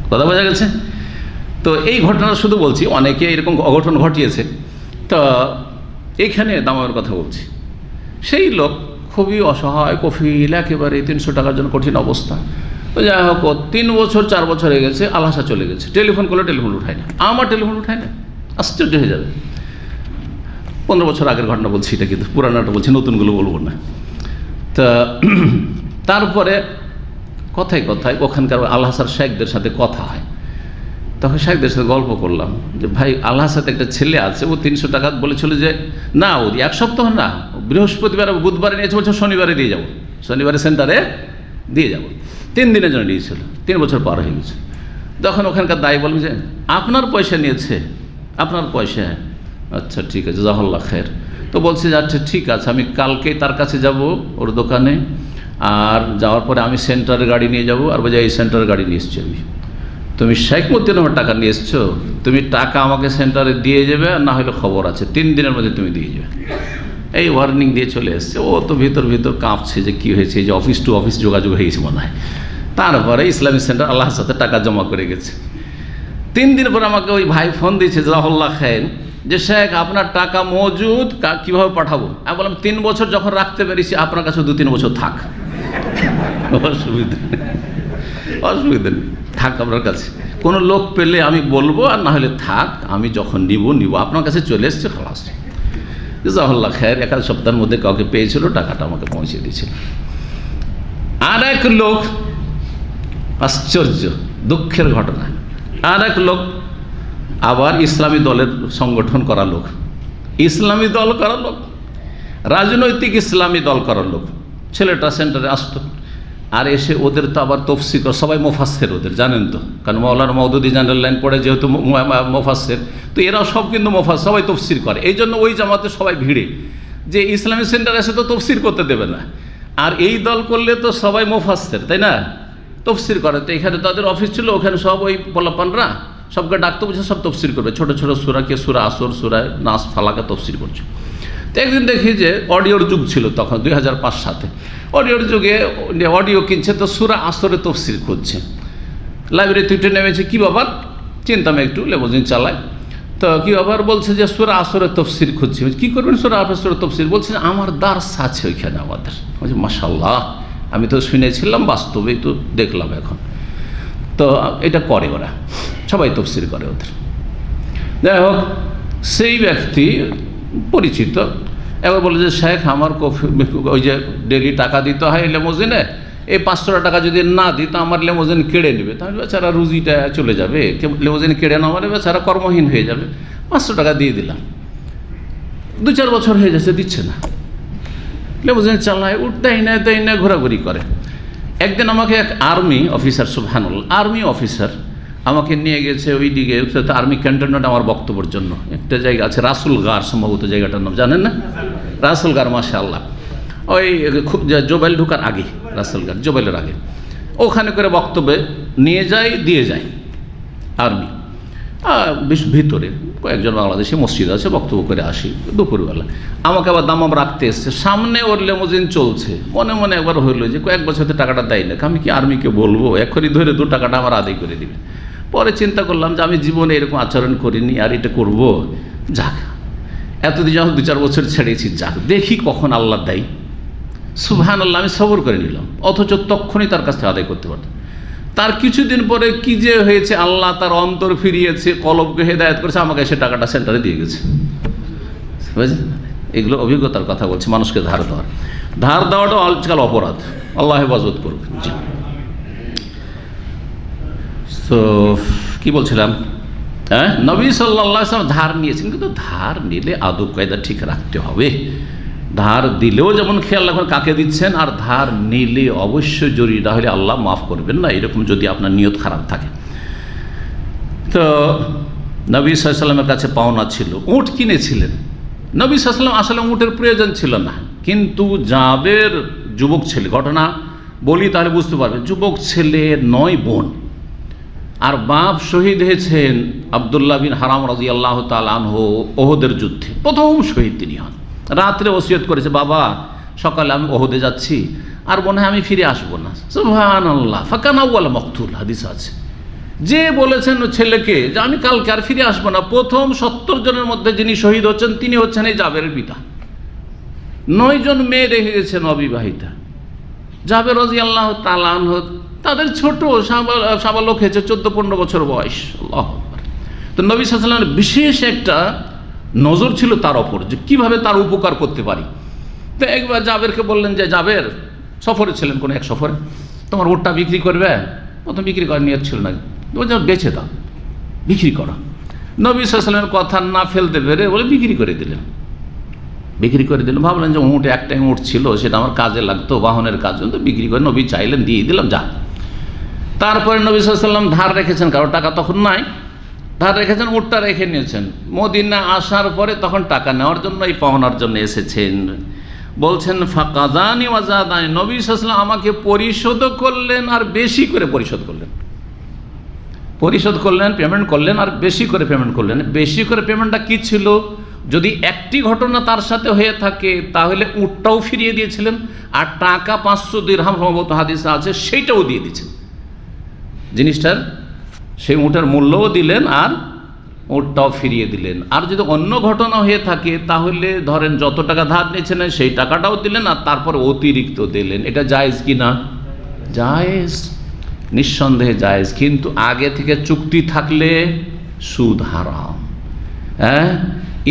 কথা বোঝা গেছে? তো এই ঘটনা শুধু বলছি, অনেকে এরকম অঘটন ঘটিয়েছে। তো এইখানে দামের কথা বলছি, সেই লোক খুবই অসহায়, কফিল একেবারে, 300 টাকার জন্য কঠিন অবস্থা। তো যাই হোক, 3 বছর 4 বছর হয়ে গেছে, আলহাসা চলে গেছে, টেলিফোন করলে টেলিফোন উঠায় না, আমার টেলিফোন উঠায় না, আশ্চর্য হয়ে যাবে। 15 বছর আগের ঘটনা বলছি এটা, কিন্তু পুরানোটা বলছি, নতুনগুলো বলবো না। তা তারপরে কথায় ওখানকার আলহাসার শেখদের সাথে কথা হয়, তখন শেখদের সাথে গল্প করলাম যে ভাই, আলহাসাতে একটা ছেলে আছে, ও 300 টাকা বলেছিল যে না, ও 1 সপ্তাহ না, বৃহস্পতিবার বুধবারে নিয়েছে, বলছে শনিবারে দিয়ে যাবো, শনিবারে সেন্টারে দিয়ে যাবো। 3 দিনের জন্য নিয়েছিল, 3 বছর পার হয়ে গেছে। তখন ওখানকার দায়ী বললেন যে আপনার পয়সা নিয়েছে, আপনার পয়সা, আচ্ছা ঠিক আছে, জাজাকাল্লাহ খায়ের। তো বলছে যে আচ্ছা ঠিক আছে, আমি কালকেই তার কাছে যাব ওর দোকানে, আর যাওয়ার পরে আমি সেন্টারের গাড়ি নিয়ে যাব। আর বলছে এই সেন্টারের গাড়ি নিয়ে এসছি আমি, তুমি শেখ মতিউর টাকা নিয়ে এসছো, তুমি টাকা আমাকে সেন্টারে দিয়ে যাবে, আর না হলে খবর আছে 3 দিনের মধ্যে তুমি দিয়ে যাবে। এই ওয়ার্নিং দিয়ে চলে এসছে। ও তো ভিতর কাঁপছে যে কী হয়েছে, যে অফিস টু অফিস যোগাযোগ হয়ে গেছে মনে হয়। তারপরে ইসলামিক সেন্টার আল্লাহর সাথে টাকা জমা করে গেছে। 3 দিন পর আমাকে ওই ভাই ফোন দিয়েছে, জাজাকাল্লাহ খায়ের, যে শেখ আপনার টাকা মজুদ, কীভাবে পাঠাবো? আমি বললাম 3 বছর যখন রাখতে পেরেছি, আপনার কাছে 2-3 বছর থাক, অসুবিধা নেই, থাক আপনার কাছে। কোনো লোক পেলে আমি বলবো, আর না হলে থাক, আমি যখন নিব আপনার কাছে চলে এসছে, খালাস। জাজাকাল্লাহ খায়ের, 1 সপ্তাহের মধ্যে কাউকে পেয়েছিল, টাকাটা আমাকে পৌঁছে দিয়েছিল। আর এক লোক, আশ্চর্য দুঃখের ঘটনা, আর এক লোক আবার ইসলামী দলের সংগঠন করা লোক, ইসলামী দল করা লোক, রাজনৈতিক ইসলামী দল করার লোক। ছেলেটা সেন্টারে আসতো, আর এসে ওদের তো আবার তফসির, সবাই মুফাসসির ওদের, জানেন তো, কারণ মাওলানা মওদুদী জেনারেল লাইন পড়ে, যেহেতু মুফাসসির, তো এরাও সব কিন্তু মুফাসসির, সবাই তফসির করে। এই জন্য ওই জামাতে সবাই ভিড়ে, যে ইসলামী সেন্টার এসে তো তফসির করতে দেবে না, আর এই দল করলে তো সবাই মুফাসসির, তাই না, তফসির করে। তো এখানে তাদের অফিস ছিল, ওখানে সব ওই পোলাপানরা সবকে ডাকতে বুঝে সব তফসির করবে, ছোটো ছোটো সূরাকে, সূরা আসর, সূরা নাস, ফালাকা তফসির করছে। তো একদিন দেখি যে অডিওর যুগ ছিল তখন, 2005 সালে অডিওর যুগে অডিও কিনছে, তো সূরা আসরে তফসির খুঁজছে। লাইব্রেরিতে উঠে নেমেছে, কী ব্যাপার, চিন্তাম একটু, লেমোজিন চালায়। তো কী ব্যাপার, বলছে যে সূরা আসরের তফসির খুঁজছি। কী করবেন সূরা আসরের তফসির? বলছে আমার দার্স আছে ওইখানে আমাদের। বলছে মাশাআল্লাহ, আমি তো শুনেছিলাম, বাস্তবেই তো দেখলাম এখন। তো এটা করে ওরা, সবাই তফসির করে ওদের। যাই হোক, সেই ব্যক্তি পরিচিত, এবার বলে যে শেখ আমার ওই যে ডেলি টাকা দিতে হয় লেমোজিনে, এই 500 টাকা যদি না দিই তো আমার লেমোজিন কেড়ে নেবে, তাহলে বেচারা রুজিটা চলে যাবে, লেমোজিন কেড়ে না মানে বেচারা কর্মহীন হয়ে যাবে। 500 টাকা দিয়ে দিলাম, 2-4 বছর হয়ে যাচ্ছে, দিচ্ছে না, লেমোজিন চালায়, উঠতেই না, ঘোরাঘুরি করে। একদিন আমাকে এক আর্মি অফিসার, সুবহানাল্লাহ, আর্মি অফিসার আমাকে নিয়ে গেছে ওই দিকে আর্মি ক্যান্টনমেন্ট আমার বক্তব্যের জন্য। একটা জায়গা আছে রাসুলগার, সম্ভবত জায়গাটার নাম জানেন না? রাসুলগার, মাশাআল্লাহ, ওই জোবাইল ঢুকার আগে, রাসুলগার জোবাইলের আগে ওখানে করে বক্তব্যে নিয়ে যায়, দিয়ে যায় আর্মি। বেশ ভিতরে কয়েকজন বাংলাদেশি মসজিদ আছে, বক্তব্য করে আসি দুপুরবেলা। আমাকে আবার দামাম রাখতে এসছে, সামনে ওর লেমোজিন চলছে। মনে মনে একবার হইলো যে কয়েক বছর হতে টাকাটা দেয় না, আমি কি আর্মিকে বলবো এখনই ধরে 2 টাকাটা আমার আদায় করে দিবে। পরে চিন্তা করলাম যে আমি জীবনে এরকম আচরণ করিনি, আর এটা করব, যাক এতদিন যখন 2-4 বছর ছেড়েছি, যাক দেখি কখন আল্লাহ দেয়। সুবহানাল্লাহ, আমি সবর করে নিলাম, অথচ তখনই তার কাছ থেকে আদায় করতে পারতাম। তার কিছুদিন পরে কি যে হয়েছে, আল্লাহ তার অন্তর ফিরিয়েছে, কলবকে হেদায়েত করেছে, আমাকে সে টাকাটা সেন্টারে দিয়ে গেছে। বুঝলেন? এগুলো অভিজ্ঞতার কথা বলছি। মানুষকে ধার দেওয়াটাও আজকাল অপরাধ, আল্লাহ হেফাজত করুক। জি, তো কি বলছিলাম? হ্যাঁ, নবী সাল্লাল্লাহু আলাইহি ওয়াসাল্লাম ধার নিয়েছেন, কিন্তু ধার নিলে আদব কায়দা ঠিক রাখতে হবে। ধার দিলেও যেমন খেয়াল রাখবেন কাকে দিচ্ছেন, আর ধার নিলে অবশ্যই জরুরি, না হলে আল্লাহ মাফ করবেন না, এরকম যদি আপনার নিয়ত খারাপ থাকে। তো নবী সাল্লাল্লাহু আলাইহি ওয়াসাল্লামের কাছে পাওনা ছিল, উট কিনেছিলেন। নবী সাল্লাল্লাহু আলাইহি ওয়াসাল্লাম আসলে উটের প্রয়োজন ছিল না, কিন্তু জাবের যুবক ছেলে, ঘটনা বলি তাহলে বুঝতে পারবেন, যুবক ছেলে 9 বোন, আর বাপ শহীদ হয়েছেন আব্দুল্লাহ বিন হারাম রাদিয়াল্লাহু তাআলা আনহু ওহদের যুদ্ধে, প্রথম শহীদ তিনি হন। রাত্রে ওসিয়ত করেছে, বাবা সকালে আমি ওহদে যাচ্ছি, আর মনে হয় আমি ফিরে আসবো না। সুবহানাল্লাহ, ফাকানা আউয়াল মাকতুল, হাদিস আছে। যে বলেছেন ছেলেকে যে আমি কালকে আর ফিরে আসবো না, প্রথম 70 জনের মধ্যে যিনি শহীদ হচ্ছেন তিনি হচ্ছেন এই জাবেরের পিতা। 9 জন মেয়ে রেখে গেছেন অবিবাহিতা। জাবের রাদিয়াল্লাহু তাআলা আনহু তাদের ছোট সাবালক হয়েছে, 14-15 বছর বয়স। আল্লাহু আকবার। তো নবী সাল্লাল্লাহু আলাইহি ওয়াসাল্লামের বিশেষ একটা নজর ছিল তার ওপর, যে কীভাবে তার উপকার করতে পারি। তো একবার জাবেরকে বললেন যে, জাবের সফরে ছিলেন কোনো এক সফরে, তোমার উটটা বিক্রি করবে? প্রথম বিক্রি করার নিয়ত ছিল না, বেচে দাও, বিক্রি করো। নবী সাল্লাল্লাহু আলাইহি ওয়াসাল্লামের কথা না ফেলতে পেরে বলে বিক্রি করে দিলেন। ভাবলেন যে উঁটে একটাই উঁট ছিল, সেটা আমার কাজে লাগতো, বাহনের কাজ, তো বিক্রি করে নবী চাইলেন, দিয়ে দিলাম, যা। তারপরে নবী সাল্লাল্লাহু আলাইহি ওয়াসাল্লাম ধার রেখেছেন, কারো টাকা তখন নাই, ধার রেখেছেন, উটটা রেখে নিয়েছেন। মদিনা আসার পরে তখন টাকা নেওয়ার জন্য, এই পাওনার জন্য এসেছেন। বলছেন ফাকাদানি ওয়াজাদানি, নবী সাল্লাল্লাহু আলাইহি ওয়াসাল্লাম আমাকে পরিশোধ করলেন, আর বেশি করে পরিশোধ করলেন। পেমেন্ট করলেন, আর বেশি করে পেমেন্ট করলেন। বেশি করে পেমেন্টটা কি ছিল? যদি একটি ঘটনা তার সাথে হয়ে থাকে তাহলে উটটাও ফিরিয়ে দিয়েছিলেন, আর টাকা 500 দিরহাম সম্ভবত হাদিসে আছে, সেইটাও দিয়ে দিয়েছেন। জিনিসটার সেই উটের মূল্যও দিলেন, আর উটটাও ফিরিয়ে দিলেন। আর যদি অন্য ঘটনা হয়ে থাকে তাহলে ধরেন যত টাকা ধার নিয়েছিলেন সেই টাকাটাও দিলেন, আর তারপরে অতিরিক্ত দিলেন। এটা জায়েজ কি না? জায়েজ, নিঃসন্দেহে জায়েজ। কিন্তু আগে থেকে চুক্তি থাকলে সুদ হারাম। হ্যাঁ,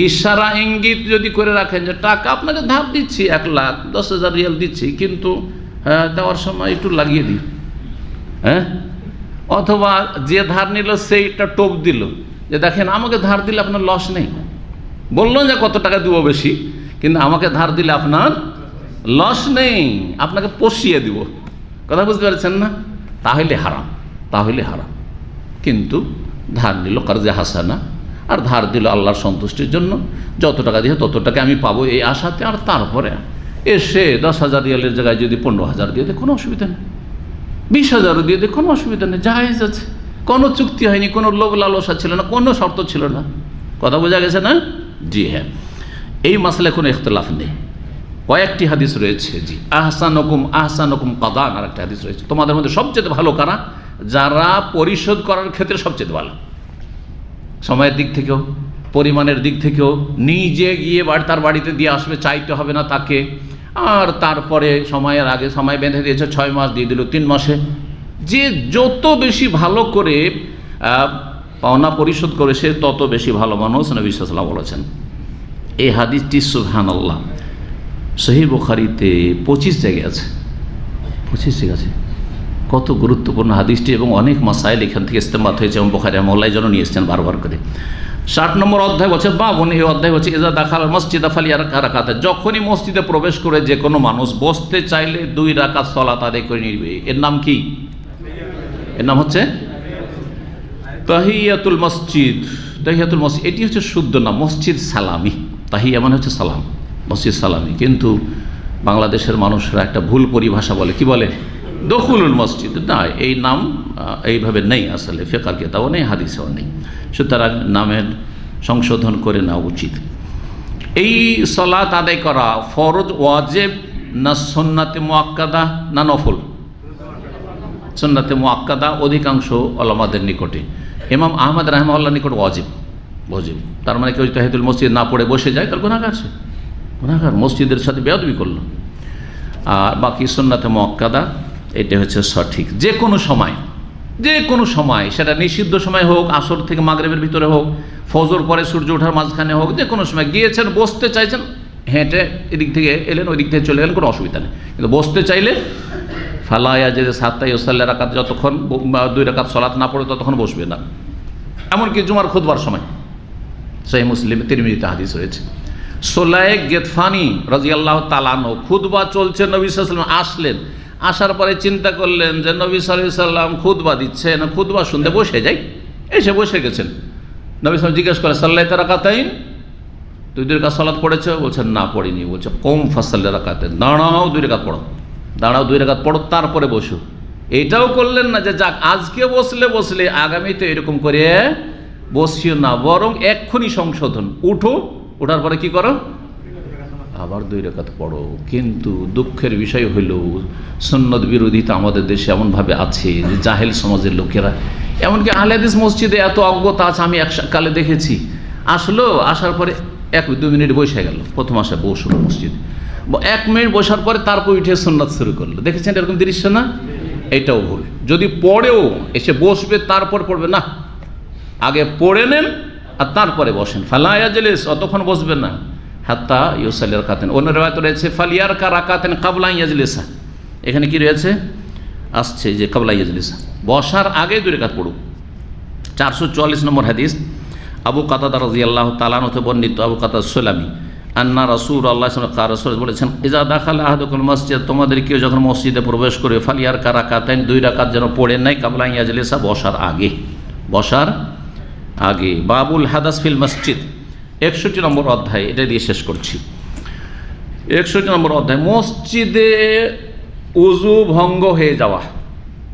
ইশারা ইঙ্গিত যদি করে রাখেন যে টাকা আপনাকে ধার দিচ্ছি, 1,10,000 রিয়াল দিচ্ছি, কিন্তু দেওয়ার সময় একটু লাগিয়ে দিই, হ্যাঁ, অথবা যে ধার নিল সেইটা টোপ দিল যে দেখেন আমাকে ধার দিলে আপনার লস নেই, বললো যে কত টাকা দিব বেশি, কিন্তু আমাকে ধার দিলে আপনার লস নেই, আপনাকে পশিয়ে দিব। কথা বুঝতে পারছেন না? তাহলে হারাম। কিন্তু ধার নিল কারজে হাসানা, আর ধার দিল আল্লাহর সন্তুষ্টির জন্য, যত টাকা দিয়ে তত টাকা আমি পাবো এই আশাতে, আর তারপরে এসে 10,000 রিয়ালের জায়গায় যদি 15,000 দিয়ে দেয় কোনো অসুবিধা নেই, 20,000 দিয়ে দেয় কোনো অসুবিধা নেই, জায়েজ আছে। কোনো চুক্তি হয়নি, কোনো লোভ লালসা ছিল না, কোনো শর্ত ছিল না। কথা বোঝা গেছে না? জি হ্যাঁ, এই মাসলায় কোনো ইখতিলাফ নেই। কয়েকটি হাদিস রয়েছে। জি, আহসানুকুম কাদান, আর একটা হাদিস রয়েছে, তোমাদের মধ্যে সবচেয়ে ভালো কারা? যারা পরিশোধ করার ক্ষেত্রে সবচেয়ে ভালো, সময়ের দিক থেকেও, পরিমাণের দিক থেকেও, নিজে গিয়ে তার বাড়িতে দিয়ে আসবে, চাইতে হবে না তাকে, আর তারপরে সময়ের আগে সময় বেঁধে দিয়েছে 6 মাস, দিয়ে দিল 3 মাসে। যে যত বেশি ভালো করে পাওনা পরিশোধ করে সে তত বেশি ভালো মানুষ, নবী সাল্লাল্লাহু আলাইহি ওয়াসাল্লাম বলেছেন। এই হাদিসটি সুবহানাল্লাহ সহিহ বুখারীতে 25 জায়গায় আছে, 25 জায়গা আছে। কত গুরুত্বপূর্ণ হাদিসটি, এবং অনেক মাসাইল এখান থেকে ইস্তেমাত হয়েছে এবং বুখারী রাহিমাহুল্লাহ যেন নিয়ে এসেছেন বারবার করে। 60 নম্বর অধ্যায় বলছে বাবুন, এই অধ্যায় হচ্ছে ইজা দাখাল মসজিদা ফালিয়ারকা রাকাত, যখনই মসজিদে প্রবেশ করে যে কোনো মানুষ বসতে চাইলে 2 রাকাত সালাত আদায় করে নিবে। এর নাম কি? এর নাম হচ্ছে তাহিয়াতুল মসজিদ। তাহিয়াতুল মসজিদ এটি হচ্ছে শুদ্ধ নাম, মসজিদ সালামি। তাহিয়া মানে হচ্ছে সালাম, মসজিদ সালামি। কিন্তু বাংলাদেশের মানুষরা একটা ভুল পরিভাষা বলে, কি বলে? দখুলুল মসজিদ। না, এই নাম এইভাবে নেই, আসলে ফিকহ কিতাবও নেই, হাদিসেও নেই। সুতরাং নামের সংশোধন করে নেওয়া উচিত। এই সালাত আদায় করা ফরজ ওয়াজিব না সুন্নাতে মুআক্কাদা না নফল? সুন্নাতে মুআক্কাদা অধিকাংশ ওলামাদের নিকটে, ইমাম আহমদ রাহিমাহুল্লাহ নিকট ওয়াজিব। ওয়াজিব তার মানে কেউ তাহিয়াতুল মসজিদ না পড়ে বসে যায় তার গুনাহগার, সে গুনাহগার, মসজিদের সাথে বেয়াদবি করলো। আর বাকি সুন্নাতে মুআক্কাদা এটা হচ্ছে সঠিক। যে কোনো সময়, যে কোনো সময়, সেটা নিষিদ্ধ সময় হোক, আসর থেকে মাগরিবের ভিতরে হোক, ফজর পরে সূর্য ওঠার মাঝখানে হোক, যে কোনো সময় গিয়েছেন, বসতে চাইছেন, হেঁটে এদিক থেকে এলেন, ওই দিক থেকে চলে গেলেন, কোনো অসুবিধা নেই। কিন্তু বসতে চাইলে ফালায়া যে 7 ইউসাল্লি রাকাত, যতক্ষণ 2 রাকাত সালাত না পড়ে ততক্ষণ বসবে না। এমনকি জুমার খুতবার সময়, সহিহ মুসলিম তিরমিজিতে হাদিস হয়েছে। সোলায়েক গেতফানি রাদিয়াল্লাহু তাআলা আনহু, খুতবা চলছে, নবী সাল্লাল্লাহু আলাইহি ওয়াসাল্লাম আসলেন, আসার পরে চিন্তা করলেন যে নবী সাল্লাল্লাহু আলাইহি ওয়াসাল্লাম খুতবা দিচ্ছেন, খুতবা শুনতে বসে যাই। এসে বসে গেছেন। নবী সাল্লাল্লাহু জিজ্ঞেস করে সাল্লাইতা রাকাতাইন, 2 রাকাত সালাত পড়েছো? বলছেন না, পড়িনি। বলছে কম ফাসাল্লি রাকাতাইন, দাঁড়াও 2 রাকাত পড়ো, দাঁড়াও 2 রাকাত পড়ো, তারপরে বসো। এটাও করলেন না যে যাক আজকে বসলে আগামীতে এরকম করে বসিও না, বরং এক্ষুনি সংশোধন, উঠো, ওঠার পরে কি করো? আবার 2 রাকাত পড়ো। কিন্তু দুঃখের বিষয় হইল সুন্নত বিরোধিতা আমাদের দেশে এমনভাবে আছে যে জাহেল সমাজের লোকেরা, এমনকি আহলে হাদিস মসজিদে এত অজ্ঞতা আছে, আমি এককালে দেখেছি, আসার পরে 1-2 মিনিট বসে গেল, প্রথম আসে বসলো মসজিদে, 1 মিনিট বসার পরে তারপর উঠে সুন্নাত শুরু করলো। দেখেছেন এরকম দৃশ্য না? এটাও ভুল। যদি পড়েও এসে বসবে তারপর পড়বে না, আগে পড়ে নেন আর তারপরে বসেন। ফালা ইয়াজলিস, অতক্ষণ বসবেন না, হাত্তা ইউসাল্লি রাকাতাইন। অন্য riwayat রয়েছে ফালিয়ারকা রাকাতাইন ক্বাবলা ইয়াজলিসা, এখানে কি রয়েছে? আসছে যে ক্বাবলা ইয়াজলিসা, বসার আগে 2 রাকাত পড়ুক। 444 নম্বর হাদিস, আবু কাতাদা রাদিয়াল্লাহু তাআলা আনহু বর্ণিত, আবু কাতাদা সুলামি, আন্না রাসূলুল্লাহ সাল্লাল্লাহু আলাইহি ওয়াসাল্লাম বলেছেন, ইজা দাখালা আহাদুকুল মসজিদ, তোমাদের কেউ যখন মসজিদে প্রবেশ করে, ফালিয়ারকা রাকাতাইন, 2 রাকাত যেন পড়ে নেয়, ক্বাবলা ইয়াজলিসা, বসার আগে, বসার আগে। বাবুল হাদাস ফিল মসজিদ, 61 নম্বর অধ্যায়, এটা দিয়ে শেষ করছি। 61 নম্বর অধ্যায়, মসজিদে উযু ভঙ্গ হয়ে যাওয়া।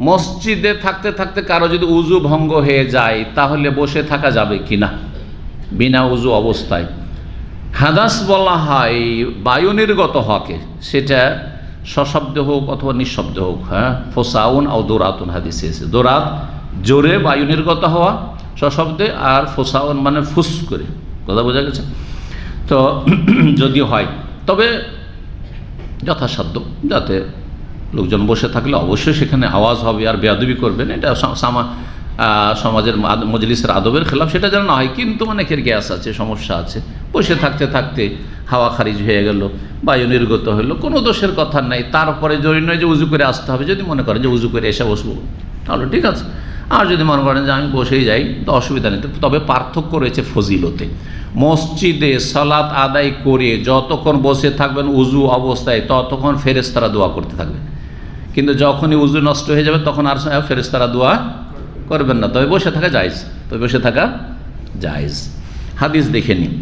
মসজিদে থাকতে থাকতে কারো যদি উযু ভঙ্গ হয়ে যায় তাহলে বসে থাকা যাবে কিনা বিনা উযু অবস্থায়? হাদাস বলা হয় বায়ু নির্গত হওয়াকে, সেটা সশব্দ হোক অথবা নিঃশব্দ হোক। হ্যাঁ, ফোসাউন আও দোরাতুন হাদিসে এসে, দোরাত জোরে বায়ু নির্গত হওয়া সশব্দে, আর ফোসাউন মানে ফুস করে, কথা বোঝা গেছে? তো যদি হয় তবে যথাসাধ্য, যাতে লোকজন বসে থাকলে অবশ্যই সেখানে আওয়াজ হবে আর বেয়াদবি করবেন, এটা সমাজের মজলিসের আদবের খেলাফ, সেটা যেন না হয়। কিন্তু অনেকের গ্যাস আছে, সমস্যা আছে, বসে থাকতে থাকতে হাওয়া খারিজ হয়ে গেল, বায়ু নির্গত হলো, কোনো দোষের কথা নেই। তারপরে জরুরি নয় যে উজু করে আসতে হবে, যদি মনে করেন যে উজু করে এসে বসবো তাহলে ঠিক আছে, আর যদি মনে করেন যে আমি বসেই যাই তো অসুবিধা নেই। তবে পার্থক্য রয়েছে ফজিলতে। মসজিদে সালাত আদায় করে যতক্ষণ বসে থাকবেন উজু অবস্থায় ততক্ষণ ফেরেশতারা দোয়া করতে থাকবে, কিন্তু যখনই উজু নষ্ট হয়ে যাবে তখন আর ফেরেশতারা দোয়া করবেন না, তবে বসে থাকা জায়েজ, তবে বসে থাকা জায়েজ। হাদিস দেখে নিন,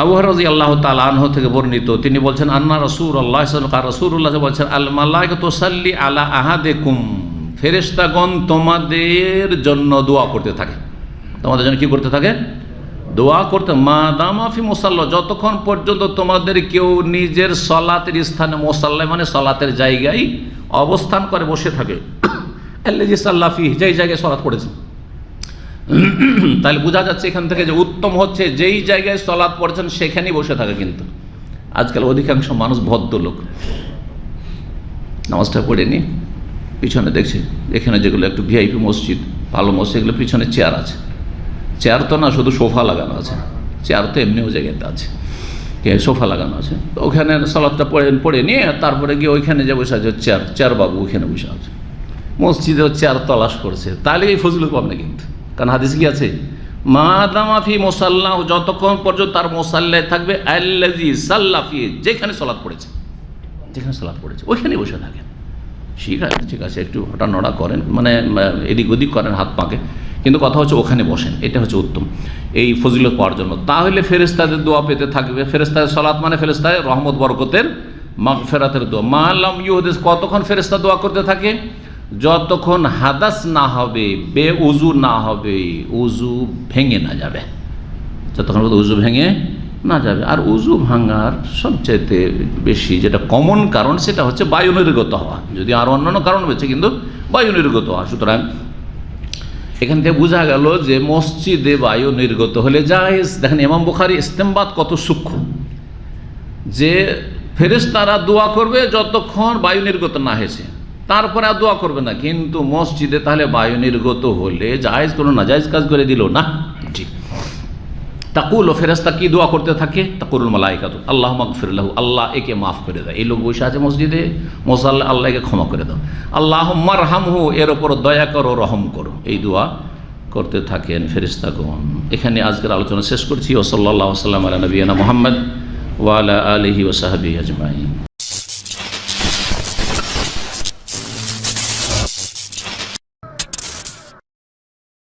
আবু হুরায়রা রাদিয়াল্লাহু তাআলা আনহু থেকে বর্ণিত, তিনি বলছেন আন্না রাসূলুল্লাহ সাল্লাল্লাহু আলাইহি ওয়াসাল্লাম বলছেন, আল মালাইকাতু তুসাল্লি আলা আহাদিকুম, ফেরেশতাগণ তোমাদের জন্য দোয়া করতে থাকে। তোমাদের জন্য কি করতে থাকে? দোয়া করতে। মা দামা ফি মুসাল্লা, যতক্ষণ পর্যন্ত তোমাদের কেউ নিজের সলাতের স্থানে, মুসাল্লায় মানে সলাতের জায়গায় অবস্থান করে বসে থাকে, আল্লাযী সাল্লা ফিহি, যেই জায়গায় সলাত পড়েছে। তাহলে বোঝা যাচ্ছে এখান থেকে যে উত্তম হচ্ছে যেই জায়গায় সলাত পড়ছেন সেখানেই বসে থাকে। কিন্তু আজকাল অধিকাংশ মানুষ ভদ্রলোক, নামাজটা পড়েনি, পিছনে দেখছি এখানে যেগুলো একটু ভিআইপি মসজিদ, ভালো মসজিদ, এগুলো পিছনে চেয়ার আছে, চেয়ার তো না শুধু সোফা লাগানো আছে, চেয়ার তো এমনিও জায়গাতে আছে, সোফা লাগানো আছে, তো ওখানে সালাদটা পড়ে নিয়ে তারপরে গিয়ে ওইখানে যে বসে আছে চেয়ার বাবু ওইখানে বসে আছে, মসজিদেও চেয়ার তলাশ করছে, তাহলে এই ফজিলত পাবে না কিন্তু। কারণ হাদিস কি আছে, মা দামাফি মোসাল্লাহ, যতক্ষণ পর্যন্ত তার মোসাল্লায় থাকবে আল্লাযী সাল্লাফি, যেখানে সালাত পড়েছে ওইখানে বসে থাকেন। ঠিক আছে একটু হটানড়া করেন, মানে এদিক ওদিক করেন হাত পাকে, কিন্তু কথা হচ্ছে ওখানে বসেন, এটা হচ্ছে উত্তম এই ফজিলত পাওয়ার জন্য। তাহলে ফেরেশতাদের দোয়া পেতে থাকবে। ফেরেশতাদের সালাত মানে ফেরেশতাদের রহমত বরকতের মাগফিরাতের দোয়া। মা লাম ইউহদিস, কতক্ষণ ফেরেশতা দোয়া করতে থাকে, যতক্ষণ হাদাস না হবে, বেউজু না হবে, উজু ভেঙে না যাবে, যতক্ষণ উজু ভেঙে না যাবে। আর উজু ভাঙার সবচাইতে বেশি যেটা কমন কারণ সেটা হচ্ছে বায়ু নির্গত হওয়া, যদি আরও অন্যান্য কারণ রয়েছে কিন্তু বায়ু নির্গত হওয়া। সুতরাং এখান থেকে বোঝা গেল যে মসজিদে বায়ু নির্গত হলে জায়েজ। দেখেন ইমাম বুখারী ইস্তেমবাত কত সূক্ষ্ম, যে ফেরেশতারা দোয়া করবে যতক্ষণ বায়ু নির্গত না হয়েছে, তারপরে আর দোয়া করবে না। কিন্তু মসজিদে তাহলে বায়ু নির্গত হলে জায়েজ কোনো নাজায়েজ কাজ করে দিল না। ঠিক তাকুল ও ফেরেশতা কি দোয়া করতে থাকে, তাকুলুল মালাইকাতু আল্লাহ মাগফির লাহু, আল্লাহ একে মাফ করে দাও। এই লোক বসে আছে মসজিদে মুসাল্লা, আল্লাহ একে ক্ষমা করে দাও। আল্লাহুম্মা আরহামহু, এর ওপর দয়া করো রহম করো, এই দোয়া করতে থাকেন ফেরেশতাগণ। এখানে আজকের আলোচনা শেষ করছি। ও সাল্লাল্লাহু আলা নবিয়িনা মুহাম্মদ ওয়া আলা আলিহি ওয়া সাহবিহি আজমাইন।